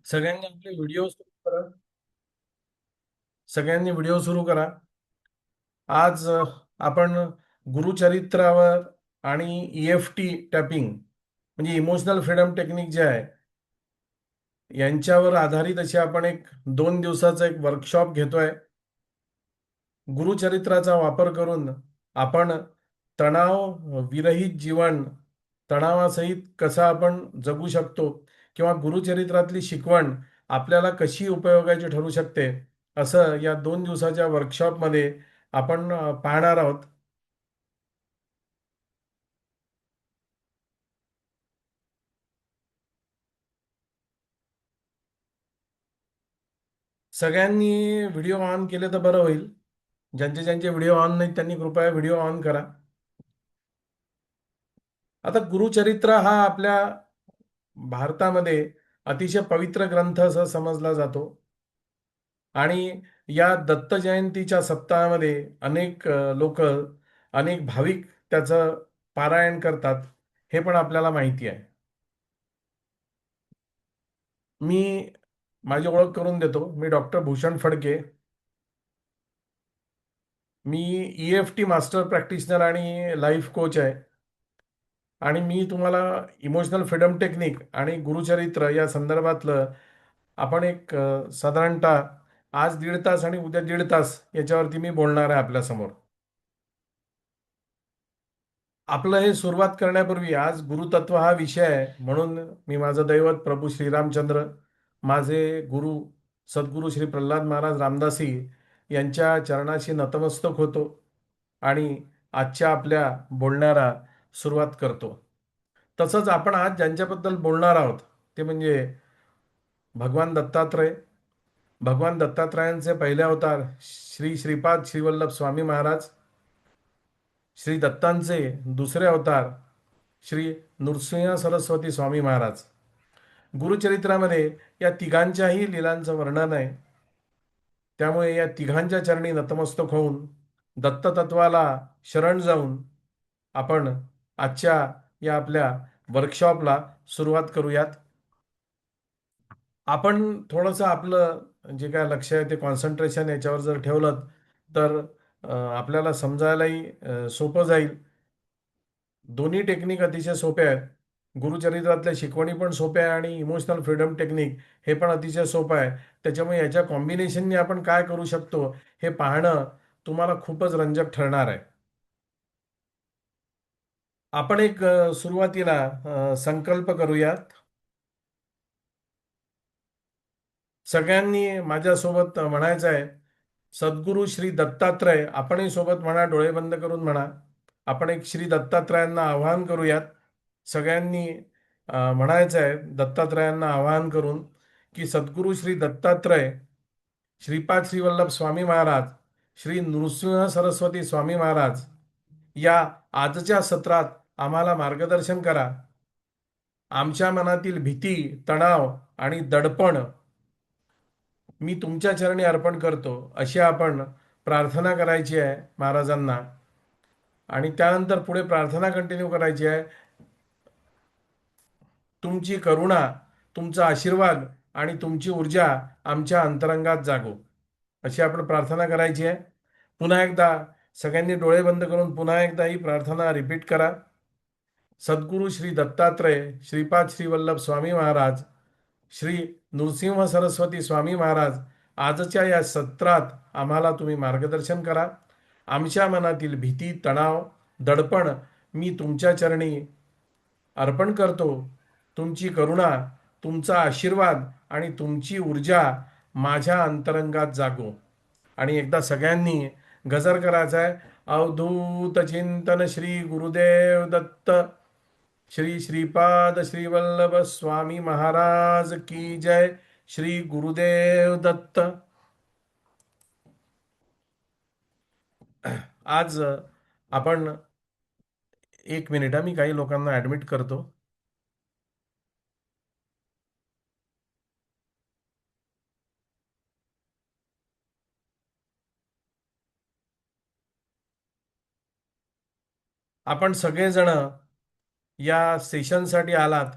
सगळ्यांनी आपले व्हिडिओ सुरू करा. सगळ्यांनी व्हिडिओ सुरू करा. आज आपण गुरुचरित्रावर आणि EFT टॅपिंग म्हणजे इमोशनल फ्रीडम टेक्निक जे आहे यांच्यावर आधारित अशी आपण एक 2 दिवसाचा एक वर्कशॉप घेतोय. गुरुचरित्राचा वापर करून आपण तणाव विरहित जीवन तणावासहित कसं आपण जगू शकतो किंवा गुरुचरित्रातली शिकवण आपल्याला कशी उपयोगाची ठरू शकते असं या 2 दिवसाच्या वर्कशॉपमध्ये आपण पाहणार आहोत. सगळ्यांनी व्हिडिओ ऑन केले तर बरं होईल. ज्यांचे ज्यांचे व्हिडिओ ऑन नाहीत त्यांनी कृपया व्हिडिओ ऑन करा. आता गुरुचरित्र हा आपल्या भारतामध्ये अतिशय पवित्र ग्रंथ असा समजला जातो आणि या दत्त जयंतीच्या सप्ताहामध्ये अनेक लोक अनेक भाविक त्याचं पारायण करतात. हे पण आपल्याला माहिती आहे. मी माझी ओळख करून देतो. मी डॉक्टर भूषण फडके. मी EFT मास्टर प्रॅक्टिशनर आणि लाईफ कोच आहे. आणि मी तुम्हाला इमोशनल फ्रीडम टेक्निक आणि गुरुचरित्र या संदर्भातलं आपण एक साधारणतः आज 1.5 तास आणि उद्या 1.5 तास याच्यावरती मी बोलणार आहे आपल्यासमोर. आपलं हे सुरुवात करण्यापूर्वी आज गुरुतत्व हा विषय आहे म्हणून मी माझं दैवत प्रभू श्रीरामचंद्र, माझे गुरु सद्गुरू श्री प्रल्हाद महाराज रामदासी यांच्या चरणाशी नतमस्तक होतो आणि आजच्या आपल्या बोलण्याला सुरुवात करतो. तसंच आपण आज ज्यांच्याबद्दल बोलणार आहोत ते म्हणजे भगवान दत्तात्रय. भगवान दत्तात्रयांचे पहिले अवतार श्री श्रीपाद श्रीवल्लभ स्वामी महाराज. श्री दत्तांचे दुसरे अवतार श्री नृसिंह सरस्वती स्वामी महाराज. गुरुचरित्रामध्ये या तिघांच्याही लीलांचं वर्णन आहे. त्यामुळे या तिघांच्या चरणी नतमस्तक होऊन दत्ततत्वाला शरण जाऊन आपण आजच्या या आपल्या वर्कशॉपला सुरुवात करूयात. आपण थोडंसं आपलं जे काय लक्ष आहे ते कॉन्सन्ट्रेशन याच्यावर जर ठेवलं तर आपल्याला समजायलाही सोपं जाईल. दोन्ही टेक्निक अतिशय सोपे आहेत. गुरुचरित्रातल्या शिकवणी पण सोप्या आहे आणि इमोशनल फ्रीडम टेक्निक हे पण अतिशय सोपं आहे. त्याच्यामुळे याच्या कॉम्बिनेशनने आपण काय करू शकतो हे पाहणं तुम्हाला खूपच रंजक ठरणार आहे. आपण एक सुरुवातीला संकल्प करूयात. सगळ्यांनी माझ्यासोबत म्हणायचं आहे, सद्गुरू श्री दत्तात्रय. आपणही सोबत म्हणा, डोळे बंद करून म्हणा. आपण एक श्री दत्तात्रयांना आवाहन करूयात. सगळ्यांनी म्हणायचं आहे दत्तात्रयांना आवाहन करून की सद्गुरू श्री दत्तात्रय, श्रीपाद श्रीवल्लभ स्वामी महाराज, श्री नृसिंह सरस्वती स्वामी महाराज या आजच्या सत्रात आम्हाला मार्गदर्शन करा. आमच्या मनातील भीती, तणाव आणि दडपण मी तुमच्या चरणी अर्पण करतो अशी आपण प्रार्थना करायची आहे महाराजांना. आणि त्यानंतर पुढे प्रार्थना कंटिन्यू करायची आहे. तुमची करुणा, तुमचा आशीर्वाद आणि तुमची ऊर्जा आमच्या अंतरंगात जागो अशी आपण प्रार्थना करायची आहे. पुन्हा एकदा सगळ्यांनी डोळे बंद करून पुन्हा एकदा ही प्रार्थना रिपीट करा. सद्गुरू श्री दत्तात्रय, श्रीपाद श्रीवल्लभ स्वामी महाराज, श्री नृसिंह सरस्वती स्वामी महाराज, आजच्या या सत्रात आम्हाला तुम्ही मार्गदर्शन करा. आमच्या मनातील भीती, तणाव, दडपण मी तुमच्या चरणी अर्पण करतो. तुमची करुणा, तुमचा आशीर्वाद आणि तुमची ऊर्जा माझ्या अंतरंगात जागो. आणि एकदा सगळ्यांनी गजर करायचा आहे. अवधूत चिंतन श्री गुरुदेव दत्त, श्री श्रीपाद श्रीवल्लभ स्वामी महाराज की जय. श्री गुरुदेव दत्त. आज आपण 1 मिनिट मी काही लोकांना ऍडमिट करतो. आपण सगळेजण या सेशनसाठी आलात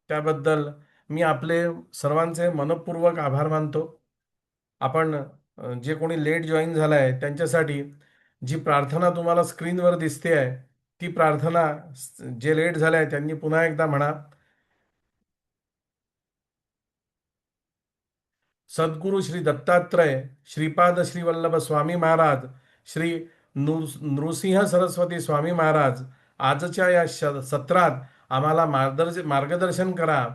त्याबद्दल मी आपले सर्वांचे मनपूर्वक आभार मानतो. आपण जे कोणी लेट जॉईन झालाय त्यांच्यासाठी जी प्रार्थना तुम्हाला स्क्रीनवर दिसते आहे, ती प्रार्थना जे लेट झाले त्यांनी पुन्हा एकदा म्हणा. सद्गुरु श्री दत्तात्रय, श्रीपाद श्री वल्लभ स्वामी महाराज, श्री नृसिंह सरस्वती स्वामी महाराज आजच्या या सत्रात आम्हाला मार्गदर्शन करा.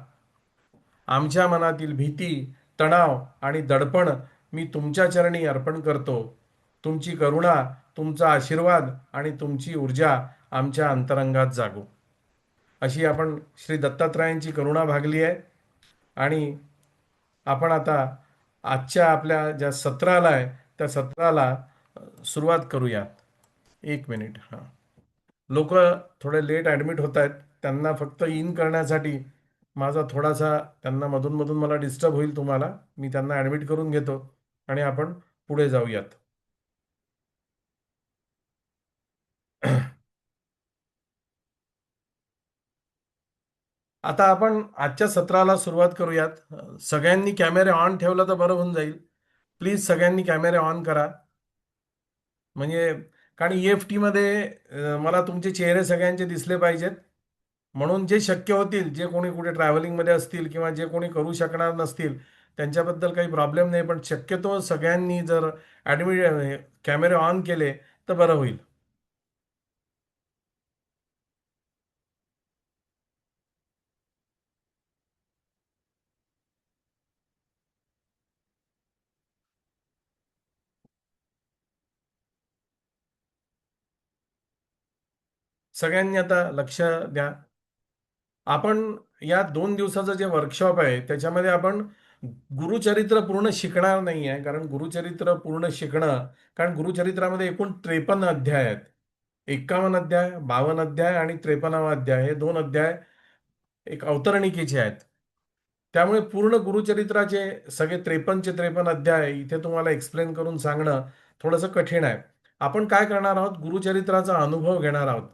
आमच्या मनातील भीती, तणाव आणि दडपण मी तुमच्या चरणी अर्पण करतो. तुमची करुणा, तुमचा आशीर्वाद आणि तुमची ऊर्जा आमच्या अंतरंगात जागो. अशी आपण श्री दत्तात्रयांची करुणा भागली आहे. आणि आपण आता आजच्या आपल्या ज्या सत्राला आहे त्या सत्राला सुरुवात करूयात. एक मिनिट. हां, लोक थोडे लेट ॲडमिट होत आहेत. त्यांना फक्त इन करण्यासाठी माझा थोडासा त्यांना मधून मधून मला डिस्टर्ब होईल तुम्हाला. मी त्यांना ॲडमिट करून घेतो आणि आपण पुढे जाऊयात. आता आपण आजच्या सत्राला सुरुवात करूयात. सगळ्यांनी कॅमेरे ऑन ठेवलं तर बरं होऊन जाईल. प्लीज सगळ्यांनी कॅमेरे ऑन करा. म्हणजे कारण EFT मध्ये मला तुमचे चेहरे सगळ्यांचे दिसले पाहिजेत. म्हणून जे शक्य होतील, जे कोणी कुठे ट्रॅव्हलिंगमध्ये असतील किंवा जे कोणी करू शकणार नसतील त्यांच्याबद्दल काही प्रॉब्लेम नाही, पण शक्यतो सगळ्यांनी जर ॲडमिट कॅमेरे ऑन केले तर बरं होईल. सगळ्यांनी आता लक्ष द्या. आपण या 2 दिवसाचं जे वर्कशॉप आहे त्याच्यामध्ये आपण गुरुचरित्र पूर्ण शिकणार नाही आहे. कारण गुरुचरित्र पूर्ण शिकणं, कारण गुरुचरित्रामध्ये एकूण 53 अध्याय आहेत. 51 अध्याय, 52 अध्याय आणि 53वा अध्याय, हे 2 अध्याय एक अवतरणिकेचे आहेत. त्यामुळे पूर्ण गुरुचरित्राचे सगळे 53चे 53 अध्याय इथे तुम्हाला एक्सप्लेन करून सांगणं थोडंसं कठीण आहे. आपण काय करणार आहोत, गुरुचरित्राचा अनुभव घेणार आहोत.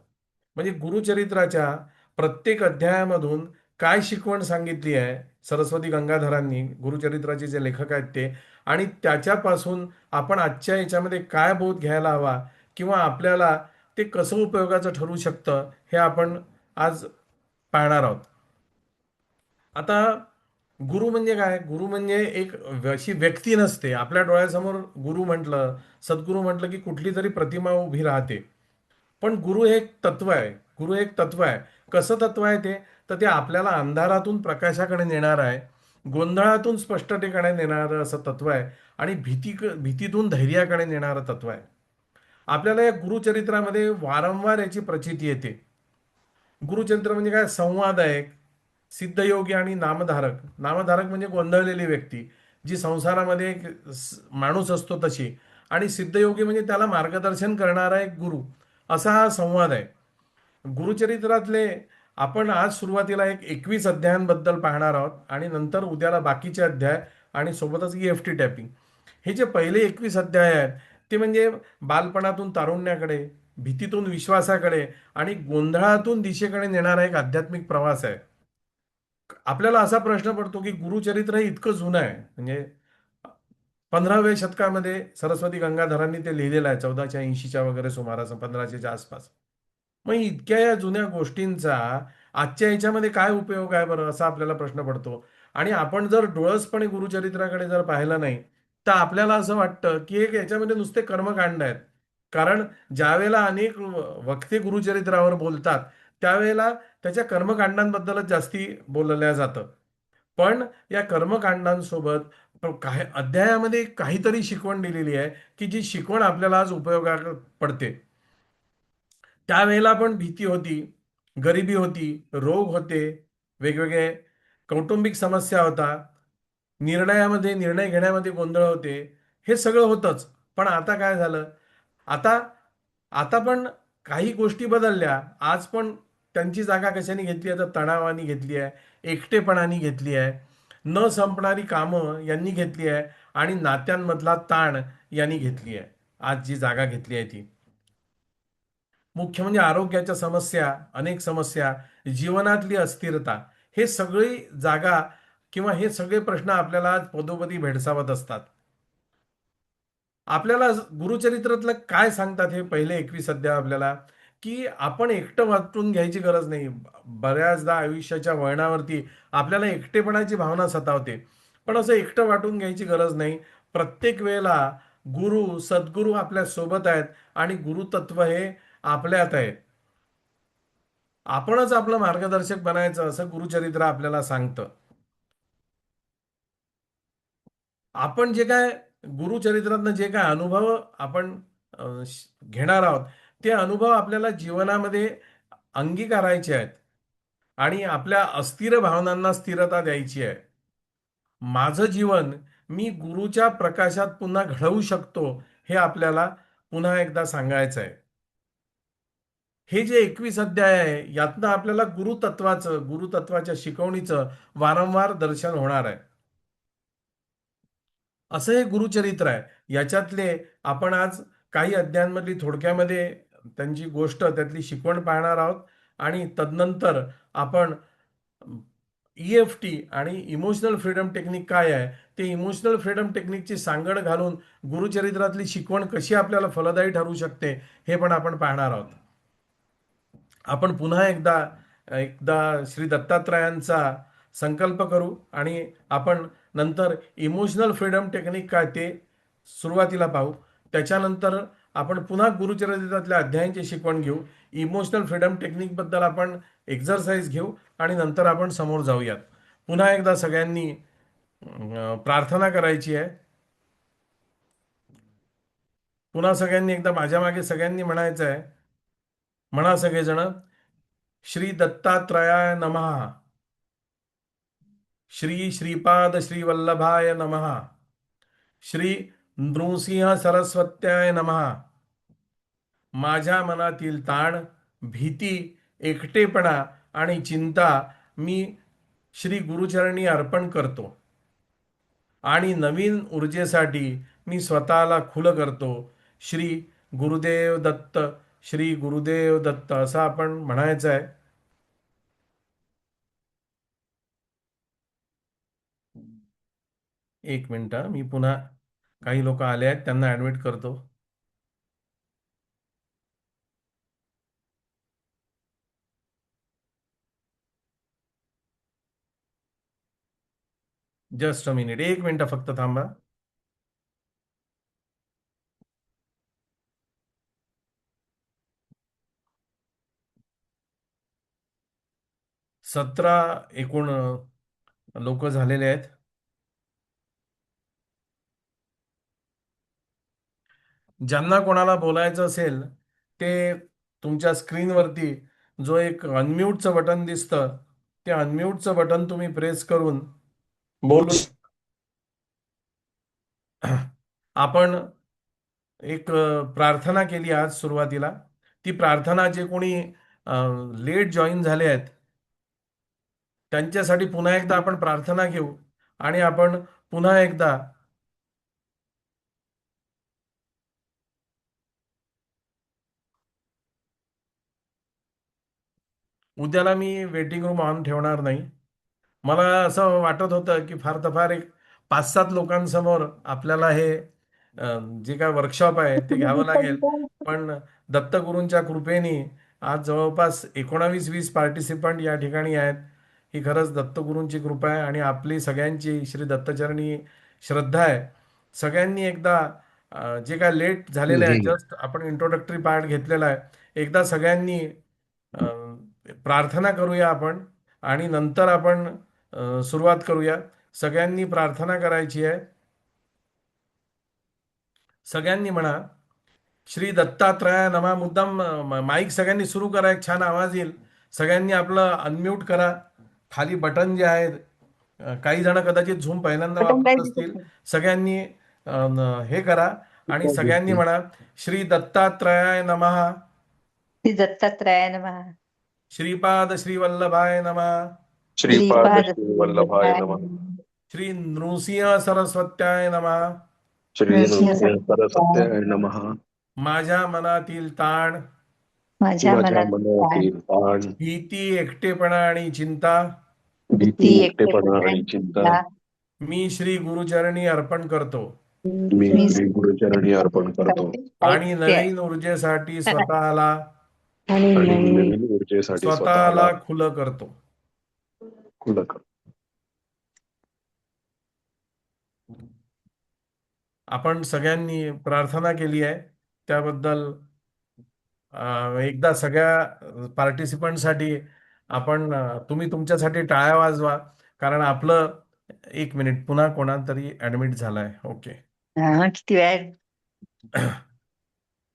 म्हणजे गुरुचरित्राच्या प्रत्येक अध्यायामधून काय शिकवण सांगितली आहे सरस्वती गंगाधरांनी, गुरुचरित्राचे जे लेखक आहेत ते, आणि त्याच्यापासून आपण आजच्या याच्यामध्ये काय बोध घ्यायला हवा किंवा आपल्याला ते कसं उपयोगाचं ठरू शकतं हे आपण आज पाहणार आहोत. आता गुरु म्हणजे काय? गुरु म्हणजे एक अशी व्यक्ती नसते. आपल्या डोळ्यासमोर गुरु म्हटलं, सद्गुरू म्हटलं की कुठली तरी प्रतिमा उभी राहते. पण गुरु हे एक तत्व आहे. गुरु हे एक तत्व आहे. कसं तत्व आहे ते? तर ते आपल्याला अंधारातून प्रकाशाकडे नेणार आहे, गोंधळातून स्पष्टतेकडे नेणारं असं तत्व आहे आणि भीतीतून धैर्याकडे नेणारं तत्व आहे. आपल्याला या गुरुचरित्रामध्ये वारंवार याची प्रचिती येते. गुरुचरित्र म्हणजे काय? संवाद आहे. सिद्धयोगी आणि नामधारक. नामधारक म्हणजे गोंधळलेली व्यक्ती, जी संसारामध्ये एक माणूस असतो तशी. आणि सिद्धयोगी म्हणजे त्याला मार्गदर्शन करणारा एक गुरु. असा हा संवाद आहे गुरुचरित्रातले. आपण आज सुरुवातीला 21 अध्यायांबद्दल पाहणार आहोत आणि नंतर उद्याला बाकीचे अध्याय आणि सोबतच EFT टॅपिंग. हे जे पहिले 21 अध्याय आहेत ते म्हणजे बालपणातून तारुण्याकडे, भीतीतून विश्वासाकडे आणि गोंधळातून दिशेकडे नेणारा एक आध्यात्मिक प्रवास आहे. आपल्याला असा प्रश्न पडतो की गुरुचरित्र हे इतकं जुनं आहे, म्हणजे 15व्या शतकामध्ये सरस्वती गंगाधरांनी ते लिहिलेलं आहे, 1480च्या वगैरे सुमारास, 1500च्या आसपास. मग इतक्या या जुन्या गोष्टींचा आजच्या याच्यामध्ये काय उपयोग आहे बरं, असा आपल्याला प्रश्न पडतो. आणि आपण जर डोळसपणे गुरुचरित्राकडे जर पाहिलं नाही तर आपल्याला असं वाटतं की एक याच्यामध्ये नुसते कर्मकांड आहेत. कारण ज्यावेळेला अनेक वक्ते गुरुचरित्रावर बोलतात त्यावेळेला त्याच्या कर्मकांडांबद्दलच जास्ती बोलल्या जातं. पण या कर्मकांडांसोबत काही अध्यायामध्ये काहीतरी शिकवण दिलेली आहे की जी शिकवण आपल्याला आज उपयोगात पडते. त्यावेळेला पण भीती होती, गरिबी होती, रोग होते, वेगवेगळे कौटुंबिक समस्या होता, निर्णय घेण्यामध्ये गोंधळ होते. हे सगळं होतंच. पण आता काय झालं? आता आता पण काही गोष्टी बदलल्या. आज पण त्यांची जागा कशाने घेतली आहे? तर तणावाने घेतली आहे, एकटेपणाने घेतली आहे, न संपणारी कामं यांनी घेतली आहे आणि नात्यांमधला ताण यांनी घेतली आहे. आज जी जागा घेतली आहे ती मुख्य म्हणजे आरोग्याच्या समस्या, अनेक समस्या, जीवनातली अस्थिरता, हे सगळी जागा किंवा हे सगळे प्रश्न आपल्याला आज पदोपदी भेडसावत असतात. आपल्याला गुरुचरित्रातलं काय सांगतात हे पहिले 21 अध्याय आपल्याला, की आपण एकटं वाटून घ्यायची गरज नाही. बऱ्याचदा आयुष्याच्या वळणावरती आपल्याला एकटेपणाची भावना सतावते. पण असं एकटं वाटून घ्यायची गरज नाही. प्रत्येक वेळेला गुरु, सद्गुरू आपल्या सोबत आहेत आणि गुरुतत्व हे आपल्यात आहे. आपणच आपलं मार्गदर्शक बनायचं असं गुरुचरित्र आपल्याला सांगतं. आपण जे काय गुरुचरित्रातनं जे काय अनुभव आपण घेणार आहोत, ते अनुभव आपल्याला जीवनामध्ये अंगीकारायचे आहेत आणि आपल्या अस्थिर भावनांना स्थिरता द्यायची आहे. माझं जीवन मी गुरुच्या प्रकाशात पुन्हा घडवू शकतो, हे आपल्याला पुन्हा एकदा सांगायचं आहे. हे जे 21 अध्याय आहे, यातनं आपल्याला गुरुतत्वाच्या शिकवणीचं वारंवार दर्शन होणार आहे. असं हे गुरुचरित्र आहे. याच्यातले आपण आज काही अध्यायांमधली थोडक्यामध्ये त्यांची गोष्ट, त्यातली शिकवण पाहणार आहोत आणि तदनंतर आपण EFT आणि इमोशनल फ्रीडम टेक्निक काय आहे, ते इमोशनल फ्रीडम टेक्निकची सांगड घालून गुरुचरित्रातली शिकवण कशी आपल्याला फलदायी ठरू शकते, हे पण आपण पाहणार आहोत. आपण पुन्हा एकदा एकदा श्री दत्तात्रयांचा संकल्प करू आणि आपण नंतर इमोशनल फ्रीडम टेक्निक काय ते सुरुवातीला पाहू. त्याच्यानंतर आपण पुन्हा गुरुचरित्रातल्या अध्यायांची शिकवण घेऊ. इमोशनल फ्रीडम टेक्निकबद्दल आपण एक्झरसाइज घेऊ आणि नंतर आपण समोर जाऊयात. पुन्हा एकदा सगळ्यांनी प्रार्थना करायची आहे. पुन्हा सगळ्यांनी एकदा माझ्या मागे सगळ्यांनी म्हणायचं आहे. म्हणा सगळेजण, श्री दत्तात्रयाय नमः. श्री श्रीपाद श्री वल्लभाय नमः. श्री नृसिंह सरस्वत्याय नमः. माझ्या मनातील ताण, भीती, एकटेपणा आणि चिंता मी श्री गुरुचरणी अर्पण करतो आणि नवीन ऊर्जेसाठी मी स्वतःला खुलं करतो. श्री गुरुदेव दत्त, श्री गुरुदेव दत्त असं आपण म्हणायचं आहे. एक मिनिट, मी पुन्हा काही लोक आले आहेत त्यांना ऍडमिट करतो. जस्ट अ मिनिट, एक मिनिट फक्त थांबा. 17 एकूण लोक झालेले आहेत. ज्यांना कोणाला बोलायचं असेल ते तुमच्या स्क्रीनवरती जो एक अनम्यूटचं बटन दिसतं, ते अनम्यूटचं बटन तुम्ही प्रेस करून बोलू. आपण एक प्रार्थना केली आज सुरुवातीला. ती प्रार्थना जे कोणी लेट जॉईन झाले आहेत त्यांच्यासाठी पुन्हा एकदा आपण प्रार्थना घेऊ आणि आपण पुन्हा एकदा उद्याला मी वेटिंग रूम ऑन ठेवणार नाही. मला असं वाटत होतं की फार तर फार एक 5-7 लोकांसमोर आपल्याला हे जे काय वर्कशॉप आहे ते घ्यावं लागेल. पण दत्तगुरूंच्या कृपेने आज जवळपास 19-20 पार्टिसिपंट या ठिकाणी आहेत. ही खरंच दत्तगुरूंची कृपा आहे आणि आपली सगळ्यांची श्री दत्तचरणी श्रद्धा आहे. सगळ्यांनी एकदा जे काय लेट झालेले आहे, जस्ट आपण इंट्रोडक्टरी पार्ट घेतलेला आहे, एकदा सगळ्यांनी प्रार्थना करूया आपण आणि नंतर आपण सुरुवात करूया. सगळ्यांनी प्रार्थना करायची आहे. सगळ्यांनी म्हणा, श्री दत्तात्रया नमा. मुद्दाम माईक सगळ्यांनी सुरू करा, एक छान आवाज येईल. सगळ्यांनी आपलं अनम्यूट करा. खाली बटन जे आहेत, काही जण कदाचित झूम पहिल्यांदा वापरत असतील. सगळ्यांनी हे करा आणि सगळ्यांनी म्हणा, श्री दत्तात्रयाय नमः. श्री दत्तात्रयाय नमः. श्रीपाद श्री वल्लभाय नमः. श्रीपाद श्री वल्लभाय नमः. श्री नृसिंह सरस्वत्याय नमः. श्री नृसिंह सरस्वत्याय नमः. माझ्या मनातील ताण, माझ्या माझ्या मनात मनातील ताण, भीती, एकटेपणा आणि चिंता भीती ती एकटेपणा आणि चिंता मी श्री गुरुचरणी अर्पण करतो मी मी श्री गुरुचरणी अर्पण करतो आणि नवीन ऊर्जेसाठी स्वतःला आणि नवीन ऊर्जेसाठी स्वतःला खुलं करतो. खुलं करतो. आपण सगळ्यांनी प्रार्थना केली आहे त्याबद्दल एकदा सगळ्या पार्टिसिपंटसाठी आपण तुम्ही तुमच्यासाठी टाळ्या वाजवा, कारण आपलं 1 मिनिट पुन्हा कोणातरी ऍडमिट झालाय. ओके. किती वेळ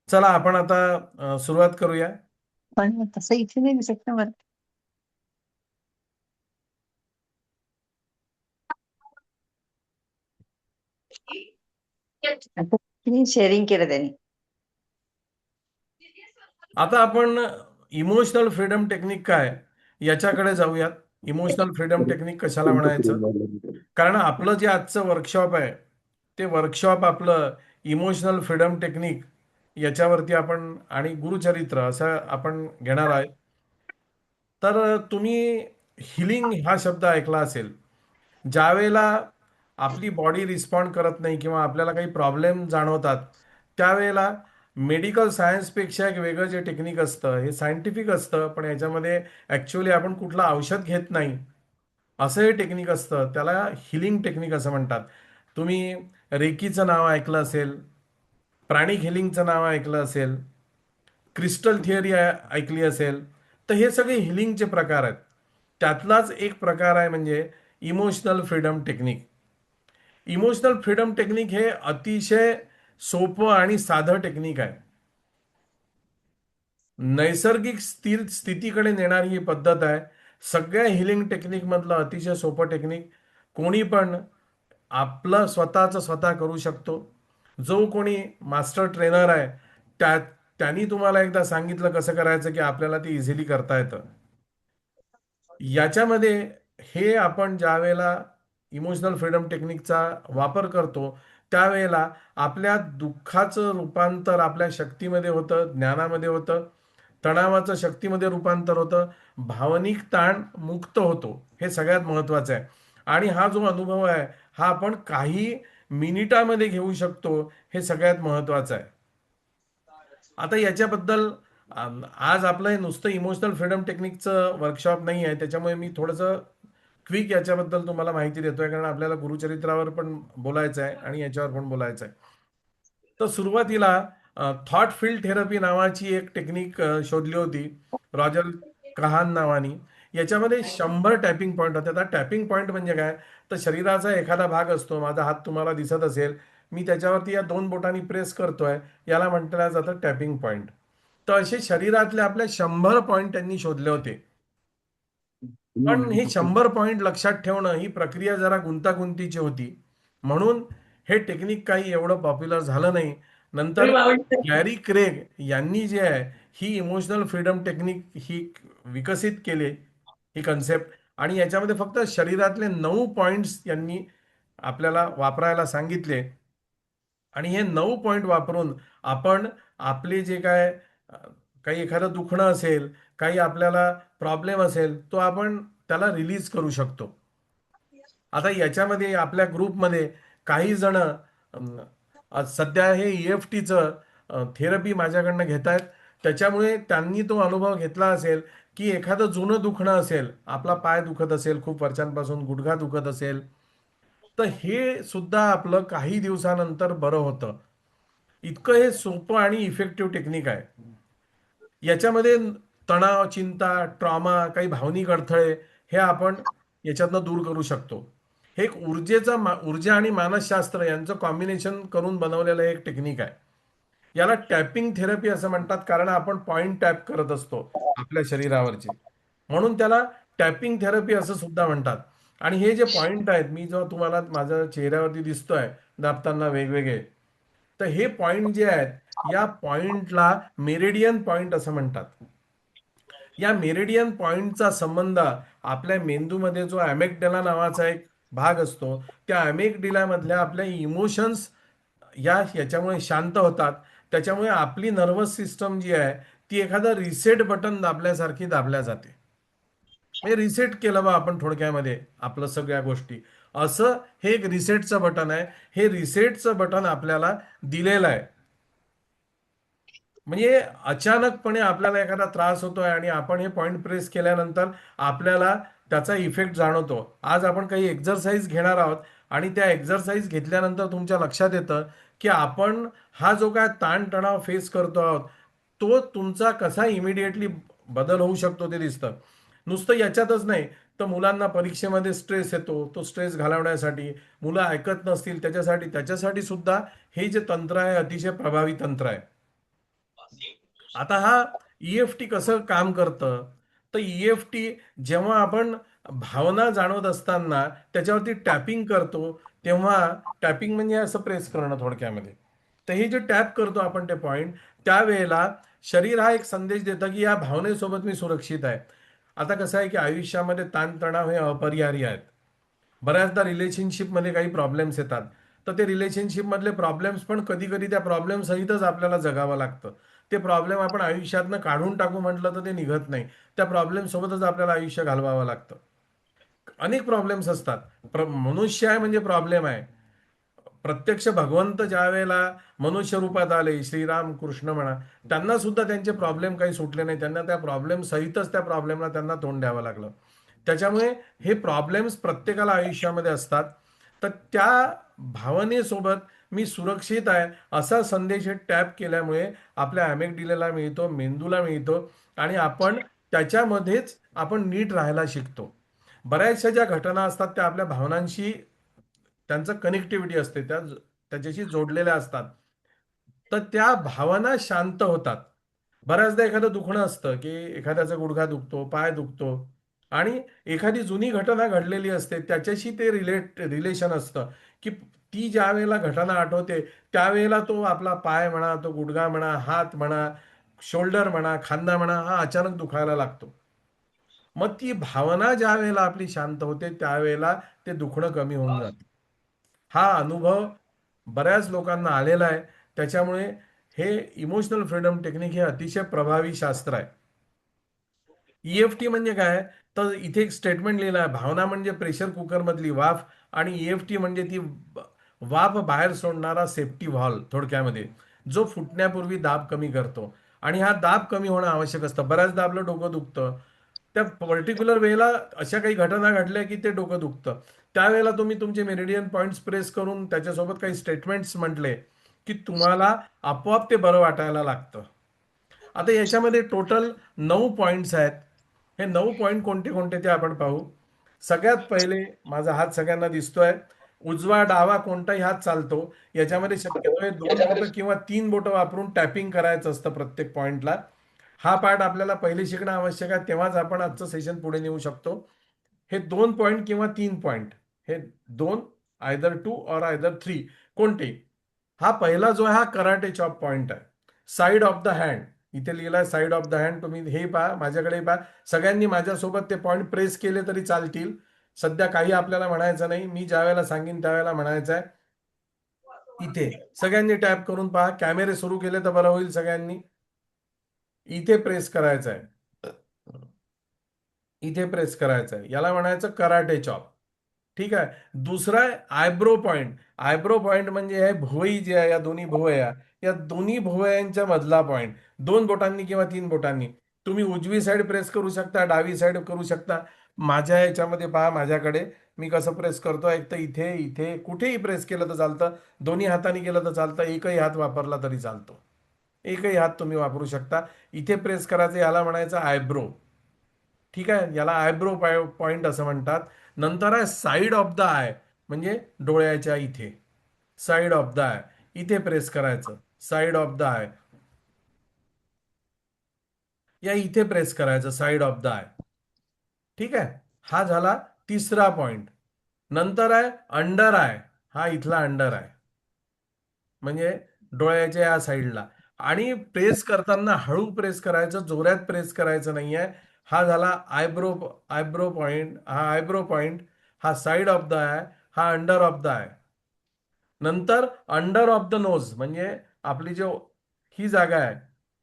चला आपण आता सुरुवात करूया. पण तसं इथे नाही दिसत ना वर. शेअरिंग केलं त्यांनी. आता आपण इमोशनल फ्रीडम टेक्निक काय याच्याकडे जाऊयात. इमोशनल फ्रीडम टेक्निक कशाला म्हणायचं? कारण आपलं जे आजचं वर्कशॉप आहे ते वर्कशॉप आपलं इमोशनल फ्रीडम टेक्निक याच्यावरती आपण आणि गुरुचरित्र असं आपण घेणार आहे. तर तुम्ही हिलिंग हा शब्द ऐकला असेल. ज्यावेळेला आपली बॉडी रिस्पॉन्ड करत नाही किंवा आपल्याला काही प्रॉब्लेम जाणवतात त्यावेळेला मेडिकल सायन्सपेक्षा एक वेगळं जे टेक्निक असतं हे सायंटिफिक असतं, पण याच्यामध्ये ॲक्च्युअली आपण कुठलं औषध घेत नाही असं हे टेक्निक असतं. त्याला हिलिंग टेक्निक असं म्हणतात. तुम्ही रेकीचं नाव ऐकलं असेल, प्राणिक हिलिंगचं नाव ऐकलं असेल, क्रिस्टल थिअरी ऐकली असेल. तर हे सगळे हिलिंगचे प्रकार आहेत. त्यातलाच एक प्रकार आहे म्हणजे emotional freedom technique. Emotional freedom technique हे अतिशय सोपं आणि साधं टेक्निक आहे. नैसर्गिक स्थिर स्थितीकडे नेणारी ही पद्धत आहे. सगळ्या हिलिंग टेक्निक मधलं अतिशय सोपं टेक्निक. कोणी पण आपलं स्वतःचं स्वतः करू शकतो. जो कोणी मास्टर ट्रेनर आहे त्यांनी तुम्हाला एकदा सांगितलं कसं करायचं की आपल्याला ते इझिली करता येतं. याच्यामध्ये हे आपण ज्या वेळेला इमोशनल फ्रीडम टेक्निकचा वापर करतो त्यावेळेला आपल्या दुःखाचं रूपांतर आपल्या शक्तीमध्ये होतं, ज्ञानामध्ये होतं, तणावाचं शक्तीमध्ये रूपांतर होतं, भावनिक ताण मुक्त होतो. हे सगळ्यात महत्वाचं आहे. आणि हा जो अनुभव आहे हा आपण काही मिनिटामध्ये घेऊ शकतो. हे सगळ्यात महत्वाचं आहे. आता याच्याबद्दल आज आपलं हे नुसतं इमोशनल फ्रीडम टेक्निकचं वर्कशॉप नाही आहे, त्याच्यामुळे मी थोडंसं क्विक याच्याबद्दल तुम्हाला माहिती देतोय, कारण आपल्याला गुरुचरित्रावर पण बोलायचं आहे आणि याच्यावर पण बोलायचं आहे. तर सुरुवातीला थॉट फील्ड थेरपी नावाची एक टेक्निक शोधली होती रॉजर कहान नावानी. याच्यामध्ये 100 टॅपिंग पॉईंट होते. आता टॅपिंग पॉईंट म्हणजे काय, तर शरीराचा एखादा भाग असतो, माझा हात तुम्हाला दिसत असेल, मी त्याच्यावरती या 2 बोटांनी प्रेस करतोय, याला म्हटलं जातं टॅपिंग पॉईंट. तर असे शरीरातले आपल्या 100 पॉईंट त्यांनी शोधले होते. पण हे 100 पॉईंट लक्षात ठेवणं ही प्रक्रिया जरा गुंतागुंतीची होती, म्हणून हे टेक्निक काही एवढं पॉप्युलर झालं नाही. नंतर गॅरी क्रेग यांनी जे आहे ही इमोशनल फ्रीडम टेक्निक ही विकसित केले, ही कन्सेप्ट. आणि याच्यामध्ये फक्त शरीरातले 9 पॉइंट्स यांनी आपल्याला वापरायला सांगितले. आणि हे 9 पॉइंट वापरून आपण आपले जे काय काही एखादं दुखणं असेल, काही आपल्याला प्रॉब्लेम असेल, तो आपण त्याला रिलीज करू शकतो. आता याच्यामध्ये आपल्या ग्रुपमध्ये काही जण सध्या हे EFTचं थेरपी माझ्याकडनं घेत आहेत. त्याच्यामुळे त्यांनी तो अनुभव घेतला असेल की एखादं जुनं दुखणं असेल, आपला पाय दुखत असेल, खूप वर्षांपासून गुडघा दुखत असेल, तर हे सुद्धा आपलं काही दिवसानंतर बरं होतं. इतकं हे सोपं आणि इफेक्टिव्ह टेक्निक आहे. याच्यामध्ये तणाव, चिंता, ट्रॉमा, काही भावनिक अडथळे हे आपण याच्यातनं दूर करू शकतो. हे एक ऊर्जा आणि मानसशास्त्र यांचं कॉम्बिनेशन करून बनवलेलं एक टेक्निक आहे. याला टॅपिंग थेरपी असं म्हणतात, कारण आपण पॉइंट टॅप करत असतो आपल्या शरीरावरचे, म्हणून त्याला टॅपिंग थेरपी असं सुद्धा म्हणतात. आणि हे जे पॉइंट आहेत, मी जो तुम्हाला माझ्या चेहऱ्यावरती दिसतोय दाबताना वेगवेगळे, तर हे पॉइंट जे आहेत या पॉइंटला मेरिडियन पॉइंट असं म्हणतात. या मेरिडियन पॉइंटचा संबंध आपल्या मेंदूमध्ये जो अॅमेग्डाला नावाचा एक भाग असतो, त्या अॅमेग्डालामधल्या आपल्या इमोशन्स याच्यामुळे शांत होतात. त्याच्यामुळे आपली नर्वस सिस्टम जी आहे ती एखादं रिसेट बटन दाबल्यासारखी दाबल्या जाते. म्हणजे रिसेट केलं बा आपण थोडक्यामध्ये आपलं सगळ्या गोष्टी. असं हे एक रिसेटचं बटन आहे. हे रिसेटचं बटन आपल्याला दिलेलं आहे. म्हणजे अचानकपणे आपल्याला एखादा त्रास होतोय आणि आपण हे पॉइंट प्रेस केल्यानंतर आपल्याला त्याचा इफेक्ट जाणवतो. आज आपण काही एक्झरसाइज घेणार आहोत आणि त्या एक्झरसाइज घेतल्यानंतर तुमच्या लक्षात येतं की आपण हा जो काय ताणतणाव फेस करतो आहोत तो तुमचा कसा इमिडिएटली बदल होऊ शकतो ते दिसतं. नुसतं याच्यातच नाही तर मुलांना परीक्षेमध्ये स्ट्रेस येतो, तो स्ट्रेस घालवण्यासाठी मुलं ऐकत नसतील त्याच्यासाठी सुद्धा हे जे तंत्र आहे अतिशय प्रभावी तंत्र आहे. आता हा ईएफटी कसं काम करतं, तर ईएफटी जेव्हा आपण भावना जाणवत असताना त्याच्यावरती टॅपिंग करतो तेव्हा, टॅपिंग म्हणजे असं प्रेस करणं थोडक्यामध्ये, तर हे जे टॅप करतो आपण ते पॉइंट, त्यावेळेला शरीर हा एक संदेश देतं की या भावनेसोबत मी सुरक्षित आहे. आता कसं आहे की आयुष्यामध्ये ताणतणाव हे अपरिहार्य आहेत. बऱ्याचदा रिलेशनशिपमध्ये काही प्रॉब्लेम्स येतात, तर ते रिलेशनशिपमधले प्रॉब्लेम्स पण कधी कधी त्या प्रॉब्लेम सहितच आपल्याला जगावं लागतं. ते प्रॉब्लेम आपण आयुष्यातनं काढून टाकू म्हटलं तर ते निघत नाही. त्या प्रॉब्लेम सोबतच आपल्याला आयुष्य घालवावं लागतं. अनेक प्रॉब्लेम्स असतात. मनुष्य आहे म्हणजे प्रॉब्लेम आहे. प्रत्यक्ष भगवंत ज्या वेळेला मनुष्य रूपात आले, श्रीराम कृष्ण म्हणा, त्यांना सुद्धा त्यांचे प्रॉब्लेम काही सुटले नाही. त्यांना त्या प्रॉब्लेम सहितच त्या प्रॉब्लेमला त्यांना तोंड द्यावं लागलं. त्याच्यामुळे हे प्रॉब्लेम्स प्रत्येकाला आयुष्यामध्ये असतात. तर त्या भावनेसोबत मी सुरक्षित आहे असा संदेश हे टॅप केल्यामुळे आपल्या ॲमेग्डालाला मिळतो, मेंदूला मिळतो आणि आपण त्याच्यामध्येच आपण नीट राहायला शिकतो. बऱ्याचशा ज्या घटना असतात त्या आपल्या भावनांशी, त्यांचं कनेक्टिव्हिटी असते, त्याच्याशी जोडलेल्या असतात. तर त्या भावना शांत होतात. बऱ्याचदा एखादं दुखणं असतं की एखाद्याचा गुडघा दुखतो, पाय दुखतो आणि एखादी जुनी घटना घडलेली असते त्याच्याशी ते रिलेशन असतं की ती ज्या वेळेला घटना आठवते त्यावेळेला तो आपला पाय म्हणा, तो गुडघा म्हणा, हात म्हणा, शोल्डर म्हणा, खांदा म्हणा, हा अचानक दुखायला लागतो. मग ती भावना ज्या वेळेला आपली शांत होते त्यावेळेला ते दुखणं कमी होऊन जातं. हा अनुभव बऱ्याच लोकांना आलेला आहे. त्याच्यामुळे हे इमोशनल फ्रीडम टेक्निक हे अतिशय प्रभावी शास्त्र आहे. ईएफटी म्हणजे काय, तर इथे एक स्टेटमेंट लिहिलं आहे, भावना म्हणजे प्रेशर कुकर मधली वाफ आणि ईएफटी म्हणजे ती वाफ बाहेर सोडणारा सेफ्टी व्हॉल्व थोडक्यामध्ये, जो फुटण्यापूर्वी दाब कमी करतो. आणि हा दाब कमी होणं आवश्यक असतं. बऱ्याचदा आपलं डोकं दुखतं, त्या पर्टिक्युलर वेळेला अशा काही घटना घडल्या की ते डोकं दुखतं. त्यावेळेला तुम्ही तुमचे मेरिडियन पॉइंट्स प्रेस करून त्याच्यासोबत काही स्टेटमेंट्स म्हटले की तुम्हाला आपोआप ते बरं वाटायला लागतं. आता याच्यामध्ये टोटल 9 पॉइंट्स आहेत. हे 9 पॉइंट कोणते कोणते ते आपण पाहू. सगळ्यात पहिले माझा हात सगळ्यांना दिसतोय, उजवा डावा कोणताही हात चालतो. याच्यामध्ये शक्यतो हे 2 बोटं किंवा 3 बोटं वापरून टॅपिंग करायचं असतं प्रत्येक पॉइंटला. हा पार्ट आपल्याला पहिले शिकणं आवश्यक आहे, तेव्हाच आपण आजचं सेशन पुढे नेऊ शकतो. हे 2 पॉइंट किंवा 3 पॉइंट, हे दोन, आयदर 2 और आयदर 3, कोणते. हा पहिला जो आहे हा कराटे चॉप पॉइंट आहे. साइड ऑफ द हँड, इथे लिहिलाय साइड ऑफ द हँड. तुम्ही हे पहा, माझ्याकडे पहा. सगळ्यांनी माझ्यासोबत ते पॉइंट प्रेस केले तरी चालतील. सध्या काही आपल्याला म्हणायचं नाही, मी ज्या वेळेला सांगेन त्यावेळेला म्हणायचं आहे. इथे सगळ्यांनी टॅप करून पहा. कॅमेरे सुरू केले तर बरं होईल. सगळ्यांनी इथे प्रेस करायचं आहे, इथे प्रेस करायचं आहे. याला म्हणायचं कराटे चॉप. ठीक आहे. दुसरा आहे आयब्रो पॉइंट. आयब्रो पॉइंट म्हणजे हे भुवई जे आहे, या दोन्ही भुवया, या दोन्ही भुवयांच्या मधला पॉइंट. 2 बोटांनी किंवा 3 बोटांनी तुम्ही उजवी साईड प्रेस करू शकता, डावी साईड करू शकता. माझ्या याच्यामध्ये पहा, माझ्याकडे मी कसं प्रेस करतो. एक तर इथे, इथे कुठेही प्रेस केलं तर चालतं, दोन्ही हाताने केलं तर चालतं, एकही हात वापरला तरी चालतो. एकही हात तुम्ही वापरू शकता. इथे प्रेस करायचं, याला म्हणायचं आयब्रो. ठीक आहे, याला आयब्रो पॉइंट असं म्हणतात. नंतर आहे साइड ऑफ द आय, म्हणजे डोळ्याच्या इथे. साइड ऑफ द आय, इथे प्रेस करायचं. साइड ऑफ द आय, या इथे प्रेस करायचं, साइड ऑफ द आय. ठीक आहे, हा झाला तिसरा पॉइंट. नंतर आहे अंडर आय, हा इथला अंडर आय, म्हणजे डोळ्याच्या या साईडला. आणि प्रेस करताना हळू प्रेस करायचं, जोरात प्रेस करायचं नाहीये. हा झाला आयब्रो. आयब्रो पॉइंट, हा आयब्रो पॉइंट, हा साइड ऑफ द आय, हा अंडर ऑफ द आय. नंतर अंडर ऑफ द नोज, म्हणजे आपली जो ही जागा आहे,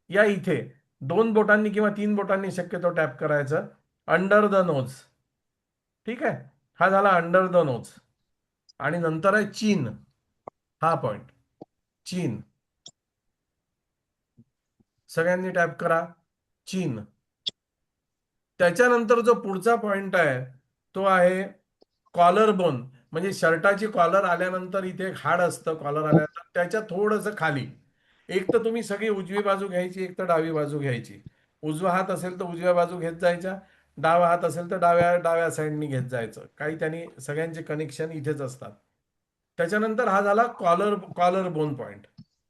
या इथे 2 बोटांनी किंवा 3 बोटांनी शक्यतो टॅप करायचं. Under the nose. ठीक आहे, हा झाला अंडर द नोज. आणि नंतर आहे चीन. हा पॉइंट, चीन. सगळ्यांनी टॅप करा, चीन. त्याच्यानंतर जो पुढचा पॉइंट आहे तो आहे कॉलर बोन. म्हणजे शर्टाची कॉलर आल्यानंतर इथे एक हाड असतं कॉलर आल्यानंतर, त्याच्या थोडंसं खाली. एक तर तुम्ही सगळी उजवी बाजू घ्यायची, एक तर डावी बाजू घ्यायची. उजवा हात असेल तर उजव्या बाजू घेत जायच्या, डावा हात असेल तर डाव्या डाव्या साईडनी घेत जायचं. काही त्यांनी सगळ्यांचे कनेक्शन इथेच असतात. त्याच्यानंतर हा झाला कॉलर कॉलर बोन पॉइंट.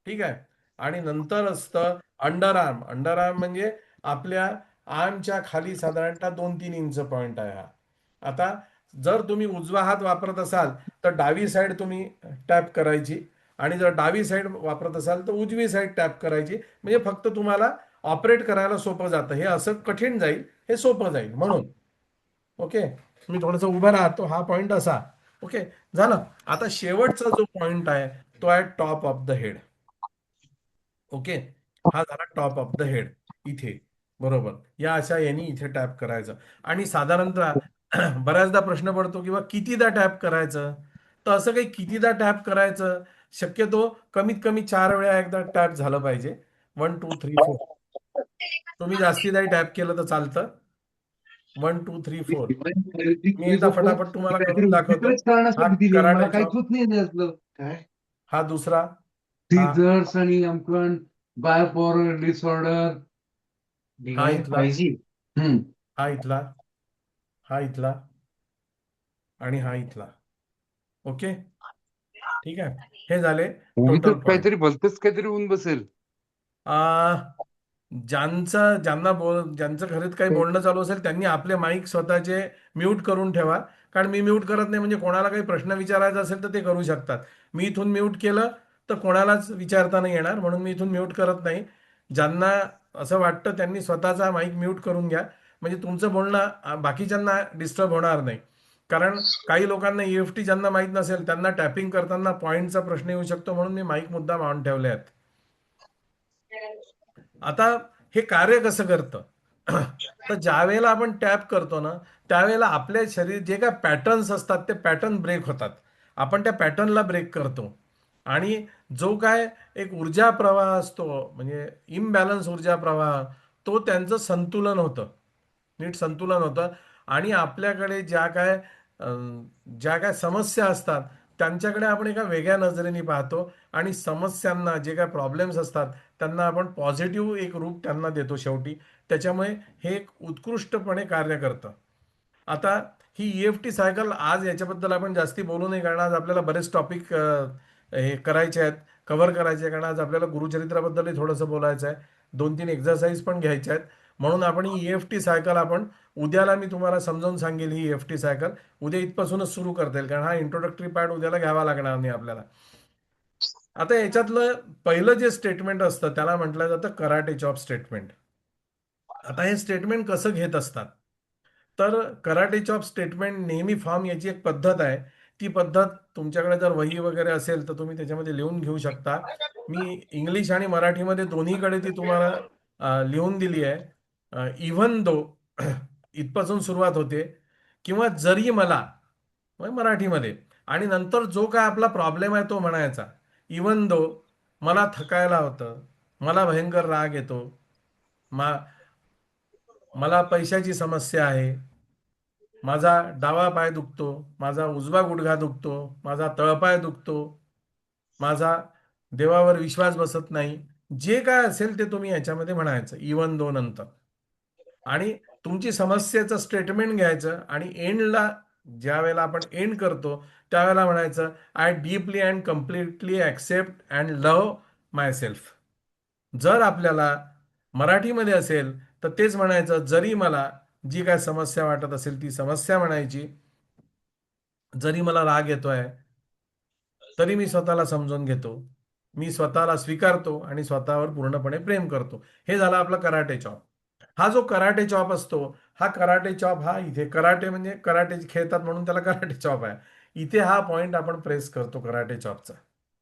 ठीक आहे. आणि नंतर असतं अंडर आर्म. अंडर आर्म म्हणजे आपल्या आर्मच्या खाली साधारणतः 2-3 इंच पॉइंट आहे हा. आता जर तुम्ही उजवा हात वापरत असाल तर डावी साईड तुम्ही टॅप करायची, आणि जर डावी साईड वापरत असाल तर उजवी साईड टॅप करायची. म्हणजे फक्त तुम्हाला ऑपरेट करायला सोपं जातं. हे असं कठीण जाईल, हे सोपं जाईल म्हणून. ओके, मी थोडंसं उभं राहतो. हा पॉइंट असा. ओके, झालं. आता शेवटचा जो पॉइंट आहे तो आहे top of the head. Okay, हा झाला टॉप ऑफ द हेड इथे. बरोबर, या अशा यांनी इथे टॅप करायचं. आणि साधारणतः बऱ्याचदा प्रश्न पडतो किंवा कितीदा टॅप करायचं. तर असं काही कितीदा टॅप करायचं, शक्यतो कमीत कमी 4 वेळा एकदा टॅप झालं पाहिजे. 1 2 3 4. तुम्ही जास्तीदाही टॅप केलं तर चालतं. 1 2 3 4. मी एकदा फटाफट तुम्हाला काहीतरी करून दाखवतो. विचित्रच हा करण्यासाठी दिली, मला कराटे काहीच चॉप, होत नाही त्यातलं. काय हा दुसरा, हा सीझर्स आणि अमकन बायपोलर डिसऑर्डर हा इथला, पाहिजे. हम्म. हा इथला, हा इथला, आणि हा इथला. ओके, ठीक आहे. हे झाले टोटल उगीचच पॉइंट. काहीतरी भलतंच काहीतरी होऊन बसेल. ज्यांचं खरंच काही बोलणं चालू असेल त्यांनी आपले माईक स्वतःचे म्यूट करून ठेवा. कारण मी म्यूट करत नाही, म्हणजे कोणाला काही प्रश्न विचारायचा असेल तर ते करू शकतात. मी इथून म्यूट केलं तर कोणालाच विचारता नाही येणार, म्हणून मी इथून म्यूट करत नाही. ज्यांना असं वाटतं त्यांनी स्वतःचा माईक म्यूट करून घ्या, म्हणजे तुमचं बोलणं बाकीच्यांना डिस्टर्ब होणार नाही. कारण काही लोकांना EFT ज्यांना माहीत नसेल त्यांना टॅपिंग करताना पॉईंटचा प्रश्न येऊ शकतो, म्हणून मी माईक मुद्दाम ऑन ठेवले आहेत. आता हे कार्य कसं करतं? तर ज्या वेळेला आपण टॅप करतो ना, त्यावेळेला आपल्या शरीर जे काय पॅटर्न्स असतात ते पॅटर्न ब्रेक होतात. आपण त्या पॅटर्नला ब्रेक करतो. आणि जो काय एक ऊर्जा प्रवाह असतो, म्हणजे इम्बॅलन्स ऊर्जा प्रवाह, तो त्यांचं संतुलन होतं, नीट संतुलन होतं. आणि आपल्याकडे ज्या काय समस्या असतात त्यांच्याकडे आपण एका वेगळ्या नजरेने पाहतो. आणि समस्यांना, जे काय प्रॉब्लेम्स असतात त्यांना आपण पॉझिटिव्ह एक रूप त्यांना देतो शेवटी. त्याच्यामुळे हे एक उत्कृष्टपणे कार्य करतं. आता ही EFT सायकल, आज याच्याबद्दल आपण जास्ती बोलू नाही, कारण आज आपल्याला बरेच टॉपिक हे करायचे आहेत, कव्हर करायचे आहे. कारण आज आपल्याला गुरुचरित्राबद्दलही थोडंसं बोलायचं आहे, 2-3 एक्झरसाइज पण घ्यायच्या आहेत. म्हणून आपण ही EFT सायकल, आपण उद्याला मी तुम्हाला समजावून सांगेल ही EFT सायकल. उद्या इथपासूनच सुरू करता येईल, कारण हा इंट्रोडक्टरी पार्ट उद्याला घ्यावा लागणार नाही आपल्याला. आता याच्यातलं पहिलं जे स्टेटमेंट असतं त्याला म्हटलं जातं कराटे चॉप स्टेटमेंट. आता हे स्टेटमेंट कसं घेत असतात, तर कराटे चॉप स्टेटमेंट नेहमी फॉर्म, याची एक पद्धत आहे. ती पद्धत तुमच्याकडे जर वही वगैरे असेल तर तुम्ही त्याच्यामध्ये लिहून घेऊ शकता. मी इंग्लिश आणि मराठीमध्ये दोन्हीकडे ती तुम्हाला लिहून दिली आहे. इव्हन दो इथपासून सुरुवात होते, किंवा जरी मला, म्हणजे मराठीमध्ये. आणि नंतर जो काय आपला प्रॉब्लेम आहे तो म्हणायचा. इवन दो मला थकायला होतं, मला भयंकर राग येतो, मा मला पैशाची समस्या आहे, माझा डावा पाय दुखतो, माझा उजवा गुडघा दुखतो, माझा तळपाय दुखतो, माझा देवावर विश्वास बसत नाही. जे काय असेल ते तुम्ही याच्यामध्ये म्हणायचं इवन दो नंतर. आणि तुमची समस्येचं स्टेटमेंट घ्यायचं, आणि एंडला, ज्या वेळेला आपण एंड करतो त्यावेळेला म्हणायचं, I deeply and completely accept and love my self. जर आपल्याला मराठीमध्ये असेल तर तेच म्हणायचं, जरी मला जी काय समस्या वाटत असेल ती समस्या म्हणायची, जरी मला राग येतोय तरी मी स्वतःला समजून घेतो, मी स्वतःला स्वीकारतो आणि स्वतःवर पूर्णपणे प्रेम करतो. हे झालं आपलं कराटे चॉप. हा जो कराटे चॉप असतो, हा कराटे चॉप, हा इथे कराटे म्हणजे कराटे खेळतात म्हणून त्याला कराटे चॉप आहे. इथे हा पॉइंट आपण प्रेस करतो कराटे चॉपचा.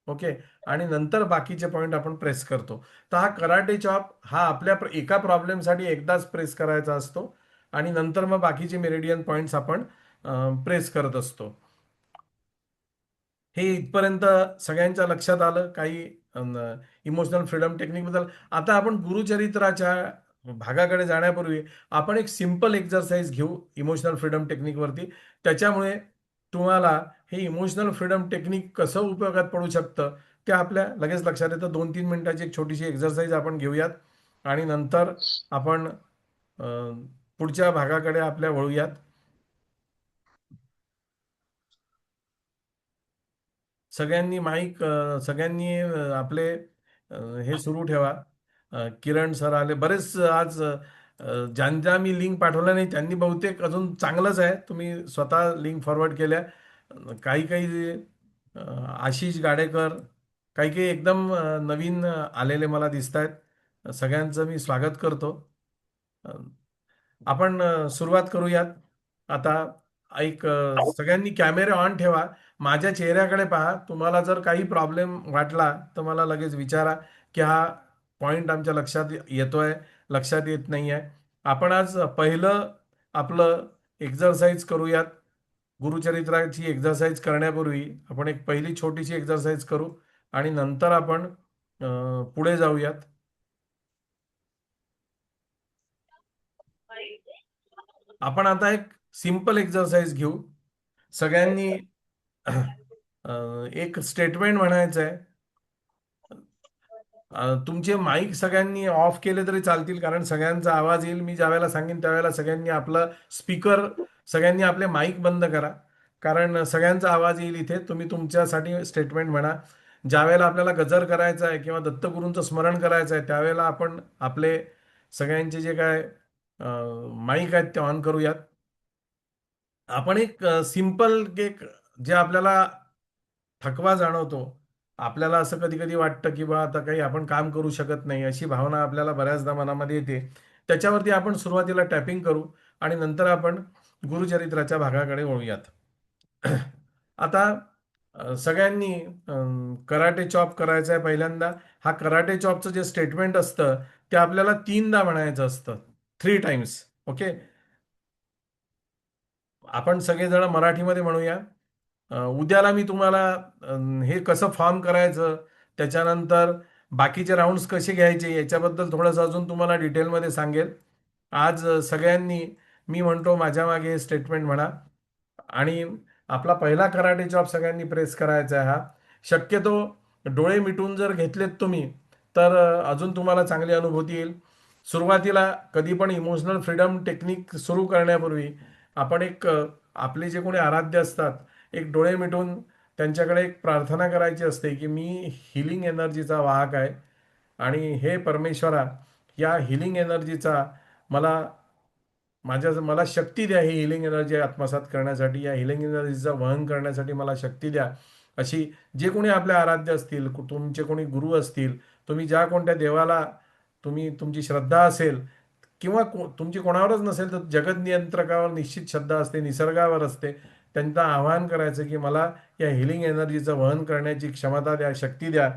ओके, आणि नंतर बाकीचे पॉइंट आपण प्रेस करतो. तर हा कराटे चॉप हा आपल्या एका प्रॉब्लेमसाठी एकदाच प्रेस करायचा असतो. आणि नंतर मग बाकीचे मेरिडियन पॉइंट्स आपण प्रेस करत असतो. हे इथपर्यंत सगळ्यांच्या लक्षात आलं काही इमोशनल फ्रीडम टेक्निकबद्दल. आता आपण गुरुचरित्राच्या भागाकडे जाण्यापूर्वी आपण एक सिंपल एक्सरसाइज घेऊ इमोशनल फ्रीडम टेक्निकवरती. त्याच्यामुळे तुम्हाला हे इमोशनल फ्रीडम टेक्निक कसं उपयोगात पडू शकतं ते आपल्या लगेच लक्षात येतं. 2-3 मिनिटाची एक छोटीशी एक्सरसाइज आपण घेऊयात आणि नंतर आपण पुढच्या भागाकडे आपल्या वळूयात. सगळ्यांनी माईक सगळ्यांनी आपले हे सुरू ठेवा. किरण सर आले बरेच आज. ज्यांना मी लिंक पाठवल्या नाही त्यांनी बहुतेक अजून चांगलंच आहे, तुम्ही स्वतः लिंक फॉरवर्ड केल्या. काही काही आशिष गाडेकर, काही काही एकदम नवीन आलेले मला दिसत आहेत. सगळ्यांचं मी स्वागत करतो. आपण सुरुवात करूयात. आता एक सगळ्यांनी कॅमेरे ऑन ठेवा. माझ्या चेहऱ्याकडे पहा. तुम्हाला जर काही प्रॉब्लेम वाटला तर मला लगेच विचारा की हा पॉइंट आमच्या लक्षात येतोय, लक्षात येत नाही आहे. आपण आज पहिलं आपलं एक्सरसाइज करूयात. गुरुचरित्राची एक्सरसाइज करण्यापूर्वी आपण एक पहिली छोटीशी एक्सरसाइज करू आणि नंतर आपण पुढे जाऊयात. आपण आता एक सिंपल एक्सरसाइज घेऊ. सगळ्यांनी एक स्टेटमेंट म्हणायचं आहे. तुमचे माईक सगळ्यांनी ऑफ केले तरी चालतील, कारण सगळ्यांचा आवाज येईल. मी ज्या वेळेला सांगेन त्यावेळेला सगळ्यांनी आपलं स्पीकर, सगळ्यांनी आपले माईक बंद करा, कारण सगळ्यांचा आवाज येईल इथे. तुम्ही तुमच्यासाठी स्टेटमेंट म्हणा. ज्या वेळेला आपल्याला गजर करायचं आहे किंवा दत्तगुरूंचं स्मरण करायचं आहे त्यावेळेला आपण आपले सगळ्यांचे जे काय माईक आहेत ते ऑन करूयात. आपण एक सिंपल एक जे आपल्याला थकवा जाणवतो, आपल्याला असं कधी कधी वाटतं की बा आता काही आपण काम करू शकत नाही, अशी भावना आपल्याला बऱ्याचदा मनामध्ये येते. त्याच्यावरती आपण सुरुवातीला टॅपिंग करू आणि नंतर आपण गुरुचरित्राच्या भागाकडे वळूयात. आता सगळ्यांनी कराटे चॉप करायचं आहे पहिल्यांदा. हा कराटे चॉपचं जे स्टेटमेंट असतं ते आपल्याला 3दा म्हणायचं असतं, 3 टाइम्स. ओके, आपण सगळेजण मराठीमध्ये म्हणूया. उद्याला मी तुम्हाला हे कसं फॉर्म करायचं, त्याच्यानंतर बाकीचे राऊंड्स कसे घ्यायचे याच्याबद्दल थोडंसं अजून तुम्हाला डिटेलमध्ये सांगेल. आज सगळ्यांनी मी म्हणतो माझ्या मागे स्टेटमेंट म्हणा आणि आपला पहिला कराटे चॉप सगळ्यांनी प्रेस करायचा आहे. हा शक्यतो डोळे मिटून जर घेतलेत तुम्ही तर अजून तुम्हाला चांगली अनुभूती येईल. सुरुवातीला कधी पण इमोशनल फ्रीडम टेक्निक सुरू करण्यापूर्वी आपण एक आपले जे कोणी आराध्य असतात, एक डोळे मिटून त्यांच्याकडे एक प्रार्थना करायची असते की मी हिलिंग एनर्जीचा वाहक आहे आणि हे परमेश्वरा, या हिलिंग एनर्जीचा मला मला शक्ती द्या. ही हिलिंग एनर्जी आत्मसात करण्यासाठी, या हिलिंग एनर्जीचं वहन करण्यासाठी मला शक्ती द्या. अशी जे कोणी आपले आराध्य असतील, तुमचे कोणी गुरु असतील, तुम्ही ज्या कोणत्या देवाला तुमची श्रद्धा असेल किंवा तुमची कोणावरच नसेल तर जगत नियंत्रकावर निश्चित श्रद्धा असते, निसर्गावर असते, त्यांना आवाहन करायचं की मला या हिलिंग एनर्जीचं वहन करण्याची क्षमता द्या, शक्ती द्या.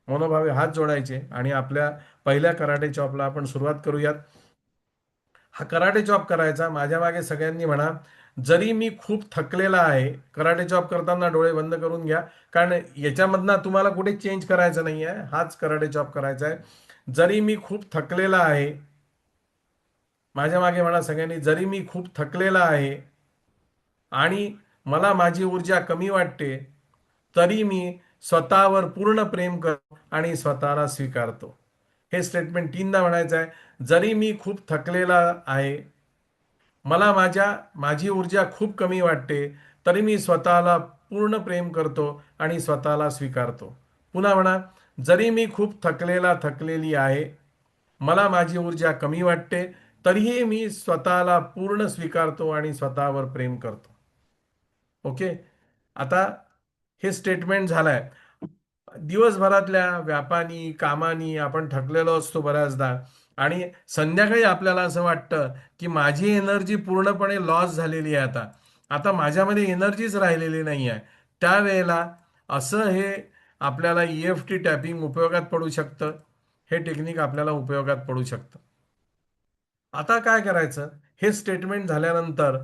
मनोभावे हात जोडायचे आणि आपल्या पहिल्या कराटे चॉपला आपण सुरुवात करूयात. हा कराटे चॉप करायचा. माझ्या मागे सगळ्यांनी म्हणा, जरी मी खूप थकलेला आहे. कराटे चॉप करताना डोळे बंद करून घ्या, कारण याच्यामधनं तुम्हाला कुठे चेंज करायचं नाही आहे, हाच कराटे चॉप करायचा आहे. जरी मी खूप थकलेला आहे. माझ्या मागे म्हणा सगळ्यांनी, जरी मी खूप थकलेला आहे आणि मला माझी ऊर्जा कमी वाटते, तरी मी स्वतःवर पूर्ण प्रेम करतो आणि स्वतःला स्वीकारतो. हे स्टेटमेंट 3दा म्हणायचं आहे. जरी मी खूप थकलेला आहे, मला माझी ऊर्जा खूप कमी वाटते, तरी मी स्वतःला पूर्ण प्रेम करतो आणि स्वतःला स्वीकारतो. पुन्हा म्हणा, जरी मी खूप थकलेली आहे, मला माझी ऊर्जा कमी वाटते, तरीही मी स्वतःला पूर्ण स्वीकारतो आणि स्वतःवर प्रेम करतो. ओके, आता हे स्टेटमेंट झालंय. दिवसभरातल्या व्यापानी कामानी आपण थकलेलो असतो बऱ्याचदा आणि संध्याकाळी आपल्याला असं वाटतं की माझी एनर्जी पूर्णपणे लॉस झालेली आहे. आता आता माझ्यामध्ये एनर्जीच राहिलेली नाही आहे. त्यावेळेला असं हे आपल्याला EFT टॅपिंग उपयोगात पडू शकतं. हे टेक्निक आपल्याला उपयोगात पडू शकतं. आता काय करायचं, हे स्टेटमेंट झाल्यानंतर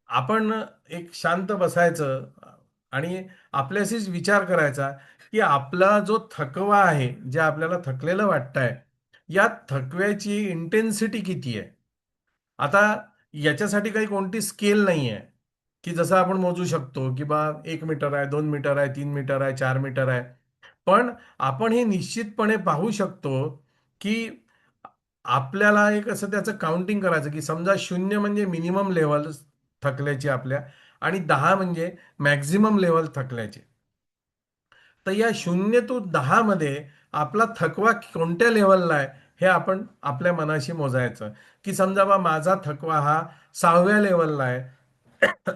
आपण एक शांत बसायचं आणि आपल्याशीच विचार करायचा की आपला जो थकवा आहे, जे आपल्याला थकलेलं वाटतंय, या थकव्याची इंटेन्सिटी किती आहे. आता याच्यासाठी काही कोणती स्केल नाही आहे की जसं आपण मोजू शकतो की बा 1 मीटर आहे, 2 मीटर आहे, 3 मीटर आहे, 4 मीटर आहे. पण आपण हे निश्चितपणे पाहू शकतो की आपल्याला एक असं त्याचं काउंटिंग करायचं की समजा 0 म्हणजे मिनिमम लेवल थकल्याची आपल्या, आणि 10 म्हणजे मॅक्झिमम लेवल थकल्याची. तर या 0 ते 10 मध्ये आपला थकवा कोणत्या लेवलला आहे हे आपण आपल्या मनाशी मोजायचं. की समजा बा माझा थकवा हा 6व्या लेवलला आहे,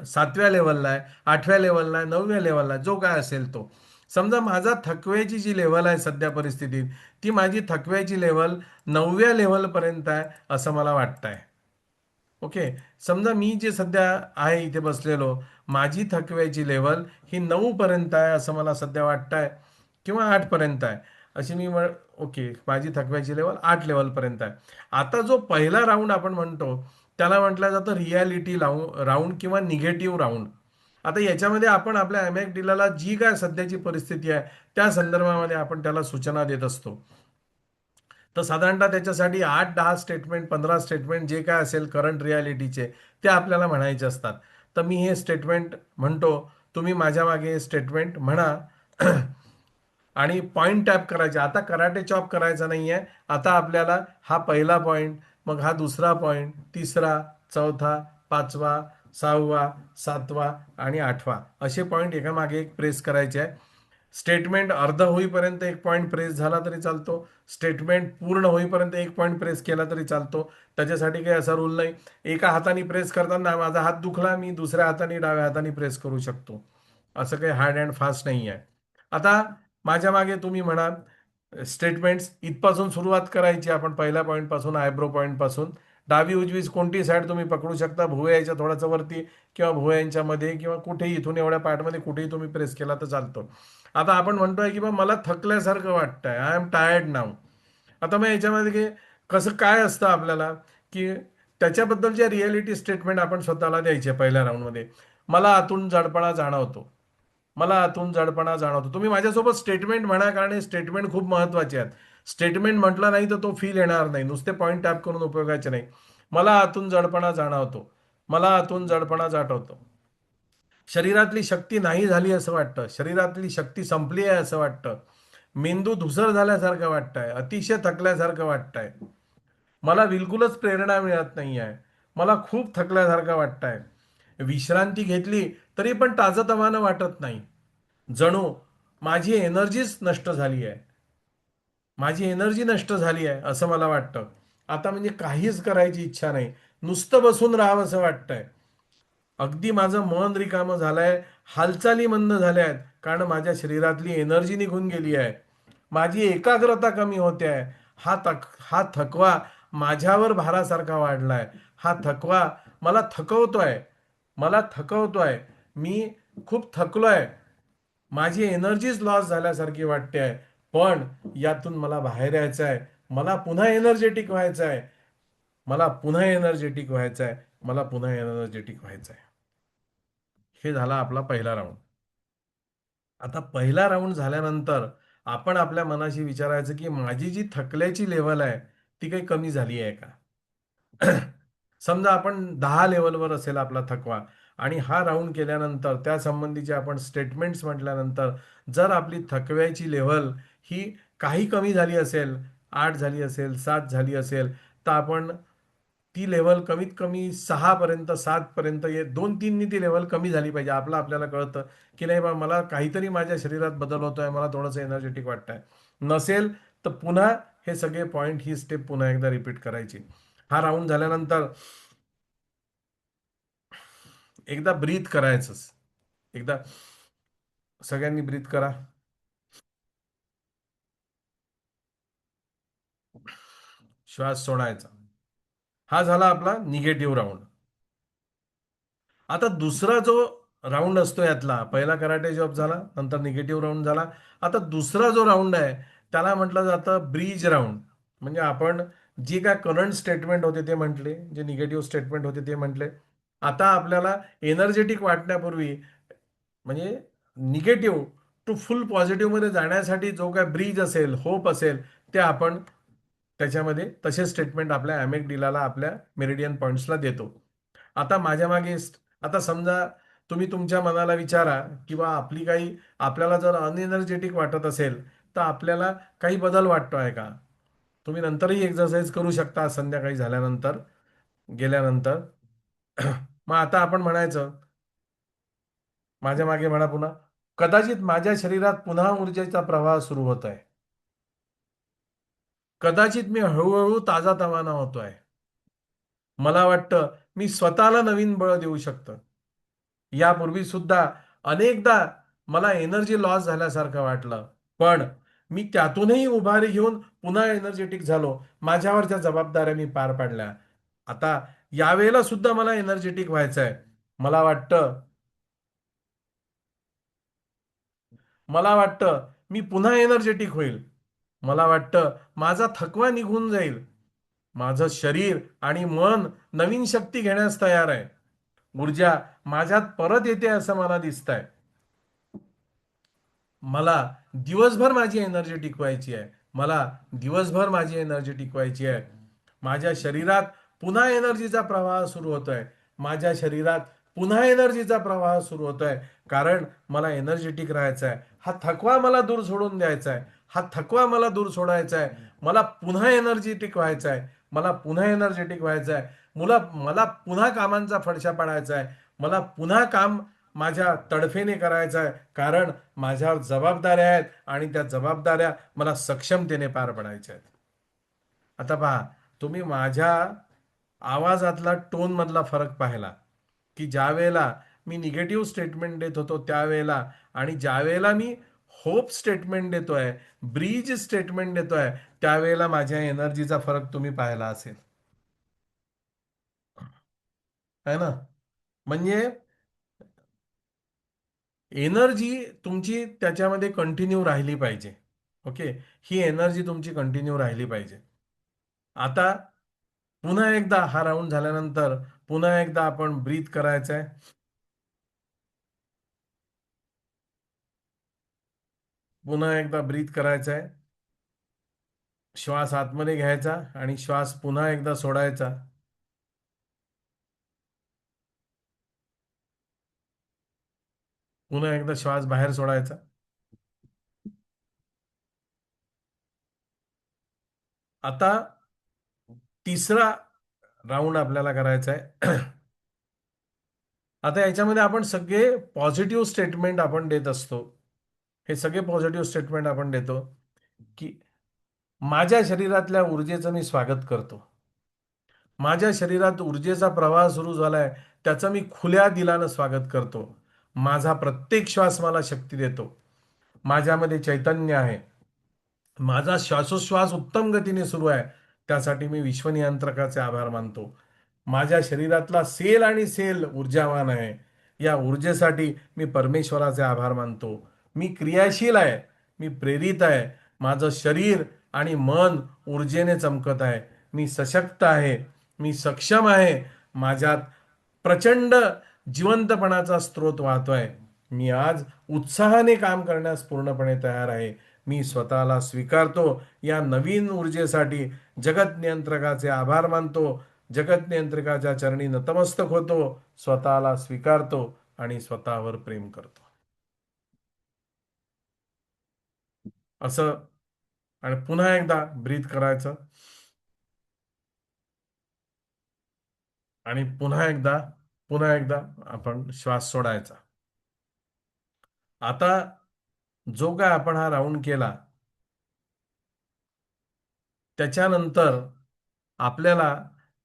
7व्या लेवलला आहे, 8व्या लेवलला आहे, 9व्या लेवलला आहे, जो काय असेल तो. समजा माझा थकव्याची जी लेवल आहे सध्या परिस्थितीत, ती माझी थकव्याची लेवल 9व्या लेवलपर्यंत आहे असं मला वाटतंय. ओके. समजा मी जे सध्या आहे इथे बसलेलो, माझी थकव्याची लेवल ही 9 पर्यंत आहे असं मला सध्या वाटतंय, किंवा 8 पर्यंत आहे अशी ओके, माझी थकव्याची लेवल 8 लेवलपर्यंत आहे. आता जो पहिला राऊंड आपण म्हणतो त्याला म्हटलं जातं रियालिटी राऊंड किंवा निगेटिव्ह राऊंड. आता याच्यामध्ये आपण आपल्या अमॅगडिलाला जी काय सध्याची परिस्थिती आहे त्या संदर्भामध्ये आपण त्याला सूचना देत असतो. तर साधारणतः त्याच्यासाठी 8-10 स्टेटमेंट, 15 स्टेटमेंट जे काय असेल करंट रियालिटीचे, ते आपल्याला म्हणायचे असतात. तर मी हे स्टेटमेंट म्हणतो, तुम्ही माझ्या मागे हे स्टेटमेंट म्हणा आणि पॉइंट टॅप करायचे. आता कराटे चॉप करायचा नाहीये. आता आपल्याला हा पहिला पॉइंट, मग हा दुसरा पॉइंट, तिसरा, चौथा, 5वा, 6वा, 7वा आणि 8वा असे पॉइंट एकामागे एक प्रेस करायचे आहे. स्टेटमेंट अर्ध होईपर्यंत एक पॉइंट प्रेस झाला तरी चालतो. स्टेटमेंट पूर्ण होईपर्यंत एक पॉइंट प्रेस केला तरी चालतो. त्याच्यासाठी काही असा रूल नाही. एका हाताने प्रेस करताना माझा हात दुखला, मी दुसऱ्या हाताने डाव्या हाताने प्रेस करू शकतो. असं काही हार्ड अँड फास्ट नाही आहे. आता माझ्या मागे तुम्ही म्हणा, स्टेटमेंट्स इथपासून सुरुवात करायची आपण पहिल्या पॉईंट पासून, आयब्रो पॉईंट पासून. डावी उजवी कोणती साईड तुम्ही पकडू शकता, भुवयाच्या थोडंसं वरती किंवा भुवयांच्या मध्ये किंवा कुठेही, इथून एवढ्या पार्टमध्ये कुठेही तुम्ही प्रेस केला तर चालतो. आता आपण म्हणतोय की बा मला थकल्यासारखं वाटतंय, आय एम टायर्ड नाव. आता मग याच्यामध्ये कसं काय असतं आपल्याला, की त्याच्याबद्दलच्या रियालिटी स्टेटमेंट आपण स्वतःला द्यायचे पहिल्या राऊंडमध्ये. मला आतून जडपणा जाणवतो, मला आतून जडपणा जाणवतो. तुम्ही माझ्यासोबत स्टेटमेंट म्हणा, कारण हे स्टेटमेंट खूप महत्वाचे आहेत. स्टेटमेंट म्हटलं नाही तर तो फील येणार नाही, नुसते पॉइंट टॅप करून उपयोगाचे नाही. मला आतून जडपणा जाणवतो, मला आतून जडपणा जाणवतो. शरीरातली शक्ती नाही झाली असं वाटतं, शरीरातली शक्ती संपली आहे असं वाटतं. मेंदू धुसर झाल्यासारखं वाटतंय, अतिशय थकल्यासारखं वाटतंय. मला बिलकुलच प्रेरणा मिळत नाही आहे, मला खूप थकल्यासारखं वाटतंय. विश्रांती घेतली तरी पण ताजतवानं वाटत नाही. जणू माझी एनर्जीच नष्ट झाली आहे, माझी एनर्जी नष्ट झाली आहे असं मला वाटतं. आता म्हणजे काहीच करायची इच्छा नाही, नुसतं बसून राहावं असं वाटतंय. अगदी माझं मन रिकामं झालंय, हालचाली मंद झाल्या आहेत, कारण माझ्या शरीरातली एनर्जी निघून गेली आहे. माझी एकाग्रता कमी होते आहे. हा थकवा माझ्यावर भारासारखा वाढलाय. हा थकवा मला थकवतोय, मला थकवतोय. मी खूप थकलोय, माझी एनर्जीच लॉस झाल्यासारखी वाटते आहे. पण यातून मला बाहेर यायचं आहे, मला पुन्हा एनर्जेटिक व्हायचं आहे, मला पुन्हा एनर्जेटिक व्हायचं आहे, मला पुन्हा एनर्जेटिक व्हायचं आहे. हे झाला आपला पहिला राऊंड. आता पहिला राऊंड झाल्यानंतर आपण आपल्या मनाशी विचारायचं की माझी जी थकल्याची लेवल आहे ती काही कमी झाली आहे का. समजा आपण 10 लेवलवर असेल आपला थकवा, आणि हा राऊंड केल्यानंतर त्या संबंधीचे आपण स्टेटमेंट्स म्हटल्यानंतर जर आपली थकव्याची लेवल ही काही कमी झाली असेल, 8 झाली असेल, 7 झाली असेल, तर आपण ती लेवल कमीत कमी 6 पर्यंत, 7 पर्यंत, 2-3नी ती लेवल कमी झाली पाहिजे. आपल्याला कळतं की नाही बा, मला काहीतरी माझ्या शरीरात बदल होतोय, मला थोडंसं एनर्जेटिक वाटतंय. नसेल तर पुन्हा हे सगळे पॉइंट, ही स्टेप पुन्हा एकदा रिपीट करायची. हा राऊंड झाल्यानंतर एकदा ब्रीथ करायचं. एकदा सगळ्यांनी ब्रीथ करा. श्वास सोडायचा. हा झाला आपला निगेटिव्ह राऊंड. आता दुसरा जो राऊंड असतो यातला, पहिला कराटे जॉब झाला, नंतर निगेटिव्ह राऊंड झाला. आता दुसरा जो राऊंड आहे त्याला म्हटलं जातं ब्रीज राऊंड. म्हणजे आपण जे काय करंट स्टेटमेंट होते ते म्हटले, जे निगेटिव्ह स्टेटमेंट होते ते म्हटले. आता आपल्याला एनर्जेटिक वाटण्यापूर्वी म्हणजे निगेटिव्ह टू फुल पॉझिटिव्हमध्ये जाण्यासाठी जो काय ब्रिज असेल, होप असेल, ते आपण त्याच्यामध्ये तसे स्टेटमेंट आपल्या ॲमेग्डिलाला, आपल्या मेरिडियन पॉइंट्सला देतो. आता माझ्या मागे आता समजा तुम्ही तुमच्या मनाला विचारा किंवा आपली काही आपल्याला जर अनएनर्जेटिक वाटत असेल तर आपल्याला काही बदल वाटतो आहे का? तुम्ही नंतरही एक्सरसाइज करू शकता संध्याकाळी झाल्यानंतर, गेल्यानंतर. मग आता आपण म्हणायचं, माझ्या मागे म्हणा पुन्हा, कदाचित माझ्या शरीरात पुन्हा ऊर्जेचा प्रवाह सुरू होत आहे. कदाचित मी हळूहळू ताजातवाना होतोय. मला वाटतं मी स्वतःला नवीन बळ देऊ शकतो. यापूर्वी सुद्धा अनेकदा मला एनर्जी लॉस झाल्यासारखं वाटलं, पण मी त्यातूनही उभारी घेऊन पुन्हा एनर्जेटिक झालो. माझ्यावरच्या जबाबदाऱ्या मी पार पाडल्या. आता यावेळेला सुद्धा मला एनर्जेटिक व्हायचंय. मला वाटतं मला वाटतं मी पुन्हा एनर्जेटिक होईल. मला वाटतं माझा थकवा निघून जाईल. माझं शरीर आणि मन नवीन शक्ती घेण्यास तयार आहे. ऊर्जा माझ्यात परत येते असं मला दिसतंय. मला दिवसभर माझी एनर्जेटिक व्हायची आहे. मला दिवसभर माझी एनर्जेटिक व्हायची आहे. माझ्या शरीरात पुन्हा एनर्जीचा प्रवाह सुरू होतोय. माझ्या शरीरात पुन्हा एनर्जीचा प्रवाह सुरू होतोय. कारण मला एनर्जेटिक राहायचं आहे. हा थकवा मला दूर सोडून द्यायचा आहे. हा थकवा मला दूर सोडायचा आहे. मला पुन्हा एनर्जेटिक व्हायचं आहे. मला पुन्हा एनर्जेटिक व्हायचं आहे. मला पुन्हा कामांचा फडशा पाडायचा आहे. मला पुन्हा काम माझ्या तडफेने करायचं आहे. कारण माझ्यावर जबाबदाऱ्या आहेत आणि त्या जबाबदाऱ्या मला सक्षमतेने पार पाडायच्या आहेत. आता पहा, तुम्ही माझ्या आवाजातला टोन मधला फरक पाहिला की ज्या वेळेला मी निगेटिव्ह स्टेटमेंट देत होतो त्यावेळेला आणि ज्या वेळेला मी होप स्टेटमेंट देतोय, ब्रीज स्टेटमेंट देतोय, त्यावेळेला माझ्या एनर्जीचा फरक तुम्ही पाहिला असेल, है ना? म्हणजे एनर्जी तुमची त्याच्यामध्ये कंटिन्यू राहिली पाहिजे. ओके, ही एनर्जी तुमची कंटिन्यू राहिली पाहिजे. आता पुन्हा एकदा हा राऊंड झाल्यानंतर पुन्हा एकदा आपण ब्रीथ करायचं आहे. पुन्हा एकदा ब्रीथ करायचं आहे. श्वास आतमध्ये घ्यायचा आणि श्वास पुन्हा एकदा सोडायचा. पुन्हा एकदा श्वास बाहेर सोडायचा. आता तिसरा राऊंड आपल्याला करायचा आहे. आता याच्यामध्ये आपण सगळे पॉझिटिव्ह स्टेटमेंट आपण देत असतो. हे सगळे पॉझिटिव्ह स्टेटमेंट आपण देतो की माझ्या शरीरातल्या ऊर्जेचं मी स्वागत करतो. माझ्या शरीरात ऊर्जेचा प्रवाह सुरू झालाय, त्याचं मी खुल्या दिलानं स्वागत करतो. माझा प्रत्येक श्वास मला शक्ती देतो. माझ्यामध्ये चैतन्य आहे. माझा श्वासोश्वास उत्तम गतीने सुरू आहे, त्यासाठी मी विश्वनियंत्रकाचे आभार मानतो. माझ्या शरीरातला सेल आणि सेल ऊर्जावान आहे, या ऊर्जेसाठी मी परमेश्वराचे आभार मानतो. मी क्रियाशील आहे, मी प्रेरित आहे. माझं शरीर आणि मन ऊर्जेने चमकत आहे. मी सशक्त आहे, मी सक्षम आहे. माझ्यात प्रचंड जिवंतपणाचा स्रोत वाहतोय. मी आज उत्साहाने काम करण्यास पूर्णपणे तयार आहे. मी स्वतःला स्वीकारतो. या नवीन ऊर्जेसाठी जगत नियंत्रकाचे आभार मानतो. जगत नियंत्रकाच्या चरणी नतमस्तक होतो. स्वतःला स्वीकारतो आणि स्वतःवर प्रेम करतो. असं आणि पुन्हा एकदा ब्रीथ करायचं आणि पुन्हा एकदा आपण श्वास सोडायचा. आता जो काय आपण हा राऊंड केला त्याच्यानंतर आपल्याला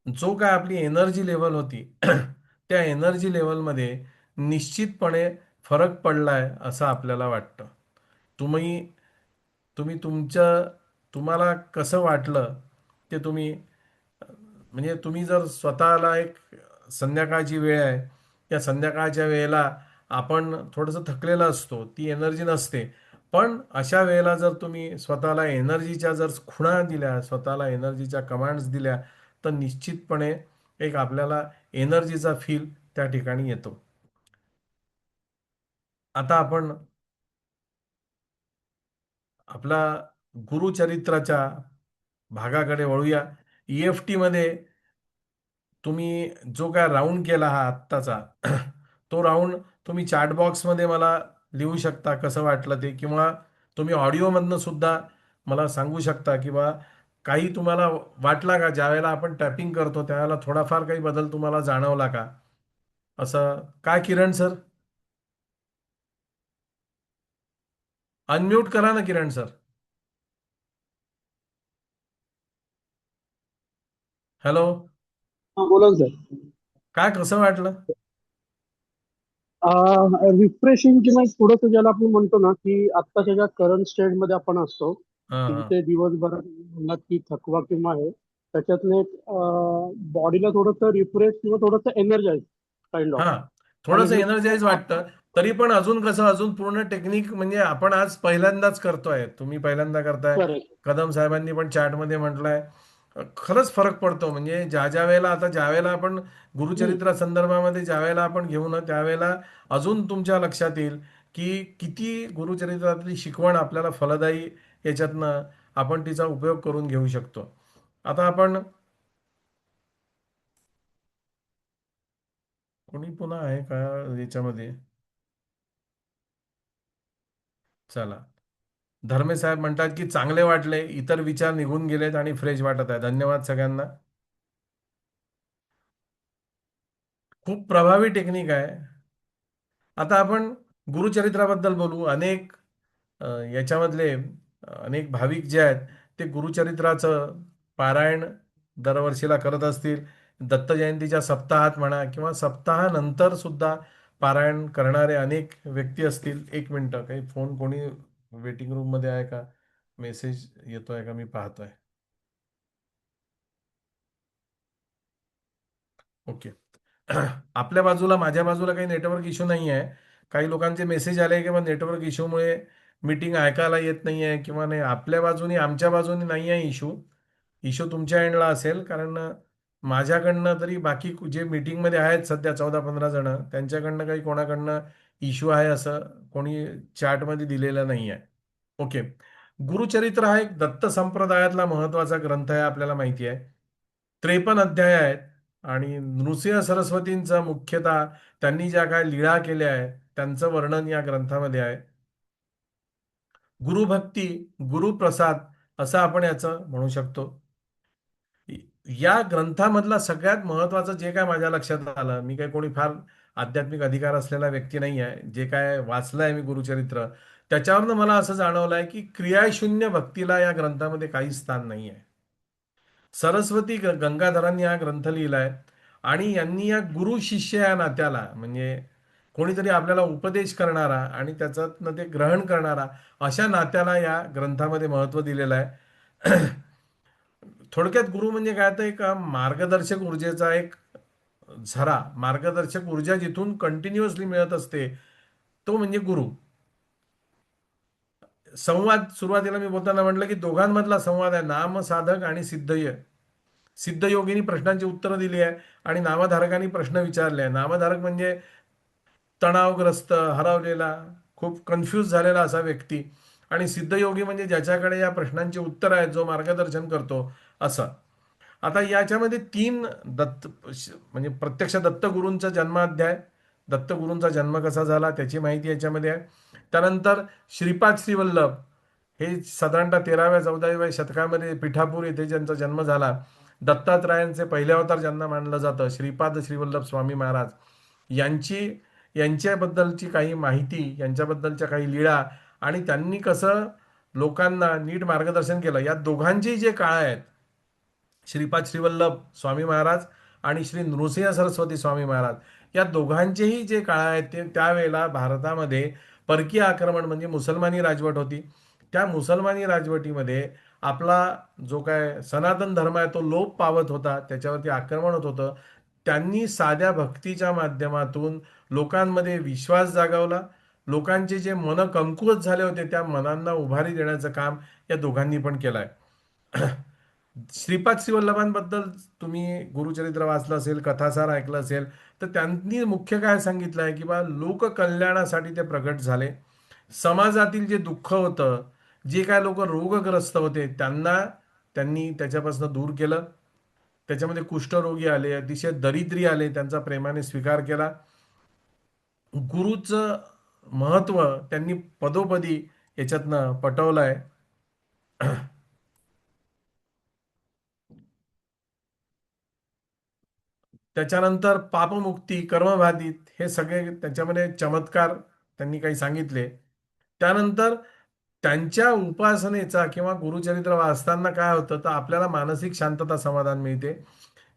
जो काय आपली एनर्जी लेवल होती त्या एनर्जी लेवलमध्ये निश्चितपणे फरक पडलाय असं आपल्याला वाटतं. तुम्ही तुम्ही तुमचं तुम्हाला कसं वाटलं ते तुम्ही म्हणजे तुम्ही जर स्वतःला एक संध्याकाळची वेळ आहे, त्या संध्याकाळच्या वेळेला आपण थोडंसं थकलेलं असतो, ती एनर्जी नसते. पण अशा वेळेला जर तुम्ही स्वतःला एनर्जीच्या जर खुणा दिल्या, स्वतःला एनर्जीच्या कमांड्स दिल्या, तर निश्चितपणे एक आपल्याला एनर्जीचा फील त्या ठिकाणी येतो. आता आपण आपला गुरुचरित्राच्या भागाकडे वळूया. EFT मध्ये तुम्ही जो काय राऊंड केला हा आत्ताचा तो राऊंड तुम्ही चॅट बॉक्समध्ये मला लिहू शकता कसं वाटलं ते, किंवा तुम्ही ऑडिओमधनं सुद्धा मला सांगू शकता, किंवा काही तुम्हाला वाटला का ज्यावेळेला आपण टॅपिंग करतो त्यावेळेला थोडाफार काही बदल तुम्हाला जाणवला का, असं काय किरण सर? अनम्यूट करा ना किरण सर. हॅलो. हा बोला ना सर. काय कसं वाटलं? रिफ्रेशिंग किंवा थोडंसं ज्याला आपण म्हणतो ना की आत्ताच्या ज्या करंट स्टेट मध्ये आपण असतो हां की हां जिथे दिवसभरात म्हणतात की थकवा किंवा आहे त्याच्यातनं एक बॉडीला थोडंसं रिफ्रेश किंवा थोडंसं एनर्जाइज काइंड ऑफ. हां, आणि थोडंसं एनर्जाइज वाटतं. तरी पण अजून कसं, अजून पूर्ण टेक्निक म्हणजे आपण आज पहिल्यांदाच करतोय, तुम्ही पहिल्यांदा करताय, करेक्ट. कदम साहेबांनी पण चॅटमध्ये म्हटलंय. खरंच फरक पडतो. म्हणजे ज्या ज्या वेळेला, आता ज्या वेळेला आपण गुरुचरित्रा संदर्भामध्ये ज्या वेळेला आपण घेऊ ना, त्यावेळेला अजून तुमच्या लक्षात येईल की किती गुरुचरित्रातली शिकवण आपल्याला फलदायी, याच्यातनं आपण तिचा उपयोग करून घेऊ शकतो. आता आपण, कोणी पुन्हा आहे का याच्यामध्ये? चला. धर्मे साहेब म्हणतात की चांगले वाटले, इतर विचार निघून गेलेत आणि फ्रेश वाटत आहे. धन्यवाद सगळ्यांना. खूप प्रभावी टेक्निक आहे. आता आपण गुरुचरित्राबद्दल बोलू. याच्यामधले अनेक भाविक जे आहेत ते गुरुचरित्राचं पारायण दरवर्षीला करत असतील. दत्त जयंतीच्या सप्ताहात म्हणा किंवा सप्ताहानंतर सुद्धा पारायण करणारे अनेक व्यक्ती असतील. एक मिनटं, काही फोन कोणी वेटिंग रूममध्ये आहे का? मेसेज येतोय का? मी पाहतोय. ओके. आपल्या बाजूला, माझ्या बाजूला काही नेटवर्क इश्यू नाही आहे. काही लोकांचे मेसेज आले किंवा नेटवर्क इश्यूमुळे मीटिंग ऐकायला येत नाही आहे किंवा नाही. आपल्या बाजूनी, आमच्या बाजूनी नाही आहे इश्यू. इश्यू तुमच्या एंडला असेल, कारण माझ्याकडनं तरी बाकी जे मीटिंगमध्ये आहेत सध्या 14-15 जण, त्यांच्याकडनं काही कोणाकडनं इश्यू आहे असं कोणी चॅटमध्ये दिलेलं नाही आहे. ओके. गुरुचरित्र हा एक दत्त संप्रदायातला महत्वाचा ग्रंथ आहे, आपल्याला माहिती आहे. 53 अध्याय आहेत आणि नृसिंह सरस्वतींचं मुख्यतः त्यांनी ज्या काय लीळा केल्या आहेत त्यांचं वर्णन या ग्रंथामध्ये आहे. गुरुभक्ती, गुरुप्रसाद असं आपण याचं म्हणू शकतो. या ग्रंथामधला सगळ्यात महत्वाचं जे काय माझ्या लक्षात आलं, मी काही कोणी फार आध्यात्मिक अधिकार असलेला व्यक्ती नाही आहे, जे काय वाचलंय मी गुरुचरित्र, त्याच्यावरनं मला असं जाणवलंय की क्रियाशून्य भक्तीला या ग्रंथामध्ये काही स्थान नाही आहे. सरस्वती गंगाधरांनी हा ग्रंथ लिहिलाय आणि यांनी या गुरु शिष्य या नात्याला, म्हणजे कोणीतरी आपल्याला उपदेश करणारा आणि त्याच्यातनं ते ग्रहण करणारा, अशा नात्याला या ग्रंथामध्ये महत्त्व दिलेलं आहे. थोडक्यात गुरु म्हणजे काय, तर एक मार्गदर्शक ऊर्जेचा एक झरा, मार्गदर्शक ऊर्जा जिथून कंटिन्युअसली मिळत असते, तो म्हणजे गुरु. संवाद, सुरुवातीला मी बोलताना म्हटलं की दोघांमधला संवाद आहे, नामसाधक आणि सिद्धयोगिनी प्रश्नांची उत्तरं दिली आहे आणि नामधारकांनी प्रश्न विचारले आहे. नामधारक म्हणजे तणावग्रस्त, हरवलेला, खूप कन्फ्यूज झालेला असा व्यक्ती, आणि सिद्धयोगी म्हणजे ज्याच्याकडे या प्रश्नांची उत्तर आहेत, जो मार्गदर्शन करतो असं. आता याच्यामध्ये 3 म्हणजे प्रत्यक्ष दत्तगुरूंचा जन्माध्याय, दत्तगुरूंचा जन्म कसा झाला त्याची माहिती याच्यामध्ये आहे. त्यानंतर श्रीपाद श्रीवल्लभ हे साधारणतः 13व्या-14व्या शतकामध्ये पिठापूर येथे ज्यांचा जन्म झाला, दत्तात्रयांचे पहिले अवतार ज्यांना मानलं जातं, श्रीपाद श्रीवल्लभ स्वामी महाराज यांच्याबद्दलची काही माहिती, यांच्याबद्दलच्या काही लीळा आणि त्यांनी कसं लोकांना नीट मार्गदर्शन केलं, या दोघांचे जे काळ आहेत, श्रीपाद श्रीवल्लभ स्वामी महाराज आणि श्री नृसिंह सरस्वती स्वामी महाराज, या दोघांचेही जे काळ आहेत ते त्यावेळेला भारतामध्ये परकीय आक्रमण म्हणजे मुसलमानी राजवट होती. त्या मुसलमानी राजवटीमध्ये आपला जो काय सनातन धर्म आहे तो लोप पावत होता, त्याच्यावरती आक्रमण होत होतं. त्यांनी साध्या भक्तीच्या माध्यमातून लोकांमध्ये विश्वास जागवला, लोकांचे जे मन कमकुवत झाले होते त्या मनांना उभारी देण्याचं काम या दोघांनी पण केलंय. श्रीपाद श्रीवल्लभांबद्दल तुम्ही गुरुचरित्र वाचलं असेल, कथासार ऐकलं असेल, तर त्यांनी मुख्य काय सांगितलं आहे की बा लोककल्याणासाठी ते प्रगट झाले. समाजातील जे दुःख होतं, जे काय लोक रोगग्रस्त होते त्यांनी त्याच्यापासून दूर केलं. त्याच्यामध्ये कुष्ठरोगी आले, अतिशय दरिद्री आले, त्यांचा प्रेमाने स्वीकार केला. गुरुचं महत्व त्यांनी पदोपदी याच्यातनं पटवलंय. त्याच्यानंतर पापमुक्ती, कर्मबाधित हे सगळे त्याच्यामध्ये चमत्कार त्यांनी काही सांगितले. त्यानंतर त्यांच्या उपासनेचा किंवा गुरुचरित्र वाचताना काय होतं तर आपल्याला मानसिक शांतता, समाधान मिळते.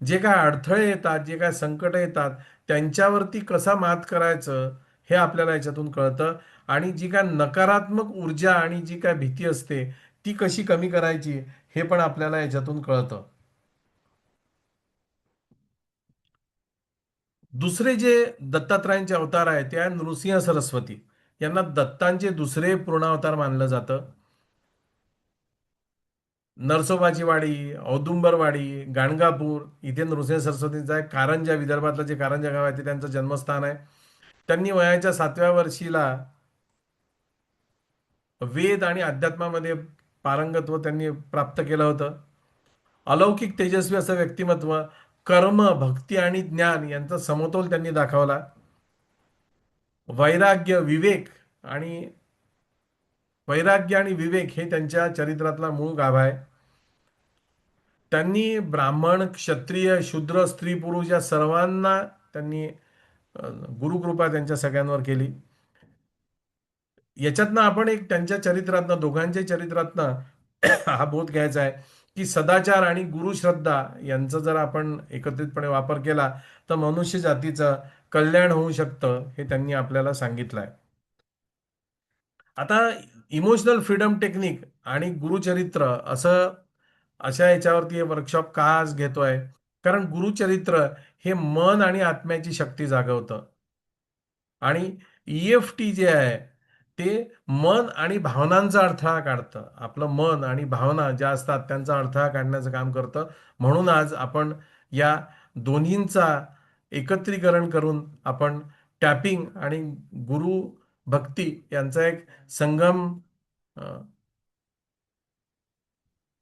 जे काय अडथळे येतात, जे काय संकट येतात, त्यांच्यावरती कसा मात करायचं हे आपल्याला याच्यातून कळतं. आणि जी काय नकारात्मक ऊर्जा आणि जी काय भीती असते ती कशी कमी करायची हे पण आपल्याला याच्यातून कळतं. दुसरे जे दत्तात्रयांचे अवतार आहेत ते आहे नृसिंह सरस्वती. यांना दत्तांचे दुसरे पूर्णावतार मानलं जातं. नरसोबाची वाडी, औदुंबरवाडी, गाणगापूर इथे नृसिंह सरस्वतींचा आहे. कारंजा, विदर्भातलं जे कारंजा गाव आहे ते त्यांचं जन्मस्थान आहे. त्यांनी वयाच्या 7व्या वर्षीला वेद आणि अध्यात्मामध्ये पारंगत्व त्यांनी प्राप्त केलं होतं. अलौकिक तेजस्वी असं व्यक्तिमत्व, कर्म, भक्ती आणि ज्ञान यांचा समतोल त्यांनी दाखवला. वैराग्य, वैराग्य आणि विवेक हे त्यांच्या चरित्रातला मूळ गाभा आहे. त्यांनी ब्राह्मण, क्षत्रिय, शूद्र, स्त्री, पुरुष या सर्वांना त्यांनी गुरुकृपा त्यांच्या सगळ्यांवर केली. याच्यातनं आपण एक त्यांच्या चरित्रातनं, दोघांच्या चरित्रातनं हा बोध घ्यायचा आहे की सदाचार आणि गुरुश्रद्धा यांचा जर आपण एकत्रितपणे वापर केला तर मनुष्य जातीचं कल्याण होऊ शकतं, हे त्यांनी आपल्याला सांगितलं आहे. आता इमोशनल फ्रीडम टेक्निक आणि गुरुचरित्र अशा याच्यावरती हे वर्कशॉप का आज घेतोय, कारण गुरुचरित्र हे मन आणि आत्म्याची शक्ती जागवतं. आणि EFT जे आहे ते मन आणि भावनांचा अडथळा काढतं. आपलं मन आणि भावना ज्या असतात त्यांचा अडथळा काढण्याचं काम करतं. म्हणून आज आपण या दोन्हींचा एकत्रीकरण करून आपण टॅपिंग आणि गुरु भक्ती यांचा एक अ,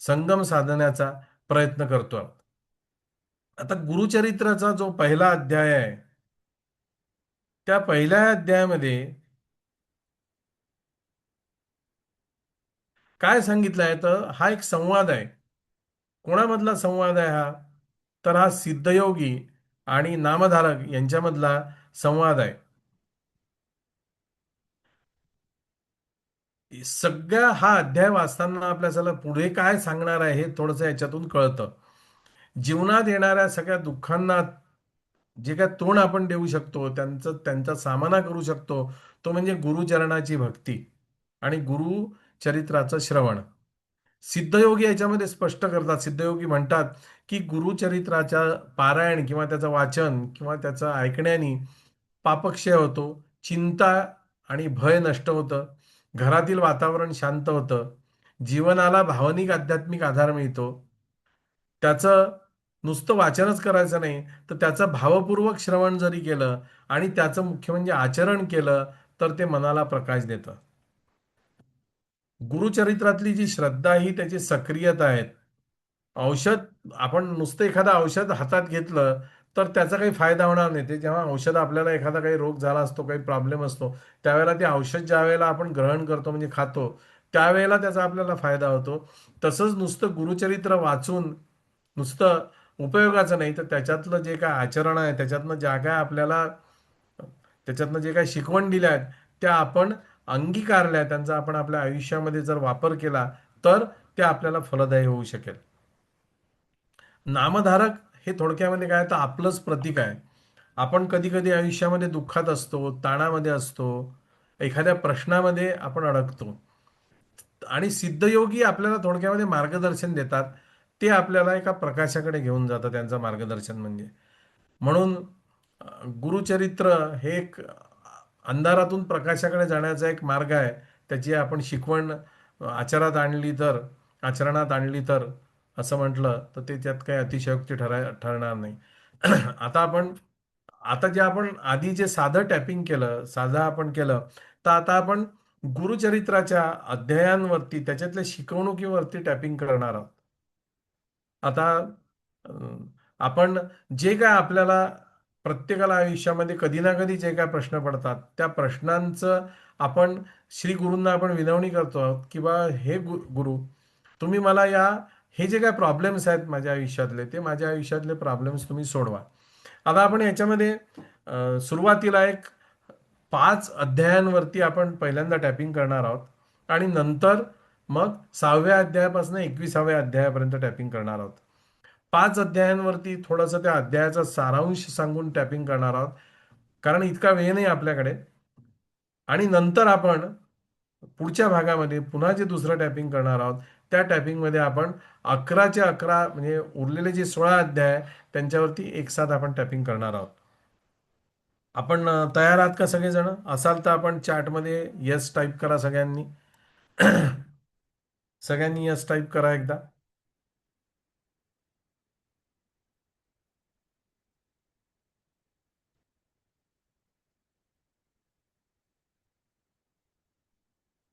संगम साधण्याचा प्रयत्न करतो. आता गुरुचरित्राचा जो पहिला अध्याय आहे त्या पहिल्या अध्यायामध्ये काय सांगितलंय तर हा एक संवाद आहे. कोणामधला संवाद आहे हा, तर हा सिद्धयोगी आणि नामधारक यांच्यामधला संवाद आहे. सगळ्या हा अध्याय वाचताना आपल्याला पुढे काय सांगणार आहे हे थोडंसं याच्यातून कळतं. जीवनात येणाऱ्या सगळ्या दुःखांना जे काय तोंड आपण देऊ शकतो, त्यांचा सामना करू शकतो, तो म्हणजे गुरुचरणाची भक्ती आणि गुरुचरित्राचं श्रवण. सिद्धयोगी याच्यामध्ये स्पष्ट करतात, सिद्धयोगी म्हणतात की गुरुचरित्राच्या पारायण किंवा त्याचं वाचन किंवा त्याचं ऐकण्याने पापक्षय होतो, चिंता आणि भय नष्ट होतं, घरातील वातावरण शांत होतं, जीवनाला भावनिक आध्यात्मिक आधार मिळतो. त्याचं नुसतं वाचनच करायचं नाही तर त्याचं भावपूर्वक श्रवण जरी केलं आणि त्याचं मुख्य म्हणजे आचरण केलं तर ते मनाला प्रकाश देतं. गुरुचरित्रातली जी श्रद्धा ही त्याची सक्रियता आहे. औषध, आपण नुसतं एखादं औषध हातात घेतलं तर त्याचा काही फायदा होणार नाही. ते जेव्हा औषध आपल्याला एखादा काही रोग झाला असतो, काही प्रॉब्लेम असतो, त्यावेळेला ते औषध ज्या वेळेला आपण ग्रहण करतो म्हणजे खातो त्यावेळेला त्याचा आपल्याला फायदा होतो. तसंच नुसतं गुरुचरित्र वाचून नुसतं उपयोगाचं नाही तर त्याच्यातलं जे काय आचरण आहे, त्याच्यातनं जे काय शिकवण दिल्या आहेत त्या आपण अंगीकारल्या, त्यांचा आपण आपल्या आयुष्यामध्ये जर वापर केला तर ते आपल्याला फलदायी होऊ शकेल. नामधारक हे थोडक्यामध्ये काय तर आपलंच प्रतीक आहे. आपण कधी कधी आयुष्यामध्ये दुःखात असतो, ताणामध्ये असतो, एखाद्या प्रश्नामध्ये आपण अडकतो आणि सिद्धयोगी आपल्याला थोडक्यामध्ये मार्गदर्शन देतात. ते आपल्याला एका प्रकाशाकडे घेऊन जातं, त्यांचं मार्गदर्शन म्हणजे. म्हणून गुरुचरित्र हे एक अंधारातून प्रकाशाकडे जाण्याचा एक मार्ग आहे. त्याची आपण शिकवण आचरणात आणली तर असं म्हटलं तर ते त्यात काही अतिशयोक्ती ठरणार नाही. आता जे आपण आधी जे साधं टॅपिंग केलं, साधं आपण केलं, तर आता आपण गुरुचरित्राच्या अध्यायांवरती, त्याच्यातल्या शिकवणुकीवरती टॅपिंग करणार आहोत. आता अं, आपण जे काय आपल्याला प्रत्येकाला आयुष्यामध्ये कधी ना कधी जे काय प्रश्न पडतात, त्या प्रश्नांचं आपण श्री गुरूंना आपण विनवणी करतो आहोत की बा हे गुरु, तुम्ही मला हे जे काय प्रॉब्लेम्स आहेत माझ्या आयुष्यातले, ते माझ्या आयुष्यातले प्रॉब्लेम्स तुम्ही सोडवा. आता आपण याच्यामध्ये सुरुवातीला एक 5 अध्यायांवरती आपण पहिल्यांदा टॅपिंग करणार आहोत आणि नंतर मग 6व्या अध्यायापासून 21व्या अध्यायापर्यंत टॅपिंग करणार आहोत. 5 अध्यायांवरती थोडंसं त्या अध्यायाचा सारांश सांगून टॅपिंग करणार आहोत, कारण इतका वेळ नाही आपल्याकडे. आणि नंतर आपण पुढच्या भागामध्ये पुन्हा जे दुसरं टॅपिंग करणार आहोत, त्या टॅपिंगमध्ये आपण 11च्या 11 म्हणजे उरलेले जे 16 अध्याय आहे, त्यांच्यावरती एक साथ आपण टॅपिंग करणार आहोत. आपण तयार आहात का सगळेजण? असाल तर आपण चॅटमध्ये येस टाईप करा सगळ्यांनी. सगळ्यांनी येस टाईप करा एकदा.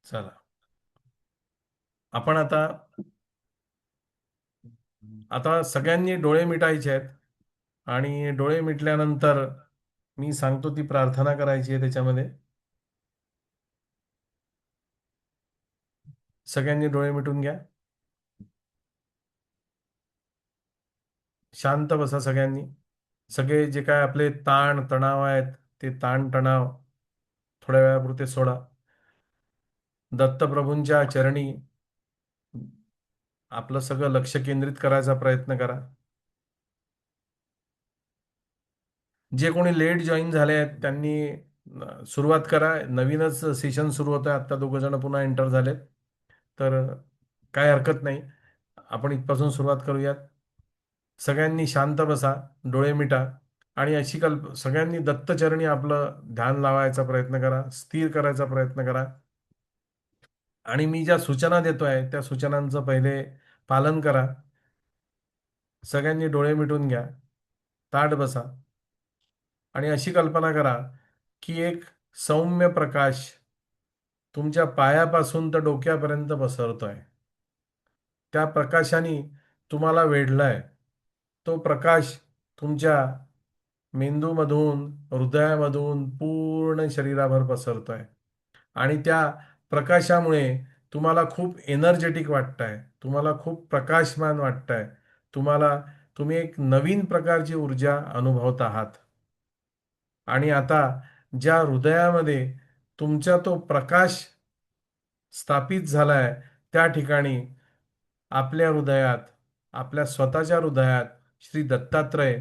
चला, आपण आता सगळ्यांनी डोळे मिटायचे आहेत आणि डोळे मिटल्यानंतर मी सांगतो ती प्रार्थना करायची आहे. त्याच्यामध्ये सगळ्यांनी डोळे मिटून घ्या. शांत बसा सगळ्यांनी. सगळे जे काय आपले ताण तणाव आहेत, ते ताण तणाव थोड्या वेळापुरते सोडा. दत्तप्रभूंच्या चरणी आपलं सगळं लक्ष केंद्रित करायचा प्रयत्न करा. जे कोणी लेट जॉईन झाले आहेत त्यांनी सुरुवात करा. नवीनच सेशन सुरू होतं आहे. आत्ता 2 जण पुन्हा एंटर झालेत, तर काय हरकत नाही, आपण इथपासून सुरुवात करूयात. सगळ्यांनी शांत बसा, डोळे मिटा आणि अशी सगळ्यांनी दत्तचरणी आपलं ध्यान लावायचा प्रयत्न करा, स्थिर करायचा प्रयत्न करा. आणि मी ज्या सूचना देतोय त्या सूचनांचं पहिले पालन करा. सगळ्यांनी डोळे मिटून घ्या, ताठ बसा आणि अशी कल्पना करा की एक सौम्य प्रकाश तुमच्या पायापासून तर डोक्यापर्यंत पसरतोय. त्या प्रकाशाने तुम्हाला वेढलाय. तो प्रकाश तुमच्या मेंदूमधून, हृदयामधून पूर्ण शरीराभर पसरतोय आणि त्या प्रकाशामुळे तुम्हाला खूप एनर्जेटिक वाटतंय, तुम्हाला खूप प्रकाशमान वाटतंय, तुम्ही एक नवीन प्रकारची ऊर्जा अनुभवत आहात. आणि आता ज्या हृदयामध्ये तुमचा तो प्रकाश स्थापित झालाय, त्या ठिकाणी आपल्या हृदयात, आपल्या स्वतःच्या हृदयात श्री दत्तात्रय,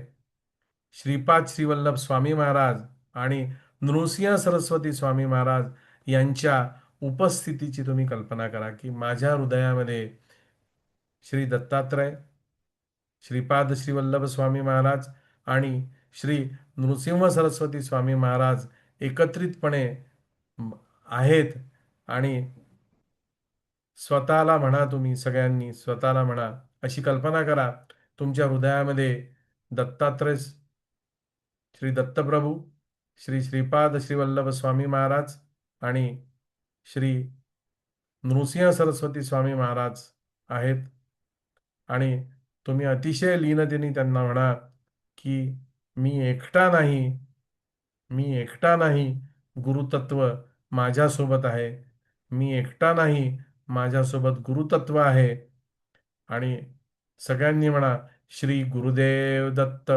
श्रीपाद श्रीवल्लभ स्वामी महाराज आणि नृसिंह सरस्वती स्वामी महाराज यांच्या उपस्थितीची तुम्ही कल्पना करा की माझ्या हृदयामध्ये श्री दत्तात्रय, श्रीपाद श्रीवल्लभ स्वामी महाराज आणि श्री नृसिंह सरस्वती स्वामी महाराज एकत्रितपणे आहेत. आणि स्वतःला म्हणा, तुम्ही सगळ्यांनी स्वतःला म्हणा, अशी कल्पना करा तुमच्या हृदयामध्ये दत्तात्रय, श्री दत्तप्रभू, श्री श्रीपाद श्रीवल्लभ स्वामी महाराज आणि श्री नृसिंह सरस्वती स्वामी महाराज आहेत. आणि तुम्ही अतिशय लीनतेने त्यांना म्हणा की मी एकटा नाही, मी एकटा नाही, गुरुतत्व माझ्यासोबत आहे. मी एकटा नाही, माझ्यासोबत गुरुतत्व आहे. आणि सगळ्यांनी म्हणा श्री गुरुदेव दत्त,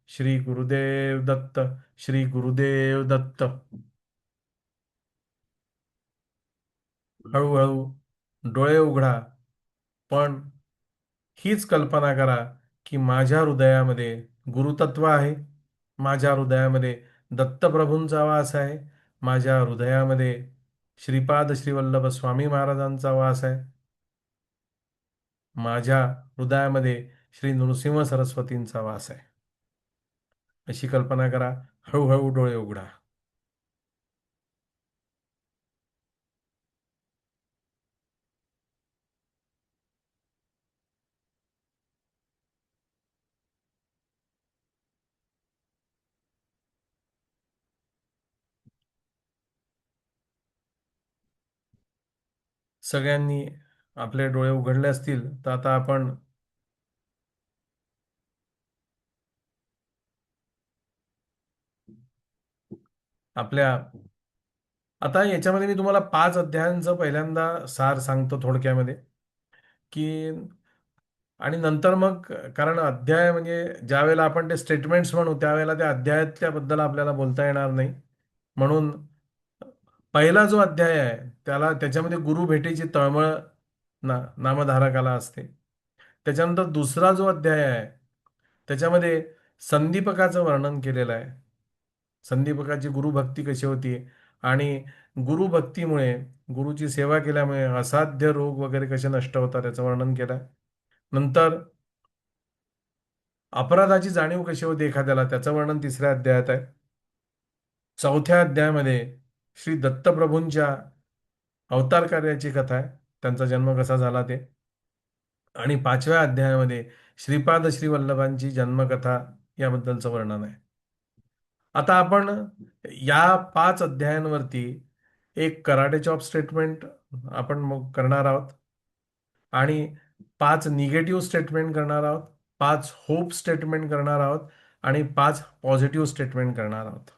श्री गुरुदेव दत्त, श्री गुरुदेव दत्त. हळूहळू डोळे उघडा, पण हीच कल्पना करा की माझ्या हृदयामध्ये गुरुतत्व आहे, माझ्या हृदयामध्ये दत्तप्रभूंचा वास आहे, माझ्या हृदयामध्ये श्रीपाद श्रीवल्लभ स्वामी महाराजांचा वास आहे, माझ्या हृदयामध्ये श्री नृसिंह सरस्वतींचा वास आहे. अशी कल्पना करा. हळूहळू डोळे उघडा. सगळ्यांनी आपले डोळे उघडले असतील तर आता आपण आपल्या आता याच्यामध्ये मी तुम्हाला 5 अध्यायांचं पहिल्यांदा सार सांगतो थोडक्यामध्ये, की आणि नंतर मग कारण अध्याय म्हणजे ज्या वेळेला आपण ते स्टेटमेंट्स म्हणू त्यावेळेला त्या अध्यायातल्याबद्दल आपल्याला बोलता येणार नाही. म्हणून पहिला जो अध्याय आहे त्याच्यामध्ये गुरु भेटीची तळमळ नामधारकाला असते. त्याच्यानंतर दुसरा जो अध्याय आहे त्याच्यामध्ये संदीपकाचं वर्णन केलेलं आहे. संदीपकाची गुरुभक्ती कशी होती आणि गुरुभक्तीमुळे गुरुची सेवा केल्यामुळे असाध्य रोग वगैरे कसे नष्ट होतात त्याचं वर्णन केलं आहे. नंतर अपराधाची जाणीव कशी होती एखाद्याला त्याचं वर्णन 3ऱ्या अध्यायात आहे. 4थ्या अध्यायामध्ये श्री दत्तप्रभूंच्या अवतार कार्याची कथा आहे, त्यांचा जन्म कसा झाला ते. आणि 5व्या अध्यायामध्ये श्रीपाद श्रीवल्लभांची जन्मकथा याबद्दलचं वर्णन आहे. आता आपण या 5 अध्यायांवरती एक कराटे चॉप स्टेटमेंट आपण मग करणार आहोत आणि 5 निगेटिव्ह स्टेटमेंट करणार आहोत, 5 होप स्टेटमेंट करणार आहोत आणि 5 पॉझिटिव्ह स्टेटमेंट करणार आहोत.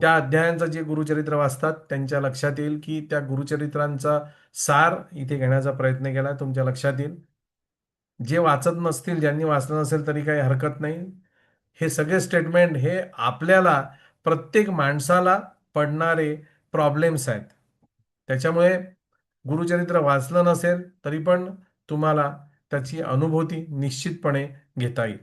त्या अध्यायांचं जे गुरुचरित्र वाचतात त्यांच्या लक्षात येईल की त्या गुरुचरित्रांचा सार इथे घेण्याचा प्रयत्न केला तुमच्या लक्षात येईल. जे वाचत नसतील, ज्यांनी वाचलं नसेल तरी काही हरकत नाही. हे सगळे स्टेटमेंट हे आपल्याला प्रत्येक माणसाला पडणारे प्रॉब्लेम्स आहेत. त्याच्यामुळे गुरुचरित्र वाचलं नसेल तरी पण तुम्हाला त्याची अनुभूती निश्चितपणे घेता येईल.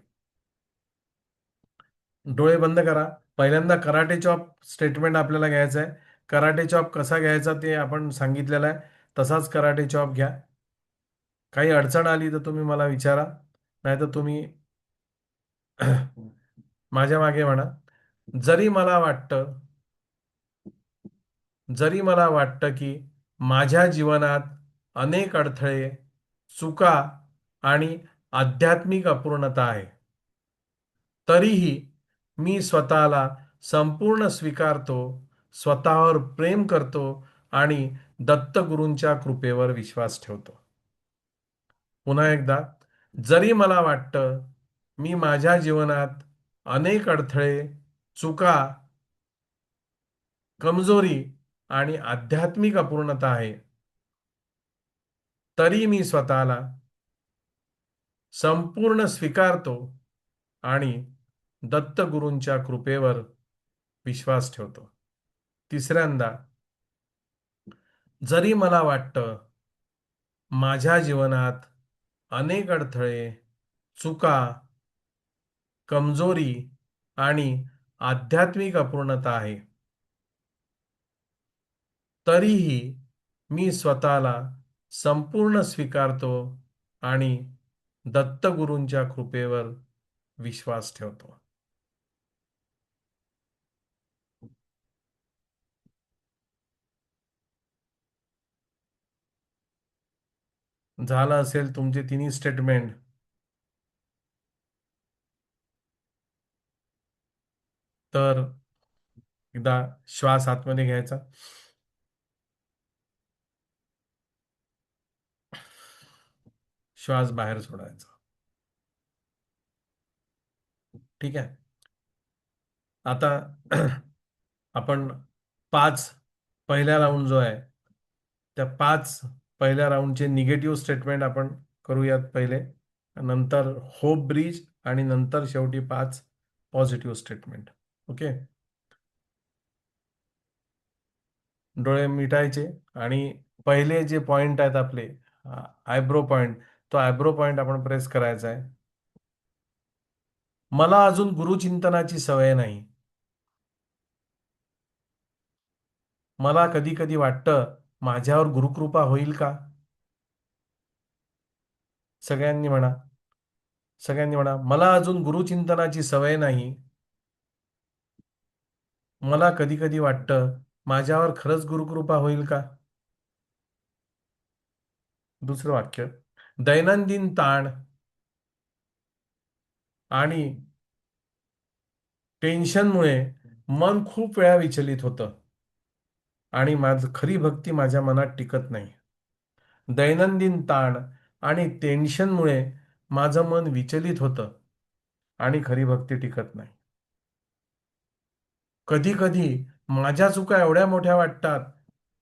डोळे बंद करा. पहिल्यांदा कराटे चॉप स्टेटमेंट आपल्याला घ्यायचं आहे. कराटे चॉप कसा घ्यायचा ते आपण सांगितलेलं आहे, तसाच कराटे चॉप घ्या. काही अडचण आली तर तुम्ही मला विचारा, नाहीतर तुम्ही माझ्या मागे म्हणा. जरी मला वाटतं की माझ्या जीवनात अनेक अडथळे, चुका आणि आध्यात्मिक अपूर्णता आहे, तरीही मी स्वतःला संपूर्ण स्वीकारतो, स्वतःवर प्रेम करतो आणि दत्तगुरूंच्या कृपेवर विश्वास ठेवतो. पुन्हा एकदा, जरी मला वाटतं मी माझ्या जीवनात अनेक अडथळे, चुका, कमजोरी आणि आध्यात्मिक अपूर्णता आहे, तरी मी स्वतःला संपूर्ण स्वीकारतो आणि दत्तगुरूंच्या कृपेवर विश्वास ठेवतो. तिसऱ्यांदा, जरी मला वाटतं माझ्या जीवनात अनेक अडथळे, चुका, कमजोरी आणि आध्यात्मिक अपूर्णता आहे, तरीही मी स्वतःला संपूर्ण स्वीकारतो आणि दत्तगुरूंच्या कृपेवर विश्वास ठेवतो. झालं असेल तुमचे तिन्ही स्टेटमेंट, तर एकदा श्वास आतमध्ये घ्यायचा, श्वास बाहेर सोडायचा. ठीक आहे. आता आपण 5 पहिल्या राऊंड जो आहे त्या 5 पहिल्या राऊंडचे निगेटिव्ह स्टेटमेंट आपण करूयात पहिले, नंतर होप ब्रिज आणि नंतर शेवटी 5 पॉझिटिव्ह स्टेटमेंट. ओके. डोळे मिटायचे आणि पहिले जे पॉइंट आहेत आपले आयब्रो पॉइंट, तो आयब्रो पॉइंट आपण प्रेस करायचा आहे. मला अजून गुरुचिंतनाची सवय नाही. मला कधी कधी वाटतं माझ्यावर गुरुकृपा होईल का? सगळ्यांनी म्हणा, मला अजून गुरुचिंतनाची सवय नाही. मला कधी कधी वाटतं माझ्यावर खरंच गुरुकृपा होईल का? दुसरं वाक्य, दैनंदिन ताण आणि टेन्शनमुळे मन खूप वेळा विचलित होतं आणि खरी भक्ती माझ्या मनात टिकत नाही. दैनंदिन ताण आणि टेन्शनमुळे माझं मन विचलित होतं आणि खरी भक्ती टिकत नाही. कधी कधी माझ्या चुका एवढ्या मोठ्या वाटतात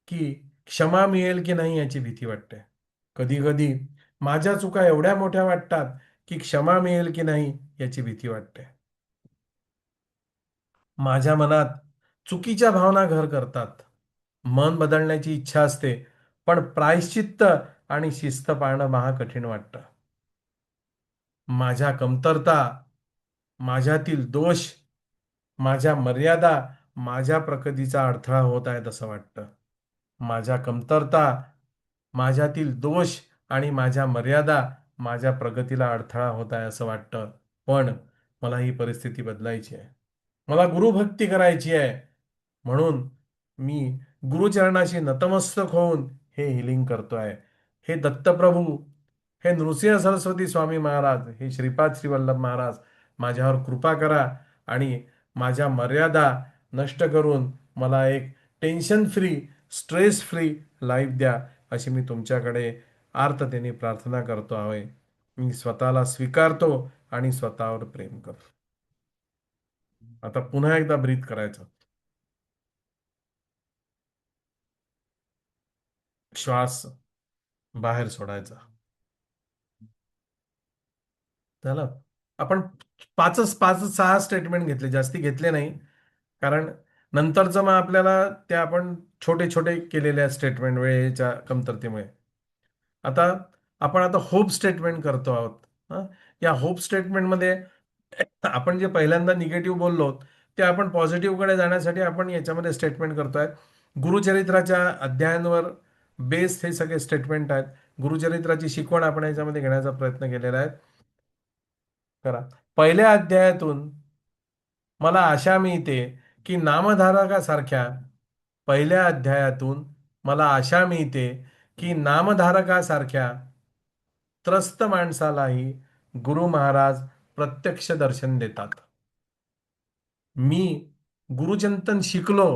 की क्षमा मिळेल की नाही याची भीती वाटते. कधी कधी माझ्या चुका एवढ्या मोठ्या वाटतात की क्षमा मिळेल की नाही याची भीती वाटते. माझ्या मनात चुकीच्या भावना घर करतात. मन बदलण्याची इच्छा असते, पण प्रायश्चित्त आणि शिस्त पाळणं महाकठीण वाटतं. माझ्या कमतरता, माझ्यातील दोष, माझ्या मर्यादा माझ्या प्रगतीचा अडथळा होत आहेत असं वाटतं. माझ्या कमतरता, माझ्यातील दोष आणि माझ्या मर्यादा माझ्या प्रगतीला अडथळा होत आहे असं वाटतं. पण मला ही परिस्थिती बदलायची आहे. मला गुरुभक्ती करायची आहे. म्हणून मी गुरुचरणाशी नतमस्तक होऊन हे हिलिंग करतोय. हे दत्तप्रभू, हे नृसिंह सरस्वती स्वामी महाराज, हे श्रीपाद श्रीवल्लभ महाराज, माझ्यावर कृपा करा आणि माझ्या मर्यादा नष्ट करून मला एक tension free, stress free life द्या, अशी मी तुमच्याकडे आर्ततेने प्रार्थना करतो आहे. मी स्वतःला स्वीकारतो आणि स्वतःवर प्रेम करतो. आता पुन्हा एकदा ब्रीथ करायचं. श्वास बाहेर सोडायचा. झालं. आपण पाचच पाच सहा स्टेटमेंट घेतले, जास्ती घेतले नाही, कारण नंतरचं मग आपल्याला त्या आपण छोटे छोटे केलेल्या स्टेटमेंट वेळेच्या कमतरतेमुळे. आता आपण होप स्टेटमेंट करतो आहोत. हं? या होप स्टेटमेंटमध्ये आपण जे पहिल्यांदा निगेटिव्ह बोललो ते आपण पॉझिटिव्ह कडे जाण्यासाठी आपण याच्यामध्ये स्टेटमेंट करतोय. गुरुचरित्राच्या अध्यायांवर बेस हे सगळे स्टेटमेंट आहेत. गुरुचरित्राची शिकवण आपण याच्यामध्ये घेण्याचा प्रयत्न केलेला आहे. करा. पहिल्या अध्यायातून मला आशा मिळते की नामधारकासारख्या पहिल्या अध्यायातून मला आशा मिळते की नामधारकासारख्या त्रस्त माणसालाही गुरु महाराज प्रत्यक्ष दर्शन देतात. मी गुरुचिंतन शिकलो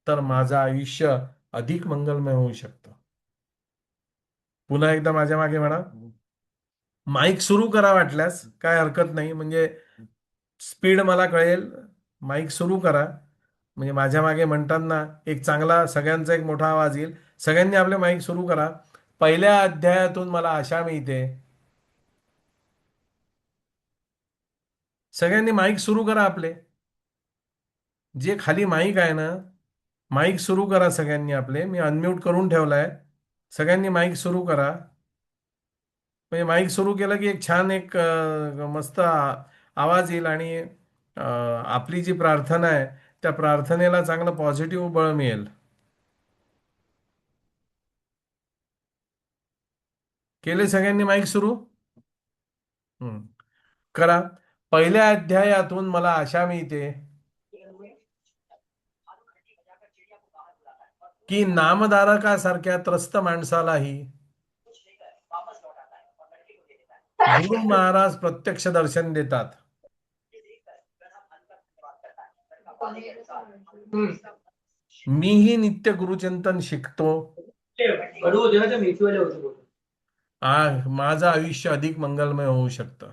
तर माझं आयुष्य अधिक मंगलमय होऊ शकतं. पुन्हा एकदा माझ्या मागे म्हणा. माईक सुरू करा, वाटल्यास काय हरकत नाही, म्हणजे स्पीड मला कळेल. माईक सुरू करा, म्हणजे माझ्या मागे म्हणताना एक चांगला सगळ्यांचा एक मोठा आवाज येईल. सगळ्यांनी आपले माईक सुरू करा. पहिल्या अध्यायातून मला आशा मिळते. सगळ्यांनी माईक सुरू करा. आपले जे खाली माईक आहे ना, माईक सुरू करा सगळ्यांनी आपले. मी अनम्यूट करून ठेवलाय. सगळ्यांनी माईक सुरू करा. म्हणजे माईक सुरू केलं की एक छान एक मस्त आवाज येईल आणि आपली जी प्रार्थना आहे त्या प्रार्थनेला चांगलं पॉझिटिव्ह बळ मिळेल. केले सगळ्यांनी माईक सुरू? करा. पहिल्या अध्यायातून मला आशा मिळते की नामधारकासारख्या त्रस्त माणसालाही गुरु महाराज प्रत्यक्ष दर्शन देतात. मीही नित्य गुरुचिंतन शिकतो. माझं आयुष्य अधिक मंगलमय होऊ शकतं.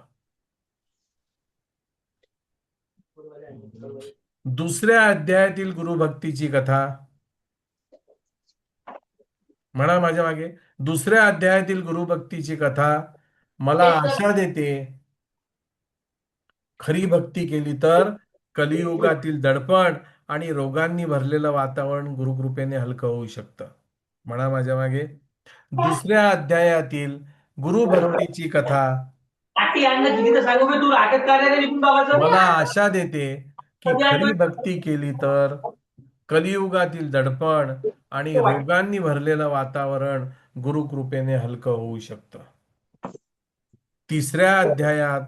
दुसऱ्या अध्यायातील गुरुभक्तीची कथा म्हणा माझ्या मागे. दुसऱ्या अध्यायातील गुरुभक्तीची कथा मला आशा देते. खरी भक्ती केली तर कलियुगातील दडपण आणि रोगांनी भरलेलं वातावरण गुरुकृपेने हलकं होऊ शकतं. म्हणा माझ्या मागे. दुसऱ्या अध्यायातील गुरुभक्तीची कथा मला आशा देते की खरी भक्ती केली तर कलियुगातील दडपण आणि रोगांनी भरलेलं वातावरण गुरुकृपेने हलकं होऊ शकतं. तिसऱ्या अध्यायात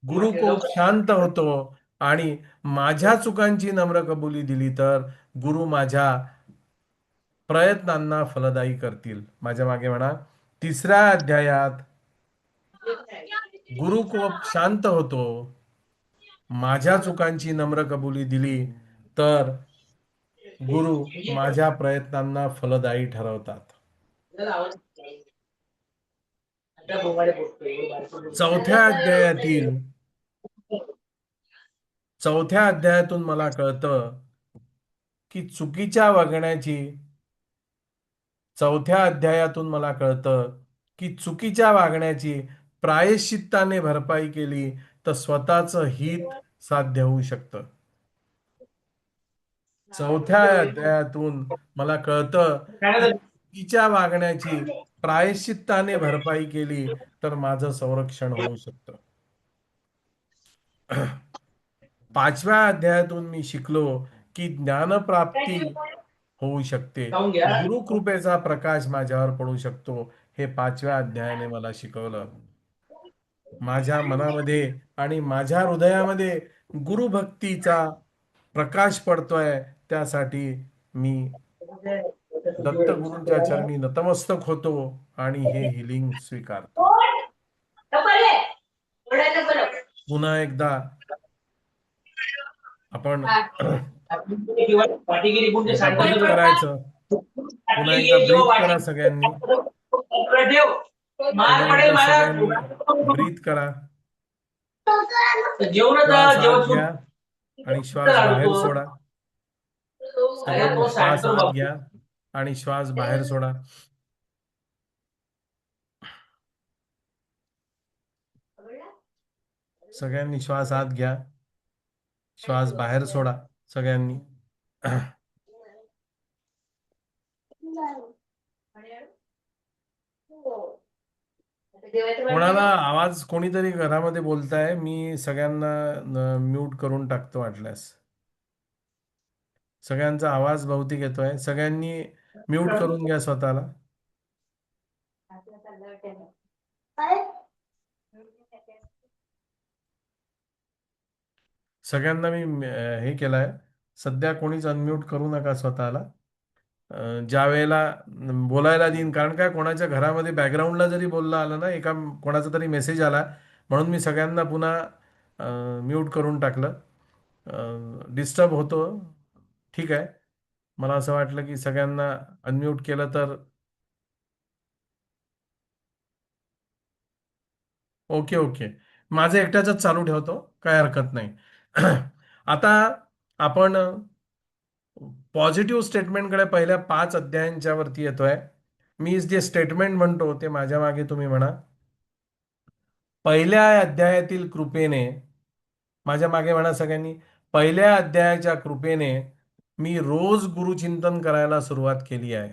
गुरु कोप शांत होतो आणि माझ्या चुकांची नम्र कबुली दिली तर गुरु माझ्या प्रयत्नांना फलदायी करतील. माझ्या मागे म्हणा. तिसऱ्या अध्यायात गुरु कोप शांत होतो, माझ्या चुकांची नम्र कबुली दिली तर गुरु माझ्या प्रयत्नांना फलदायी ठरवतात. चौथ्या अध्यायातील चौथ्या अध्यायातून मला कळतं की चौथ्या अध्यायातून मला कळतं की चुकीच्या वागण्याची प्रायश्चित्ताने भरपाई केली तर स्वतःचं हित साध्य होऊ शकतं. चौथ्या अध्यायातून मला कळतं की चुकीच्या वागण्याची प्रायश्चित्ताने भरपाई केली तर माझं संरक्षण होऊ शकतं. पाचव्या अध्यायातून मी शिकलो की ज्ञानप्राप्ती होऊ शकते, गुरुकृपेचा प्रकाश माझ्यावर पडू शकतो. हे पाचव्या अध्यायाने मला शिकवलं. माझ्या मनामध्ये आणि माझ्या हृदयामध्ये गुरुभक्तीचा प्रकाश पडतोय. त्यासाठी मी दत्तगुरूंच्या चरणी नतमस्तक होतो आणि हे हिलिंग स्वीकारतो. पुन्हा एकदा आपण एकदा ब्रीथ करायचं. पुन्हा एकदा ब्रीथ करा सगळ्यांनी. पुन्हा एकदा सगळ्यांनी ब्रीथ करा. श्वास आत घ्या आणि श्वास बाहेर सोडा. सगळ्यांनी श्वास आत घ्या आणि श्वास बाहेर सोडा. सगळ्यांनी श्वास आत घ्या, श्वास बाहेर सोडा. सगळ्यांनी. कोणाला आवाज कोणीतरी घरामध्ये बोलताय, मी सगळ्यांना म्यूट करून टाकतो वाटल्यास. सगळ्यांचा आवाज बहुतेक येतोय. सगळ्यांनी म्यूट करून घ्या स्वतःला. सगळ्यांना मी हे केलंय. सध्या कोणीच अनम्यूट करू नका स्वतःला. ज्या वेळेला बोलायला देईन, कारण काय कोणाच्या घरामध्ये बॅकग्राऊंडला जरी बोललं आलं ना, कोणाचा तरी मेसेज आला, म्हणून मी सगळ्यांना पुन्हा म्यूट करून टाकलं. डिस्टर्ब होतो. ठीक आहे. मला असं वाटलं की सगळ्यांना अनम्यूट केलं तर ओके ओके. माझं एकट्याच चालू ठेवतो, काय हरकत नाही. आता आपण पॉझिटिव्ह स्टेटमेंटकडे पहिल्या 5 अध्यायांच्या वरती येतोय. मी जे स्टेटमेंट म्हणतो ते माझ्या मागे तुम्ही म्हणा. पहिल्या अध्यायातील कृपेने, माझ्या मागे म्हणा सगळ्यांनी, पहिल्या अध्यायाच्या कृपेने मी रोज गुरुचिंतन करायला सुरुवात केली आहे.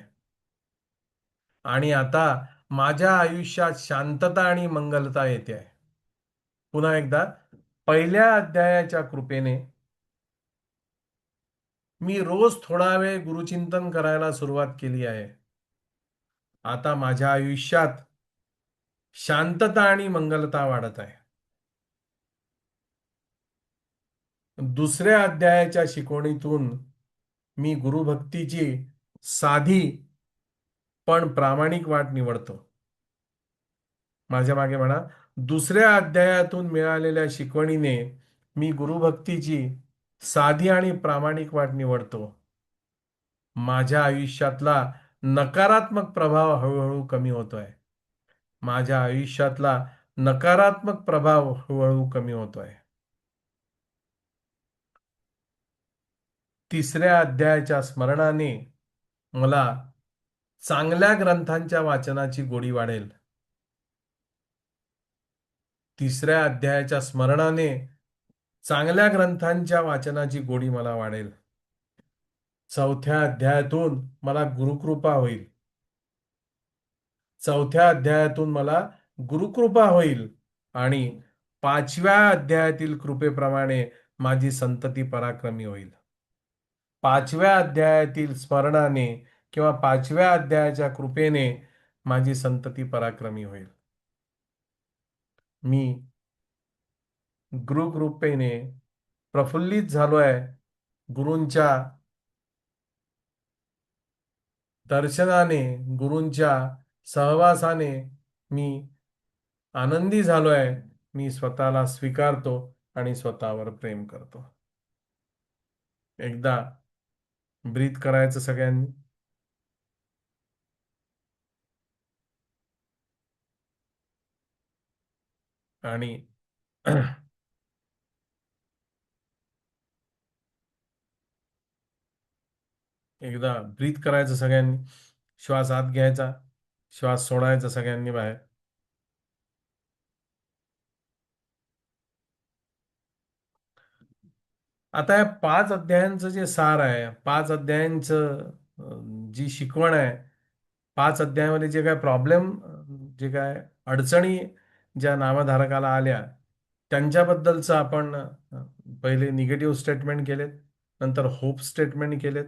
आणि आता माझ्या आयुष्यात शांतता आणि मंगलता येते आहे. पुन्हा एकदा, पहिल्या अध्यायाच्या कृपेने मी रोज थोडा वेळ गुरुचिंतन करायला सुरुवात केली आहे. आता माझ्या आयुष्यात शांतता आणि मंगलता वाढत आहे. दुसऱ्या अध्यायाच्या शिकवणीतून मी गुरुभक्तीची साधी पण प्रामाणिक वाट निवडतो. माझ्या मागे म्हणा, दुसऱ्या अध्यायातून मिळालेल्या शिकवणीने मी गुरुभक्तीची साधी आणि प्रामाणिक वाट निवडतो. माझ्या आयुष्यातला नकारात्मक प्रभाव हळूहळू कमी होतोय. माझ्या आयुष्यातला नकारात्मक प्रभाव हळूहळू कमी होतोय. तिसऱ्या अध्यायाच्या स्मरणाने मला चांगल्या ग्रंथांच्या वाचनाची गोडी वाढेल. तिसऱ्या अध्यायाच्या स्मरणाने चांगल्या ग्रंथांच्या वाचनाची गोडी मला वाढेल. चौथ्या अध्यायातून मला गुरुकृपा होईल. चौथ्या अध्यायातून मला गुरुकृपा होईल आणि 5व्या अध्यायातील कृपेप्रमाणे माझी संतती पराक्रमी होईल. 5व्या अध्यायातील स्मरणाने किंवा 5व्या अध्यायाच्या कृपेने माझी संतती पराक्रमी होईल. मी गुरुकृपेने प्रफुल्लित झालोय. गुरूंच्या दर्शनाने, गुरूंच्या सहवासाने मी आनंदी झालोय. मी स्वतःला स्वीकारतो आणि स्वतःवर प्रेम करतो. एकदा ब्रीथ करायचं सगळ्यांनी. 。 . . . . . . . . . . . . . . . . . . . . . . . . . . . . . . . . . . . . . . . . . . . . . . . . . . . . . . . आणि एकदा ब्रीथ करायचं सगळ्यांनी. श्वास आत घ्यायचा, श्वास सोडायचा सगळ्यांनी बाहेर. आता या 5 अध्यायांचं जे सार आहे, 5 अध्यायांचं जी शिकवण आहे, 5 अध्यायामध्ये जे काय प्रॉब्लेम, जे काय अडचणी ज्या नामधारकाला आल्या, त्यांच्याबद्दलचं आपण पहिले निगेटिव्ह स्टेटमेंट केलेत, नंतर होप स्टेटमेंट केलेत,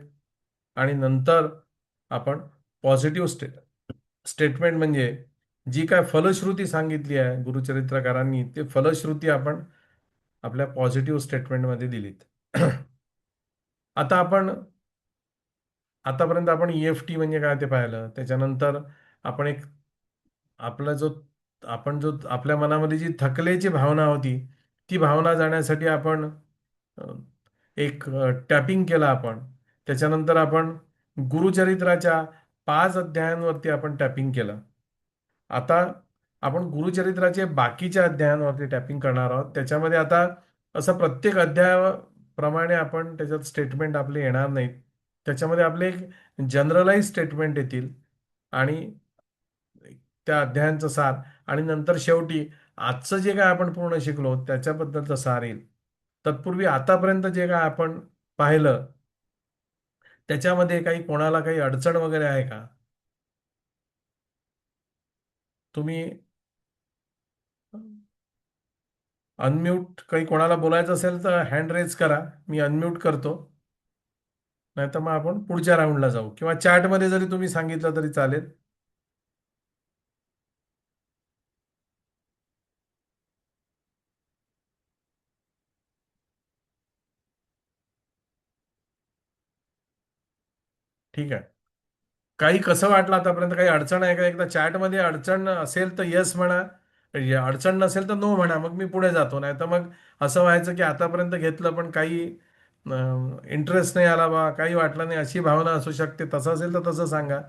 आणि नंतर आपण पॉझिटिव्ह स्टेटमेंट म्हणजे जी काय फलश्रुती सांगितली आहे गुरुचरित्रकारांनी, ते फलश्रुती आपण आपल्या पॉझिटिव्ह स्टेटमेंटमध्ये दिलीत. आता आपण आतापर्यंत आपण EFT म्हणजे काय ते पाहिलं. त्याच्यानंतर आपण एक आपला जो आपण जो आपल्या मनामध्ये जी थकल्याची भावना होती, ती भावना जाण्यासाठी आपण अ, एक टॅपिंग केलं आपण. त्याच्यानंतर आपण गुरुचरित्राच्या 5 अध्यायांवरती आपण टॅपिंग केलं. आता आपण गुरुचरित्राचे बाकीच्या अध्यायांवरती टॅपिंग करणार आहोत. त्याच्यामध्ये आता असं प्रत्येक अध्यायाप्रमाणे आपण त्याच्यात स्टेटमेंट आपले येणार नाहीत. त्याच्यामध्ये आपले एक जनरलाइज स्टेटमेंट येतील आणि त्या अध्यायांचं सार, आणि नंतर शेवटी आजचं जे काय आपण पूर्ण शिकलो त्याच्याबद्दलचं सार येईल. तत्पूर्वी आतापर्यंत जे काय आपण पाहिलं त्याच्यामध्ये काही कोणाला काही अडचण वगैरे आहे का? तुम्ही अनम्यूट, काही कोणाला बोलायचं असेल तर हँड रेज करा, मी अनम्यूट करतो. नाहीतर मग आपण पुढच्या राऊंडला जाऊ, किंवा चॅटमध्ये जरी तुम्ही सांगितलं तरी चालेल. ठीक आहे. काही कसं वाटलं आतापर्यंत, काही अडचण आहे का? एकदा चॅटमध्ये अडचण असेल तर येस म्हणा, अडचण नसेल तर नो म्हणा, मग मी पुढे जातो. नाही तर मग असं व्हायचं की आतापर्यंत घेतलं पण काही इंटरेस्ट नाही आला, बा काही वाटलं नाही, अशी भावना असू शकते. तसं असेल तर तसं सांगा,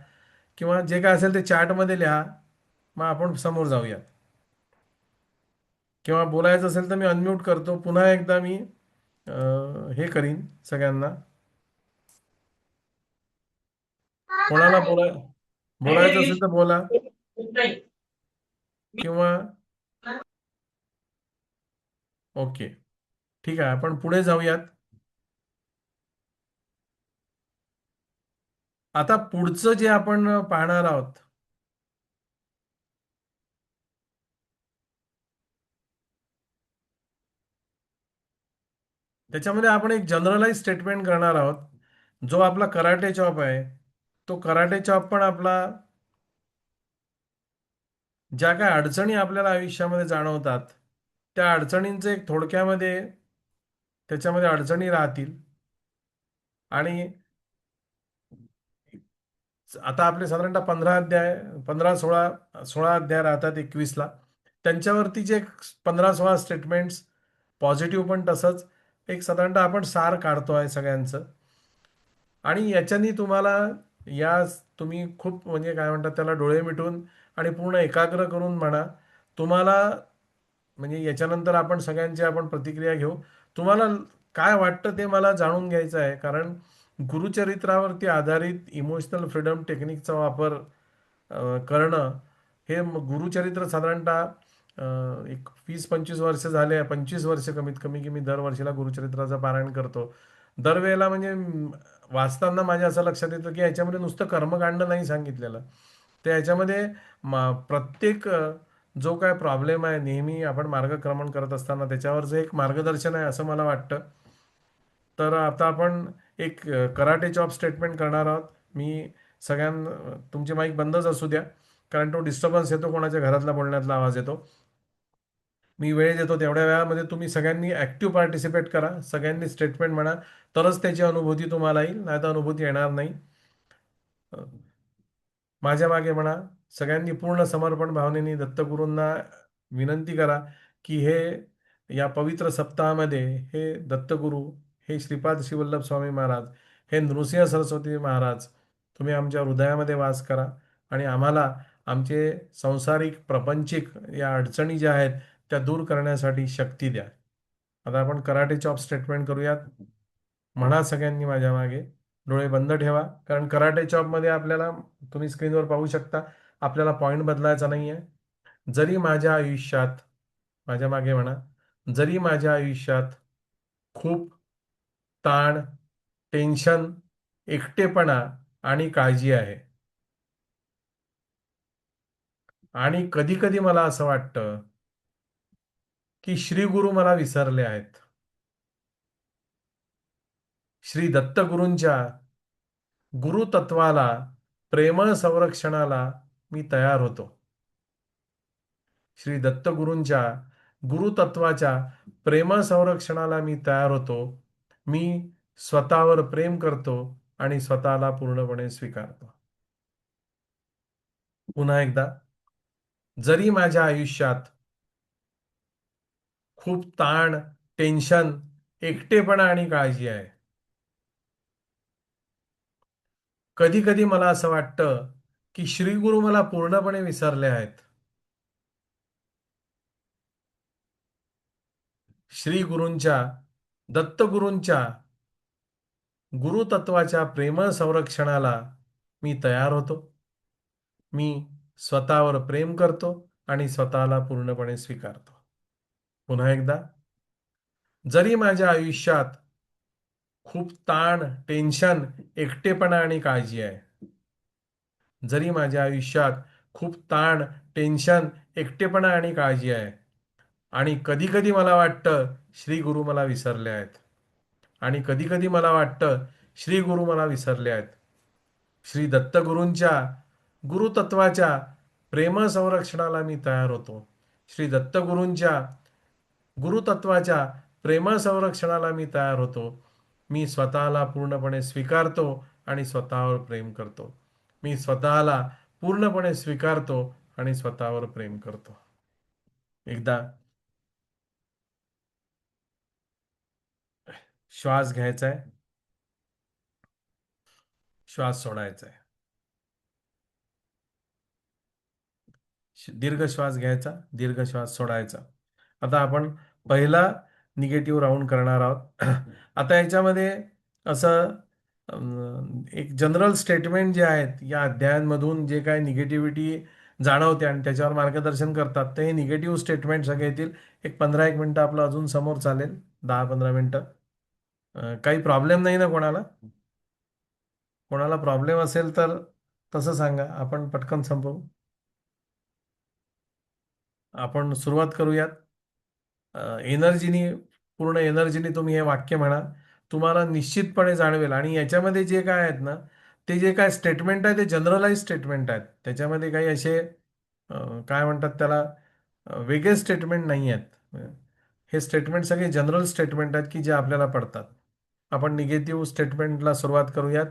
किंवा जे काय असेल ते चॅटमध्ये लिहा, मग आपण समोर जाऊया. किंवा बोलायचं असेल तर मी अनम्यूट करतो. पुन्हा एकदा मी हे करीन सगळ्यांना. कोणाला बोलायचं असेल तर बोला, किंवा ओके, ठीक आहे, आपण पुढे जाऊयात. आता पुढचं जे आपण पाहणार आहोत, त्याच्यामध्ये आपण एक जनरलाइज स्टेटमेंट करणार आहोत. जो आपला कराटे चॉप आहे, तो कराटे चॉप पण आपला ज्या काय अडचणी आपल्याला आयुष्यामध्ये जाणवतात, त्या अडचणींचं एक थोडक्यामध्ये त्याच्यामध्ये अडचणी राहतील. आणि आता आपले साधारणतः 15 अध्याय, 15-16 अध्याय राहतात 21ला. त्यांच्यावरती जे 15-16 स्टेटमेंट्स, पॉझिटिव्ह पण तसंच, एक साधारणतः आपण सार काढतो आहे सगळ्यांचं. आणि याच्यानी तुम्हाला या तुम्ही खूप म्हणजे काय म्हणतात त्याला, डोळे मिटून आणि पूर्ण एकाग्र करून म्हणा. तुम्हाला म्हणजे याच्यानंतर आपण सगळ्यांची आपण प्रतिक्रिया घेऊ. तुम्हाला काय वाटतं ते मला जाणून घ्यायचं आहे, कारण गुरुचरित्रावरती आधारित इमोशनल फ्रीडम टेक्निकचा वापर करणं, हे गुरुचरित्र साधारणतः एक 20-25 वर्ष झाले, 25 वर्ष कमीत कमी, की मी दरवर्षीला गुरुचरित्राचं पारायण करतो. दरवेळेला म्हणजे वाचताना माझ्या असं लक्षात येतं की याच्यामध्ये नुसतं कर्मकांड नाही सांगितलेलं. तर याच्यामध्ये प्रत्येक जो काय प्रॉब्लेम आहे, नेहमी आपण मार्गक्रमण करत असताना त्याच्यावरचं एक मार्गदर्शन आहे असं मला वाटतं. तर आता आपण एक कराटे चॉप स्टेटमेंट करणार आहोत. मी तुमची माईक बंदच असू द्या, कारण तो डिस्टर्बन्स येतो, कोणाच्या घरातला बोलण्यातला आवाज येतो. मी वेळ देतो तेवढ्या वेळामध्ये तुम्ही सगळ्यांनी ॲक्टिव्ह पार्टिसिपेट करा, सगळ्यांनी स्टेटमेंट म्हणा, तरच त्याची अनुभूती तुम्हाला येईल, नाही तर अनुभूती येणार नाही. माझ्या मागे म्हणा. सगळ्यांनी पूर्ण समर्पण भावनेने दत्तगुरूंना विनंती करा की या पवित्र सप्ताहामध्ये हे दत्तगुरू, हे श्रीपाद श्रीवल्लभ स्वामी महाराज, हे नृसिंह सरस्वती महाराज, तुम्ही आमच्या हृदयामध्ये वास करा आणि आम्हाला आमचे सांसारिक प्रपंचिक या अडचणी ज्या आहेत त्या दूर करण्यासाठी शक्ती द्या. आता आपण कराटे चॉप स्टेटमेंट करूयात. म्हणा सगळ्यांनी माझ्या मागे. डोळे बंद ठेवा, कारण कराटे चॉपमध्ये आपल्याला, तुम्ही स्क्रीनवर पाहू शकता, आपल्याला पॉइंट बदलायचा नाहीये. जरी माझ्या आयुष्यात, माझ्या मागे म्हणा, जरी माझ्या आयुष्यात खूप ताण, टेन्शन, एकटेपणा आणि काळजी आहे, आणि कधी कधी मला असं वाटतं की श्री गुरु मला विसरले आहेत. श्री दत्तगुरूंच्या गुरुतत्वाला, प्रेमळ संरक्षणाला मी तयार होतो. श्री दत्तगुरूंच्या गुरुतत्वाच्या प्रेमळ संरक्षणाला मी तयार होतो. मी स्वतःवर प्रेम करतो आणि स्वतःला पूर्णपणे स्वीकारतो. पुन्हा एकदा, जरी माझ्या आयुष्यात खूप ताण, टेन्शन, एकटेपणा आणि काळजी आहे, कधी कधी मला असं वाटतं की श्री गुरु मला पूर्णपणे विसरले आहेत. श्री गुरूंच्या, दत्तगुरूंच्या गुरुतत्वाच्या प्रेमळ संरक्षणाला मी तयार होतो. मी स्वतःवर प्रेम करतो आणि स्वतःला पूर्णपणे स्वीकारतो. पुन्हा एकदा, जरी माझ्या आयुष्यात खूप ताण, टेन्शन, एकटेपणा आणि काळजी आहे, जरी माझ्या आयुष्यात खूप ताण, टेन्शन, एकटेपणा आणि काळजी आहे, आणि कधी कधी मला वाटतं श्री गुरु मला विसरले आहेत, आणि कधी कधी मला वाटतं श्री गुरु मला विसरले आहेत, श्री दत्तगुरूंच्या गुरुतत्वाच्या प्रेमळ संरक्षणाला मी तयार होतो. श्री दत्तगुरूंच्या गुरुतत्वाच्या प्रेमळ संरक्षणाला मी तयार होतो. मी स्वतःला पूर्णपणे स्वीकारतो आणि स्वतःवर प्रेम करतो. मी स्वतःला पूर्णपणे स्वीकारतो आणि स्वतःवर प्रेम करतो. एकदा श्वास घ्यायचा आहे, श्वास सोडायचा आहे. दीर्घ श्वास घ्यायचा, दीर्घ श्वास सोडायचा. आता आपण पहिला निगेटिव्ह राऊंड करणार आहोत. आता याच्यामध्ये असं एक जनरल स्टेटमेंट जे आहेत, या अध्यायांमधून जे काही निगेटिव्हिटी जाणवते आणि त्याच्यावर मार्गदर्शन करतात, ते हे निगेटिव्ह स्टेटमेंट सगळे येतील. एक 15-1 मिनिटं आपलं अजून समोर चालेल, 10-15 मिनिटं. काही प्रॉब्लेम नाही ना कोणाला? कोणाला प्रॉब्लेम असेल तर तसं सांगा, आपण पटकन संपवू. आपण सुरुवात करूयात. एनर्जीनी, पूर्ण एनर्जीने तुम्ही हे वाक्य म्हणा. तुम्हाला निश्चितपणे जाणवेल. आणि याच्यामध्ये जे काय आहेत ना, ते जे काय स्टेटमेंट आहे ते जनरलाइज स्टेटमेंट आहेत. त्याच्यामध्ये काही असे काय म्हणतात त्याला, वेगळे स्टेटमेंट नाही आहेत. हे स्टेटमेंट सगळे जनरल स्टेटमेंट आहेत की जे आपल्याला पडतात. आपण निगेटिव्ह स्टेटमेंटला सुरुवात करूयात.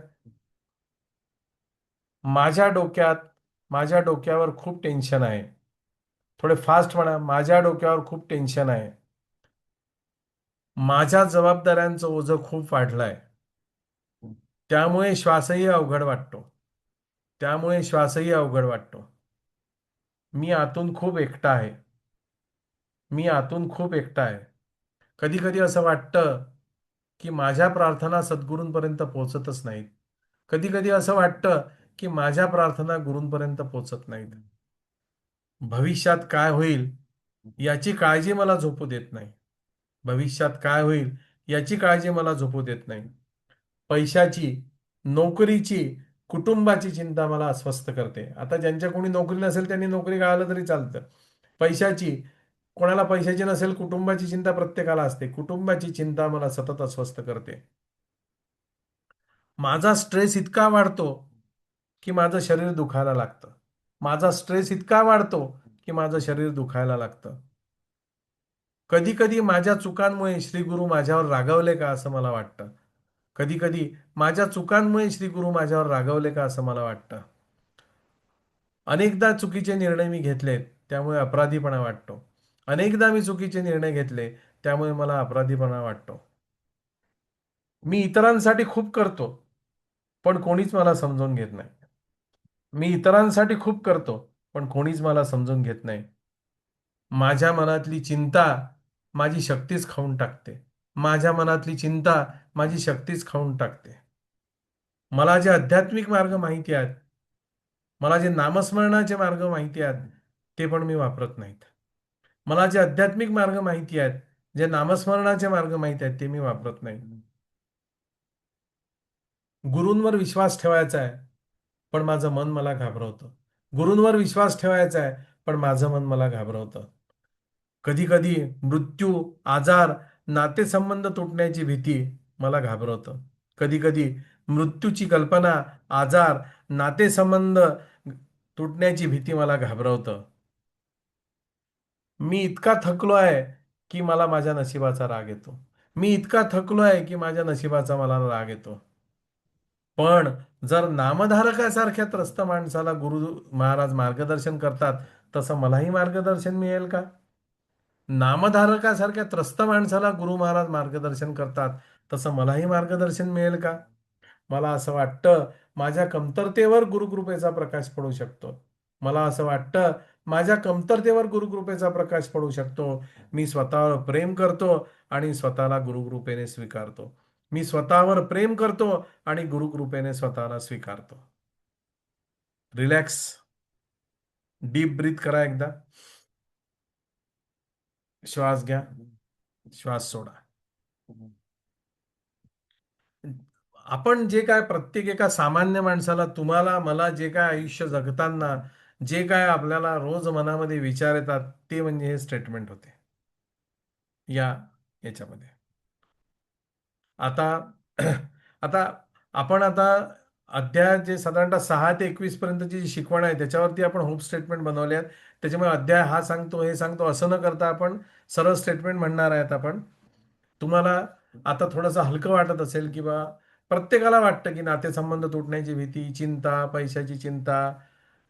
माझ्या डोक्यावर खूप टेन्शन आहे. थोडे फास्ट म्हणा. माझ्या डोक्यावर खूप टेन्शन आहे. माझ्या जबाबदाऱ्यांचं ओझं खूप वाढलंय. त्यामुळे श्वासही अवघड वाटतो. मी आतून खूप एकटा आहे. कधी कधी असं वाटतं की माझ्या प्रार्थना सद्गुरूंपर्यंत पोहोचतच नाहीत. कधी कधी असं वाटतं की माझ्या प्रार्थना गुरूंपर्यंत पोहोचत नाहीत. भविष्यात काय होईल याची काळजी मला झोपू देत नाही. पैशाची, नोकरीची, कुटुंबाची चिंता मला अस्वस्थ करते. आता ज्यांच्या कोणी नोकरी नसेल त्यांनी नोकरी काढलं तरी चालतं. कोणाला पैशाची नसेल, कुटुंबाची चिंता प्रत्येकाला असते. कुटुंबाची चिंता मला सतत अस्वस्थ करते. माझा स्ट्रेस इतका वाढतो की माझं शरीर दुखायला लागतं. कधी कधी माझ्या चुकांमुळे श्री गुरु माझ्यावर रागावले का असं मला वाटतं. अनेकदा चुकीचे निर्णय मी घेतलेत, त्यामुळे अपराधीपणा वाटतो. मी इतरांसाठी खूप करतो, पण कोणीच मला समजून घेत नाही. माझ्या मनातली चिंता माझी शक्तीच खाऊन टाकते. माझ्या मनातली चिंता माझी शक्तीच खाऊन टाकते. मला जे आध्यात्मिक मार्ग माहिती आहेत, मला जे नामस्मरणाचे मार्ग माहिती आहेत, ते पण मी वापरत नाहीत. मला जे आध्यात्मिक मार्ग माहिती आहेत, जे नामस्मरणाचे मार्ग माहिती आहेत, ते मी वापरत नाही. गुरूंवर विश्वास ठेवायचा आहे, पण माझं मन मला घाबरवतं. गुरूंवर विश्वास ठेवायचा आहे, पण माझं मन मला घाबरवतं. कधी कधी मृत्यू, आजार, नातेसंबंध तुटण्याची भीती मला घाबरवतं. कधी कधी मृत्यूची कल्पना, आजार, नातेसंबंध तुटण्याची भीती मला घाबरवतं. मी इतका थकलो आहे की मला माझ्या नशिबाचा राग येतो. मी इतका थकलो आहे की माझ्या नशिबाचा मला राग येतो. पण जर नामधारकासारख्या त्रस्त माणसाला गुरु महाराज मार्गदर्शन करतात, तसं मलाही मार्गदर्शन मिळेल का? नामधारकासारख्या त्रस्त माणसाला गुरु महाराज मार्गदर्शन करतात, तसं मलाही मार्गदर्शन मिळेल का? मला असं वाटतं माझ्या कमतरतेवर गुरुकृपेचा प्रकाश पडू शकतो. मला असं वाटतं माझ्या कमतरतेवर गुरुकृपेचा प्रकाश पडू शकतो. मी स्वतःवर प्रेम करतो आणि स्वतःला गुरुकृपेने स्वीकारतो. मी स्वतःवर प्रेम करतो आणि गुरुकृपेने स्वतःला स्वीकारतो. रिलॅक्स, डीप ब्रीथ करा एकदा. श्वास घ्या, श्वास सोडा. आपण जे काय प्रत्येक एका सामान्य माणसाला, तुम्हाला मला जे काय आयुष्य जगताना जे काय आपल्याला रोज मनामध्ये विचार येतात, ते म्हणजे हे स्टेटमेंट होते याच्यामध्ये. आता आता आपण अध्याय जे साधारणतः 6 ते 21 पर्यंतची जी शिकवण आहे, त्याच्यावरती आपण होप स्टेटमेंट बनवले आहेत. त्याच्यामुळे अध्याय हा सांगतो, हे सांगतो असं न करता आपण सरळ स्टेटमेंट म्हणणार आहेत. आपण तुम्हाला आता थोडंसं हलकं वाटत असेल, किंवा प्रत्येकाला वाटतं की नातेसंबंध तुटण्याची भीती, चिंता, पैशाची चिंता,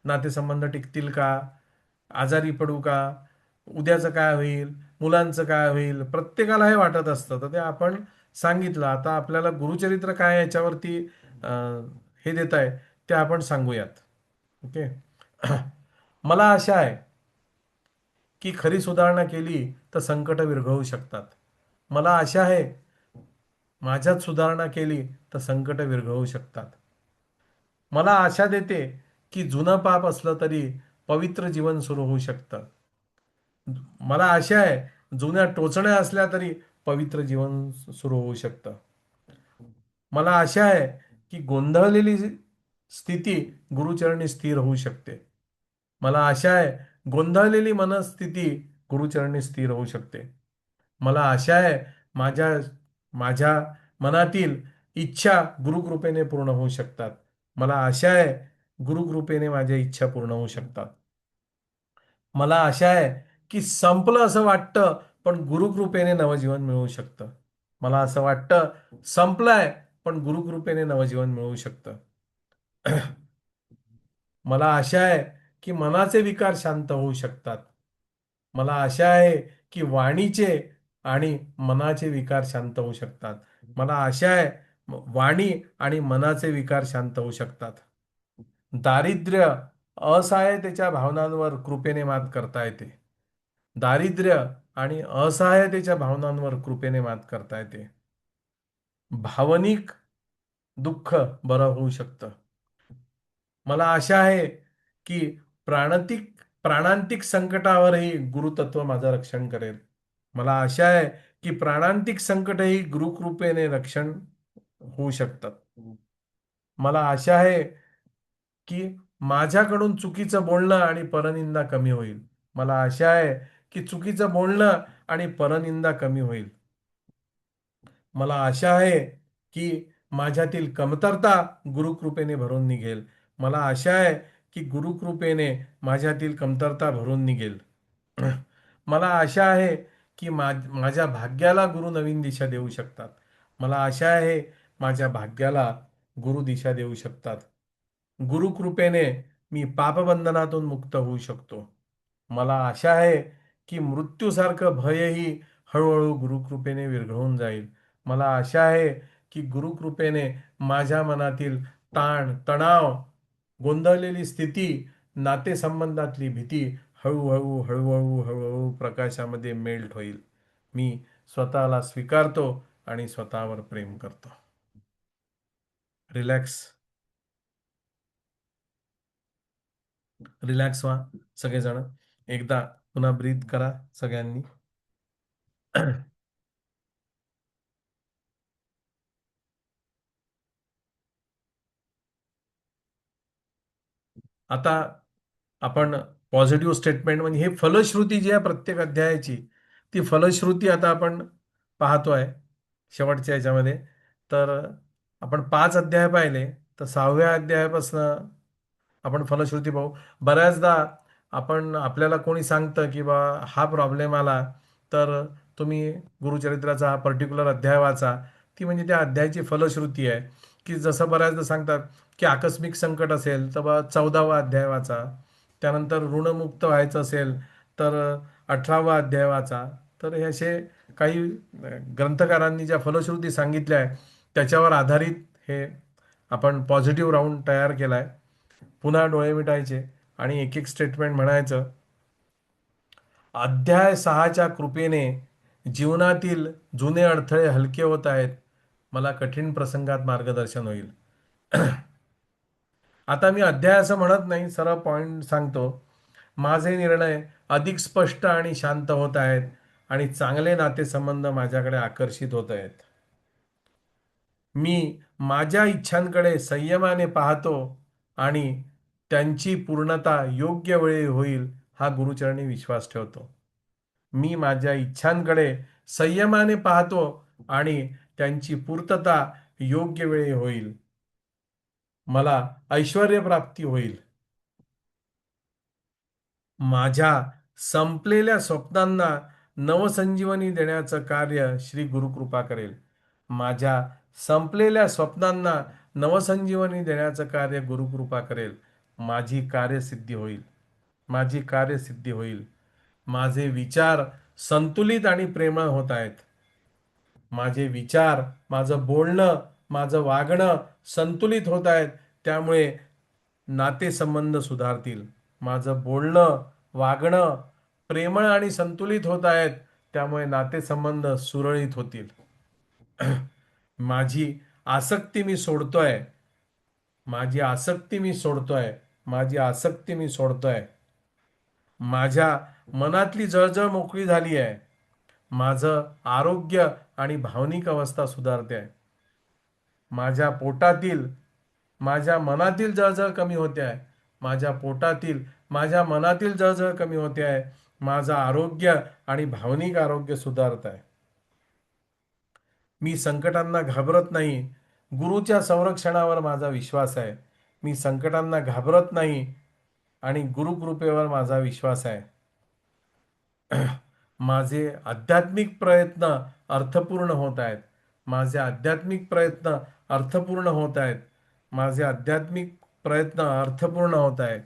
नातेसंबंध टिकतील का, आजारी पडू का, उद्याचं काय होईल, मुलांचं काय होईल, प्रत्येकाला हे वाटत असतं. तर ते आपण सांगितलं. आता आपल्याला गुरुचरित्र काय याच्यावरती हे देत आहे ते आपण सांगूयात. ओके. मला आशा आहे की खरी सुधारणा केली तर संकट विरघळू शकतात. मला आशा आहे माझ्यात सुधारणा केली तर संकट विरघळू शकतात. मला आशा देते की जुनं पाप असलं तरी पवित्र जीवन सुरू होऊ शकतं. मला आशा आहे जुन्या टोचण्या असल्या तरी पवित्र जीवन सुरू होऊ शकतं. मला आशा आहे की गोंधळलेली स्थिती गुरुचरणी स्थिर होऊ शकते. मला आशा आहे गोंधळलेली मनस्थिती गुरुचरणी स्थिर होऊ शकते. मला आशा आहे माझ्या माझ्या मनातील इच्छा गुरुकृपेने पूर्ण होऊ शकतात. मला आशा आहे गुरुकृपेने माझ्या इच्छा पूर्ण होऊ शकतात. मला आशा आहे की संपलं असं वाटतं, पण गुरुकृपेने नवजीवन मिळू शकतं. मला असं वाटतं संपलंय, पण गुरुकृपेने नवजीवन मिळू शकतं. मला आशा आहे की मनाचे विकार शांत होऊ शकतात. मला आशा आहे की वाणीचे आणि मनाचे विकार शांत होऊ शकतात. मला आशा आहे वाणी आणि मनाचे विकार शांत होऊ शकतात. दारिद्र्य, असहायतेच्या भावनांवर कृपेने मात करता येते. दारिद्र्य आणि असहायतेच्या भावनांवर कृपेने मात करता येते. भावनिक दुःख बरं होऊ शकतं. मला आशा आहे की प्राणांतिक संकटावरही गुरुतत्व माझं रक्षण करेल. मला आशा आहे की प्राणांतिक संकटही गुरुकृपेने रक्षण होऊ शकतात. मला आशा आहे की माझ्याकडून चुकीचं बोलणं आणि परनिंदा कमी होईल. मला आशा आहे की चुकीचं बोलणं आणि परनिंदा कमी होईल. मला आशा आहे की माझ्यातील कमतरता गुरुकृपेने भरून निघेल. मला आशा आहे की गुरुकृपेने माझ्यातील कमतरता भरून निघेल. मला आशा आहे की माझ्या भाग्याला गुरु नवीन दिशा देऊ शकतात. मला आशा आहे माझ्या भाग्याला गुरु दिशा देऊ शकतात. गुरुकृपेने मी पापबंधनातून मुक्त होऊ शकतो. मला आशा आहे की मृत्यूसारखं भयही हळूहळू गुरुकृपेने विरघळून जाईल. मला आशा आहे की गुरुकृपेने माझ्या मनातील ताण, तणाव, गोंधळलेली स्थिती, नातेसंबंधातली भीती हळूहळू हळूहळू हळूहळू प्रकाशामध्ये मेल्ट होईल. मी स्वतःला स्वीकारतो आणि स्वतःवर प्रेम करतो. रिलॅक्स रिलॅक्स व्हा सगळेजण. एकदा पुन्हा ब्रीथ करा सगळ्यांनी. आता आपण पॉझिटिव्ह स्टेटमेंट म्हणजे हे फलश्रुती जी आहे प्रत्येक अध्यायाची, ती फलश्रुती आता आपण पाहतोय शेवटच्या याच्यामध्ये. तर आपण 5 अध्याय पाहिले, तर 6व्या अध्यायापासून आपण फलश्रुती पाहू. बऱ्याचदा आपल्याला कोणी सांगतं की बा हा प्रॉब्लेम आला तर तुम्ही गुरुचरित्राचा हा पर्टिक्युलर अध्याय वाचा. ती म्हणजे त्या अध्यायाची फलश्रुती आहे. की जसं बऱ्याचदा सांगतात की आकस्मिक संकट असेल तर बा 14वा अध्याय वाचा. त्यानंतर ऋणमुक्त व्हायचं असेल तर 18वा अध्याय वाचा. तर हे असे काही ग्रंथकारांनी ज्या फलश्रुती सांगितल्या आहे त्याच्यावर आधारित हे आपण पॉझिटिव्ह राऊंड तयार केला आहे. पुन्हा डोळे मिटायचे आणि एक एक स्टेटमेंट म्हणायचं. अध्याय 6च्या कृपेने जीवनातील जुने अडथळे हलके होत आहेत. मला कठीण प्रसंगात मार्गदर्शन होईल. आता मी अध्याय असं म्हणत नाही, सरळ पॉइंट सांगतो. माझे निर्णय अधिक स्पष्ट आणि शांत होत आहेत आणि चांगले नातेसंबंध माझ्याकडे आकर्षित होत आहेत. मी माझ्या इच्छांकडे संयमाने पाहतो आणि त्यांची पूर्णता योग्य वेळी होईल हा गुरुचरणी विश्वास ठेवतो. मी माझ्या इच्छांकडे संयमाने पाहतो आणि त्यांची पूर्तता योग्य वेळी होईल. मला ऐश्वर्य प्राप्ती होईल. माझ्या संपलेल्या स्वप्नांना नवसंजीवनी देण्याचं कार्य श्री गुरुकृपा करेल. माझ्या संपलेल्या स्वप्नांना नवसंजीवनी देण्याचं कार्य गुरुकृपा करेल. माझी कार्यसिद्धी होईल. माझी कार्यसिद्धी होईल. माझे विचार संतुलित आणि प्रेमळ होत आहेत. माझे विचार, माझं बोलणं, माझं वागणं संतुलित होत आहेत. त्यामुळे नातेसंबंध सुधारतील. माझं बोलणं, वागणं प्रेमळ आणि संतुलित होत आहेत. त्यामुळे नातेसंबंध सुरळीत होतील. माझी आसक्ती मी सोडतोय. माझी आसक्ती मी सोडतोय. माझी आसक्ती मी सोडतोय. माझ्या मनातली जळजळ मोकळी झाली आहे. माझं आरोग्य आणि भावनिक अवस्था सुधारते आहे. माझ्या पोटातील, माझ्या मनातील जळजळ कमी होते आहे. माझ्या मनातील जळजळ कमी होते आहे. माझं आरोग्य आणि भावनिक आरोग्य सुधारत आहे. मी संकटांना घाबरत नाही. गुरुच्या संरक्षणावर माझा विश्वास आहे. मी संकटांना घाबरत नाही आणि गुरुकृपेवर माझा विश्वास आहे. माझे आध्यात्मिक प्रयत्न अर्थपूर्ण होत आहेत. माझे आध्यात्मिक प्रयत्न अर्थपूर्ण होत आहेत. माझे आध्यात्मिक प्रयत्न अर्थपूर्ण होत आहेत.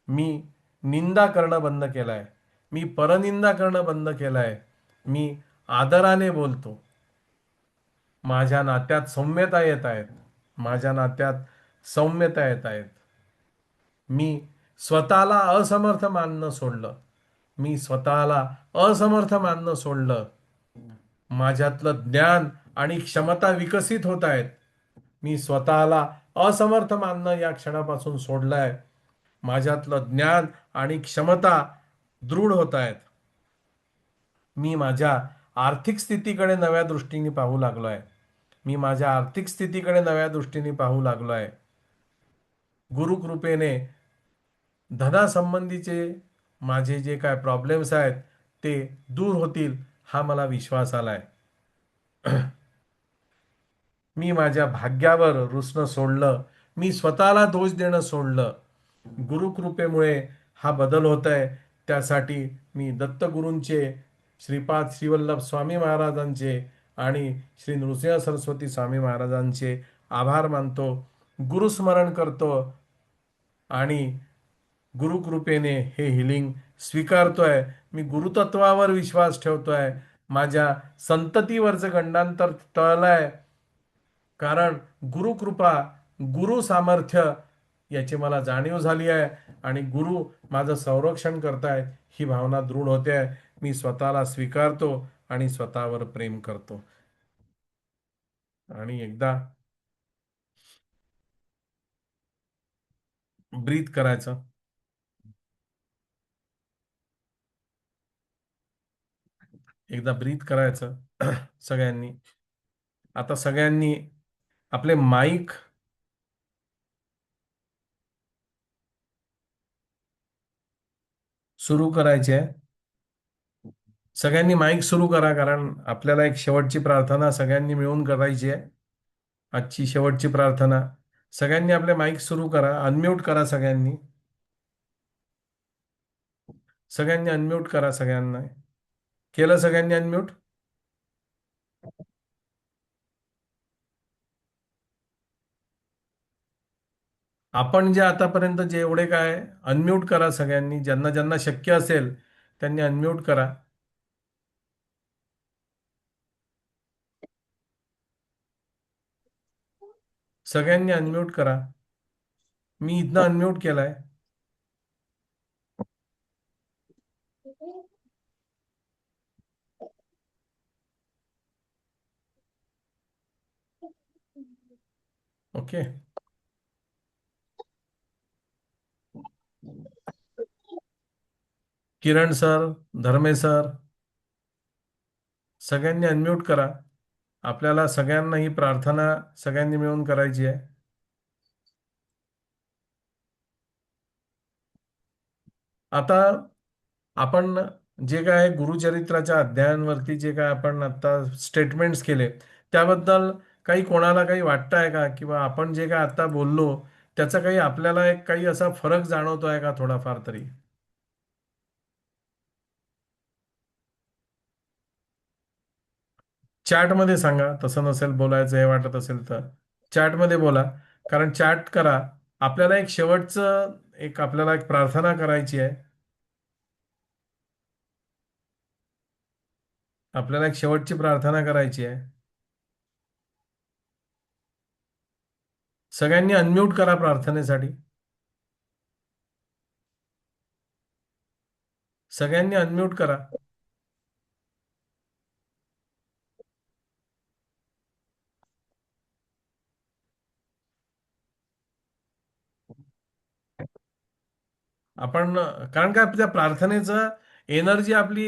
मी निंदा करणं बंद केलंय. मी परनिंदा करणं बंद केलंय. मी आदराने बोलतो. माझ्या नात्यात सौम्यता येत आहेत. माझ्या नात्यात सौम्यता येत आहेत. मी स्वतःला असमर्थ मानणं सोडलं. मी स्वतःला असमर्थ मानणं सोडलं. माझ्यातलं ज्ञान आणि क्षमता विकसित होत आहेत. मी स्वतःला असमर्थ मानणं या क्षणापासून सोडलंय. माझ्यातलं ज्ञान आणि क्षमता दृढ होत आहेत. मी माझ्या आर्थिक स्थितीकडे नव्या दृष्टीने पाहू लागलोय. मी माझ्या आर्थिक स्थितीकडे नव्या दृष्टीने पाहू लागलोय. गुरुकृपेने धनासंबंधीचे माझे जे काय प्रॉब्लेम्स आहेत ते दूर होतील हा मला विश्वास आलाय. मी माझ्या भाग्यावर रुसणं सोडलं. मी स्वतःला दोष देणं सोडलं. गुरुकृपेमुळे हा बदल होत आहे. त्यासाठी मी दत्तगुरूंचे, श्रीपाद श्रीवल्लभ स्वामी महाराजांचे आणि श्री नृसिंह सरस्वती स्वामी महाराजांचे आभार मानतो. गुरुस्मरण करतो आणि गुरुकृपेने हे हिलिंग स्वीकारतोय. मी गुरुतत्वावर विश्वास ठेवतोय. माझ्या संततीवरचं गंडांतर टळलंय. कारण गुरुकृपा, गुरु सामर्थ्य याची मला जाणीव झाली आहे आणि गुरु माझं संरक्षण करतायत ही भावना दृढ होते आहे. मी स्वतःला स्वीकारतो आणि स्वतःवर प्रेम करतो. आणि एकदा ब्रीथ करायचं. एकदा ब्रीथ करायचं सगळ्यांनी. आता सगळ्यांनी आपले माईक सुरू करायचे आहे. सगळ्यांनी माईक सुरू करा, कारण आपल्याला एक शेवटची प्रार्थना सगळ्यांनी मिळून करायची आहे. आजची शेवटची प्रार्थना. सगळ्यांनी आपले माईक सुरू करा, अनम्यूट करा सगळ्यांनी. सगळ्यांनी अनम्यूट करा. सगळ्यांना केलं? सगळ्यांनी अनम्यूट? आपण जे आतापर्यंत जेवढे काय अनम्यूट करा सगळ्यांनी, ज्यांना ज्यांना शक्य असेल त्यांनी अनम्यूट करा. सगळ्यांनी अनम्यूट करा. मी इथनं अनम्यूट केलाय. ओके. किरण सर, धर्मे सर, सगळ्यांनी अनम्यूट करा. आपल्याला सगळ्यांना ही प्रार्थना सगळ्यांनी मिळून करायची आहे. आता आपण जे काय गुरुचरित्राच्या अध्यायांवरती जे काय आपण आता स्टेटमेंट्स केले, त्याबद्दल काही कोणाला काही वाटतंय का, किंवा आपण जे काय आता बोललो त्याचा काही आपल्याला एक काही असा फरक जाणवतोय का थोडाफार तरी? चॅटमध्ये सांगा. तसं नसेल बोलायचं हे वाटत असेल तर चॅटमध्ये बोला, कारण चॅट करा. आपल्याला एक शेवटचं आपल्याला एक प्रार्थना करायची आहे. आपल्याला एक शेवटची प्रार्थना करायची आहे. सगळ्यांनी अनम्यूट करा प्रार्थनेसाठी. सगळ्यांनी अनम्यूट करा. आपण कारण काय त्या प्रार्थनेचं एनर्जी आपली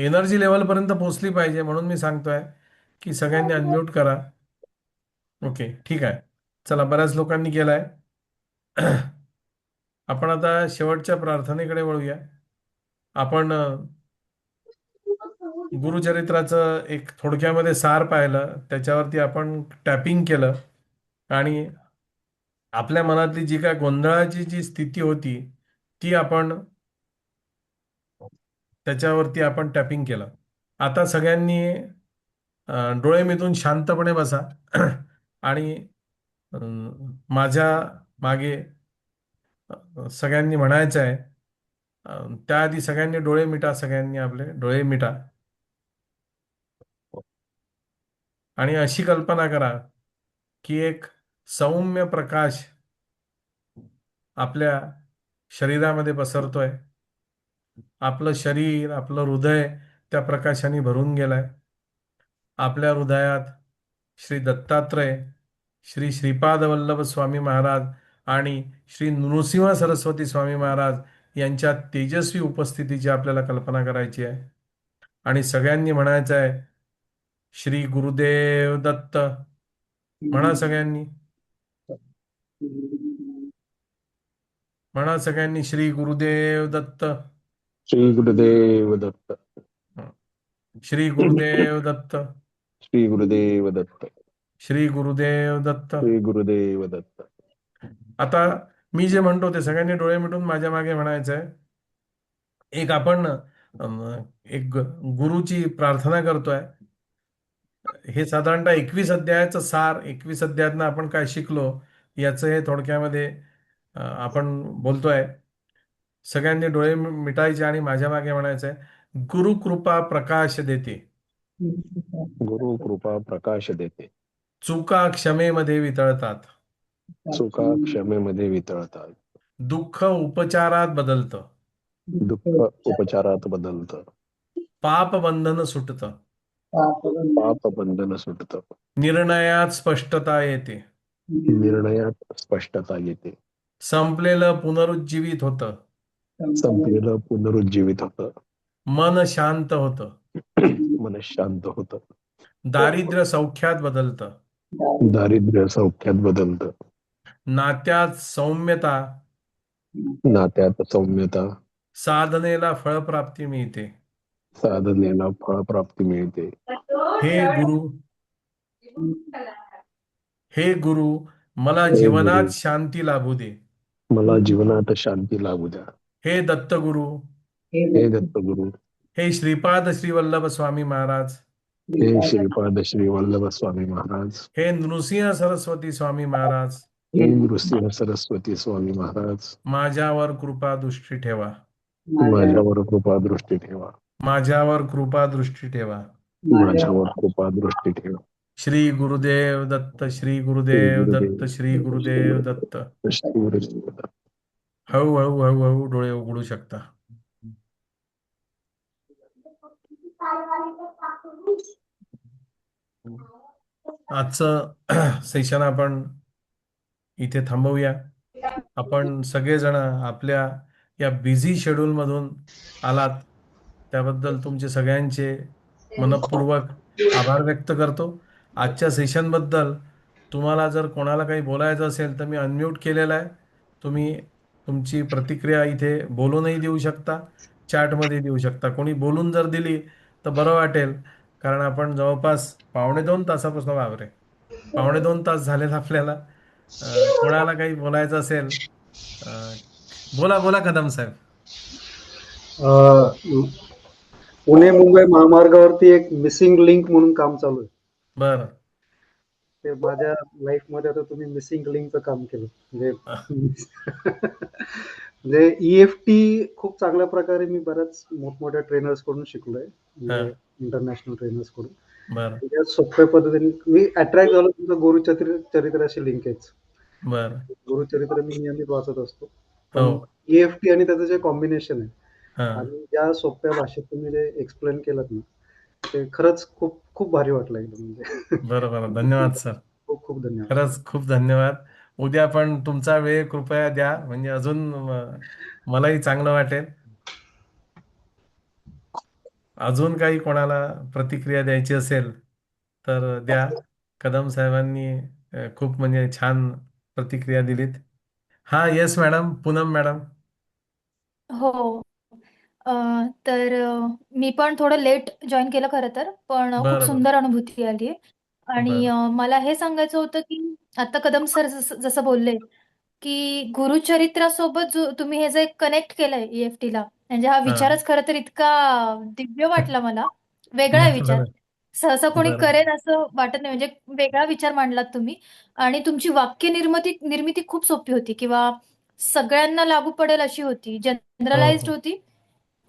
एनर्जी लेवलपर्यंत पोहोचली पाहिजे, म्हणून मी सांगतोय की सगळ्यांनी अनम्यूट करा. ओके, ठीक आहे. चला, बऱ्याच लोकांनी केलाय. आपण आता शेवटच्या प्रार्थनेकडे वळूया. आपण गुरुचरित्राचं एक थोडक्यामध्ये सार पाहिलं, त्याच्यावरती आपण टॅपिंग केलं आणि आपल्या मनातली जी काय गोंधळाची जी स्थिती होती ती आपण त्याच्यावरती आपण टॅपिंग केलं. आता सगळ्यांनी डोळे मिटून शांतपणे बसा आणि माझ्या मागे सगळ्यांनी म्हणायचं आहे. त्याआधी सगळ्यांनी डोळे मिटा. सगळ्यांनी आपले डोळे मिटा आणि अशी कल्पना करा की एक सौम्य प्रकाश आपल्या शरीरामध्ये पसरतोय. आपलं शरीर, आपलं हृदय त्या प्रकाशाने भरून गेलंय. आपल्या हृदयात श्री दत्तात्रय, श्री श्रीपाद वल्लभ स्वामी महाराज आणि श्री नृसिंह सरस्वती स्वामी महाराज यांच्या तेजस्वी उपस्थितीची आपल्याला कल्पना करायची आहे. आणि सगळ्यांनी म्हणायचं आहे, श्री गुरुदेव दत्त. म्हणा सगळ्यांनी. म्हणा सगळ्यांनी, श्री गुरुदेव दत्त. श्री गुरुदेव दत्त. श्री गुरुदेव दत्त. श्री गुरुदेव दत्त. श्री गुरुदेव दत्त. श्री गुरुदेव दत्त. आता मी जे म्हणतो ते सगळ्यांनी डोळे मिटून माझ्या मागे म्हणायचं आहे. एक आपण एक गुरुची प्रार्थना करतोय. हे साधारणतः 21 अध्यायाचं सार, 21 अध्यायातनं आपण काय शिकलो याचं हे थोडक्यामध्ये आपण बोलतोय. सगळ्यांनी डोळे मिटायचे आणि माझ्या मागे म्हणायचंय, गुरु कृपा प्रकाश देते, गुरु कृपा प्रकाश देते. चुका क्षमेमध्ये वितळतात. चुका क्षमेमध्ये वितळतात. दुःख उपचारात बदलतं. दुःख उपचारात बदलतं. पाप बंधन सुटतं. पाप बंधन सुटतं. निर्णयात स्पष्टता येते. निर्णयात स्पष्टता येते. संपलेलं पुनरुज्जीवित होतं. संपलेलं पुनरुज्जीवित होतं. मन शांत होतं. मन शांत होतं. दारिद्र्य सौख्यात बदलतं. दारिद्र्य सौख्यात बदलतं. नात्यात सौम्यता. नात्यात सौम्यता. साधनेला फळप्राप्ती मिळते. साधनेला फळप्राप्ती मिळते. हे गुरु, हे गुरु, मला हे जीवनात गुरु, शांती लाभू दे. मला जीवनात शांती लाभू द्या. हे दत्तगुरु, हे दत्तगुरु, हे श्रीपाद श्री वल्लभ स्वामी महाराज, हे श्रीपाद श्री वल्लभ स्वामी महाराज, हे नृसिंह सरस्वती स्वामी महाराज, हे नृसिंह सरस्वती स्वामी महाराज, माझ्यावर कृपा दृष्टी ठेवा. माझ्यावर कृपा दृष्टी ठेवा. माझ्यावर कृपा दृष्टी ठेवा. माझ्यावर कृपा दृष्टी ठेवा. श्री गुरुदेव दत्त, श्री श्री गुरुदेव गुरुदेव दत्त, श्री गुरुदेव दत्त. श्री गुरुदेव दत्त. हळूहळू हळूहळू डोळे उघडू शकता. आजचं सेशन आपण इथे थांबवूया. आपण सगळेजण आपल्या या बिझी शेड्यूलमधून आलात त्याबद्दल तुमचे सगळ्यांचे मनपूर्वक आभार व्यक्त करतो. आजच्या सेशनबद्दल तुम्हाला जर कोणाला काही बोलायचं असेल तर मी अनम्यूट केलेलं आहे. तुम्ही तुमची प्रतिक्रिया इथे बोलूनही देऊ शकता, चॅटमध्ये देऊ शकता. कोणी बोलून जर दिली तर बरं वाटेल, कारण आपण जवळपास 1.25 तासापासून वावरे 1.25 तास झालेत आपल्याला. कोणाला काही बोलायचं असेल, अ, बोला बोला कदम साहेब. पुणे मुंबई महामार्गावरती एक मिसिंग लिंक म्हणून काम चालू आहे. बरं. ते माझ्या लाईफ मध्ये आता तुम्ही मिसिंग लिंकचं काम केलं म्हणजे म्हणजे ईएफटी खूप चांगल्या प्रकारे मी बऱ्याच मोठमोठ्या ट्रेनर्स कडून शिकलोय, म्हणजे इंटरनॅशनल ट्रेनर्स कडून. बरं त्याच्यात सोप्या पद्धतीने मी अट्रॅक्ट झालो तुमचं गुरुचरित्राशी लिंकेज. बरं. गुरुचरित्र मी नियमित वाचत असतो, पण हो. ईएफटी आणि त्याचं जे कॉम्बिनेशन आहे हां. आणि ज्या सोप्या भाषेत तुम्ही जे एक्सप्लेन केलं ना, ते खरंच खूप खूप भारी वाटलं एकदम. म्हणजे बरं बरं. धन्यवाद सर. खूप खूप धन्यवाद. खरंच खूप धन्यवाद. उद्या पण तुमचा वेळ कृपया द्या, म्हणजे अजून मलाही चांगलं वाटेल. अजून काही कोणाला प्रतिक्रिया द्यायची असेल तर द्या. कदम साहेबांनी खूप म्हणजे छान प्रतिक्रिया दिलीत. हा, येस मॅडम, पूनम मॅडम. हो. अ, तर मी पण थोडं लेट जॉईन केलं खरं तर, पण खूप बरं बरं सुंदर अनुभूती आली आहे. आणि बरं. मला हे सांगायचं होतं की आता कदम सर जसं बोलले की गुरुचरित्रासोबत जो तुम्ही हे जे कनेक्ट केलंय ईएफटीला, म्हणजे हा हां. विचारच खरं तर इतका दिव्य वाटला मला. वेगळा आहे बरं विचार. बरं सहसा कोणी बरं. करेल असं वाटत नाही, म्हणजे वेगळा विचार मांडलात तुम्ही. आणि तुमची वाक्य निर्मिती खूप सोपी होती, किंवा सगळ्यांना लागू पडेल अशी होती, हो जनरलाइज्ड हो. होती.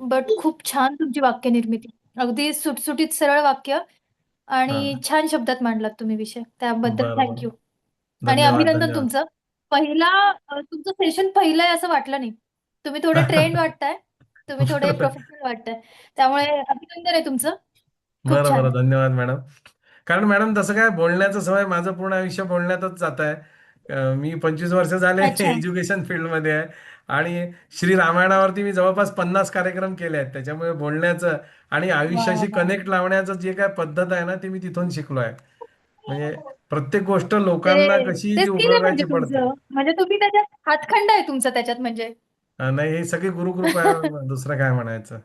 बट खूप छान तुमची वाक्य निर्मिती. अगदी सुटसुटीत सरळ वाक्य आणि हां. छान शब्दात मांडलात तुम्ही विषय. त्याबद्दल बरं बरं. थँक्यू. आणि धन्यवाद अभिनंदन धन्यवाद. तुमचं. तुमचं सेशन पहिलं आहे असं वाटलं नाही. तुम्ही थोडे ट्रेंड वाटताय. तुम्ही थोडे बरं प्रोफेशनल वाटताय. त्यामुळे अभिनंदन आहे तुमचं. खूप बरं छान. बरं. धन्यवाद मॅडम. कारण मॅडम तसं काय बोलण्याचं सवय, माझं पूर्ण आयुष्य बोलण्यातच जात आहे. मी 25 वर्ष झाले अच्छा. एज्युकेशन फील्डमध्ये आहे. आणि श्री रामायणावरती मी जवळपास 50 कार्यक्रम केले आहेत. त्याच्यामुळे बोलण्याचं आणि वा आयुष्याशी वा. कनेक्ट लावण्याचं जे काय पद्धत आहे ना, ती मी तिथून शिकलो आहे. म्हणजे प्रत्येक गोष्ट ते लोकांना कशी ते जी स्किल आहे म्हणजे उपयोगाची पडते. तुमचं. म्हणजे तुम्ही त्याच्यात हातखंड आहे तुमचा त्याच्यात म्हणजे. नाही, ही सगळी गुरुकृपा आहे, दुसरं काय म्हणायचं.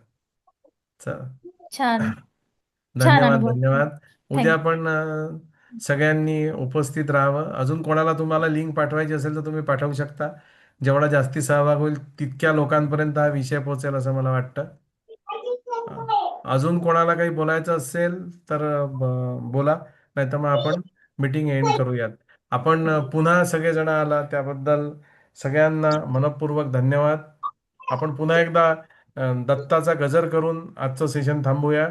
चला. छान. छान धन्यवाद अनुभव. धन्यवाद. उद्या थँक्यू. आपण सगळ्यांनी उपस्थित राहावं. अजून कोणाला तुम्हाला लिंक पाठवायची असेल तर तुम्ही पाठवू शकता. जेवढा जास्ती सहभाग होईल तितक्या लोकांपर्यंत हा विषय पोहोचेल असं मला वाटतं. अ, अजून कोणाला काही बोलायचं असेल तर बोला, नाहीतर मग आपण मीटिंग एंड करूयात. आपण पुन्हा सगळेजण आला त्याबद्दल सगळ्यांना मनपूर्वक धन्यवाद. आपण पुन्हा एकदा दत्ताचा गजर करून आजचं सेशन थांबूया.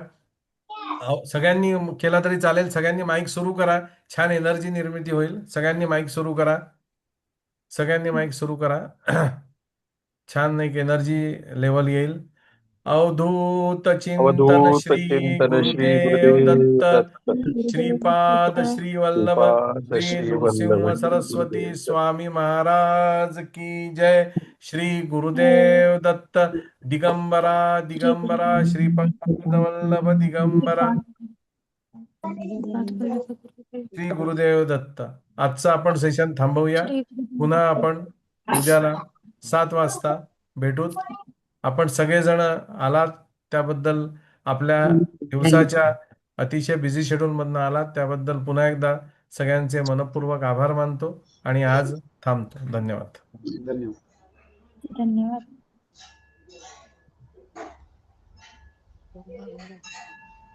सगळ्यांनी केला तरी चालेल. सगळ्यांनी माईक सुरू करा. छान एनर्जी निर्मिती होईल. सगळ्यांनी माईक सुरू करा. सगळ्यांनी माईक सुरू करा. छान एक एनर्जी लेवल येईल. अवधूत चिंतन अवधूत श्री चिंतन श्री गुरुदेव गुरुदेव दत्त दत्त श्रीपाद श्री वल्लभ श्रीपाद श्री श्री नृसिंह वल्लभ सरस्वती स्वामी महाराज की जय. श्री गुरुदेव दत्त. दिगंबरा दिगंबरा श्रीपाद वल्लभ दिगंबरा. श्री गुरुदेव दत्त. आजचं आपण सेशन थांबवूया. पुन्हा आपण उद्याला 7 वाजता भेटूत. आपण सगळेजण आलात त्याबद्दल, आपल्या दिवसाच्या अतिशय बिझी शेड्यूलमधनं आलात त्याबद्दल पुन्हा एकदा सगळ्यांचे मनपूर्वक आभार मानतो आणि आज थांबतो. धन्यवाद. धन्यवाद. धन्यवाद.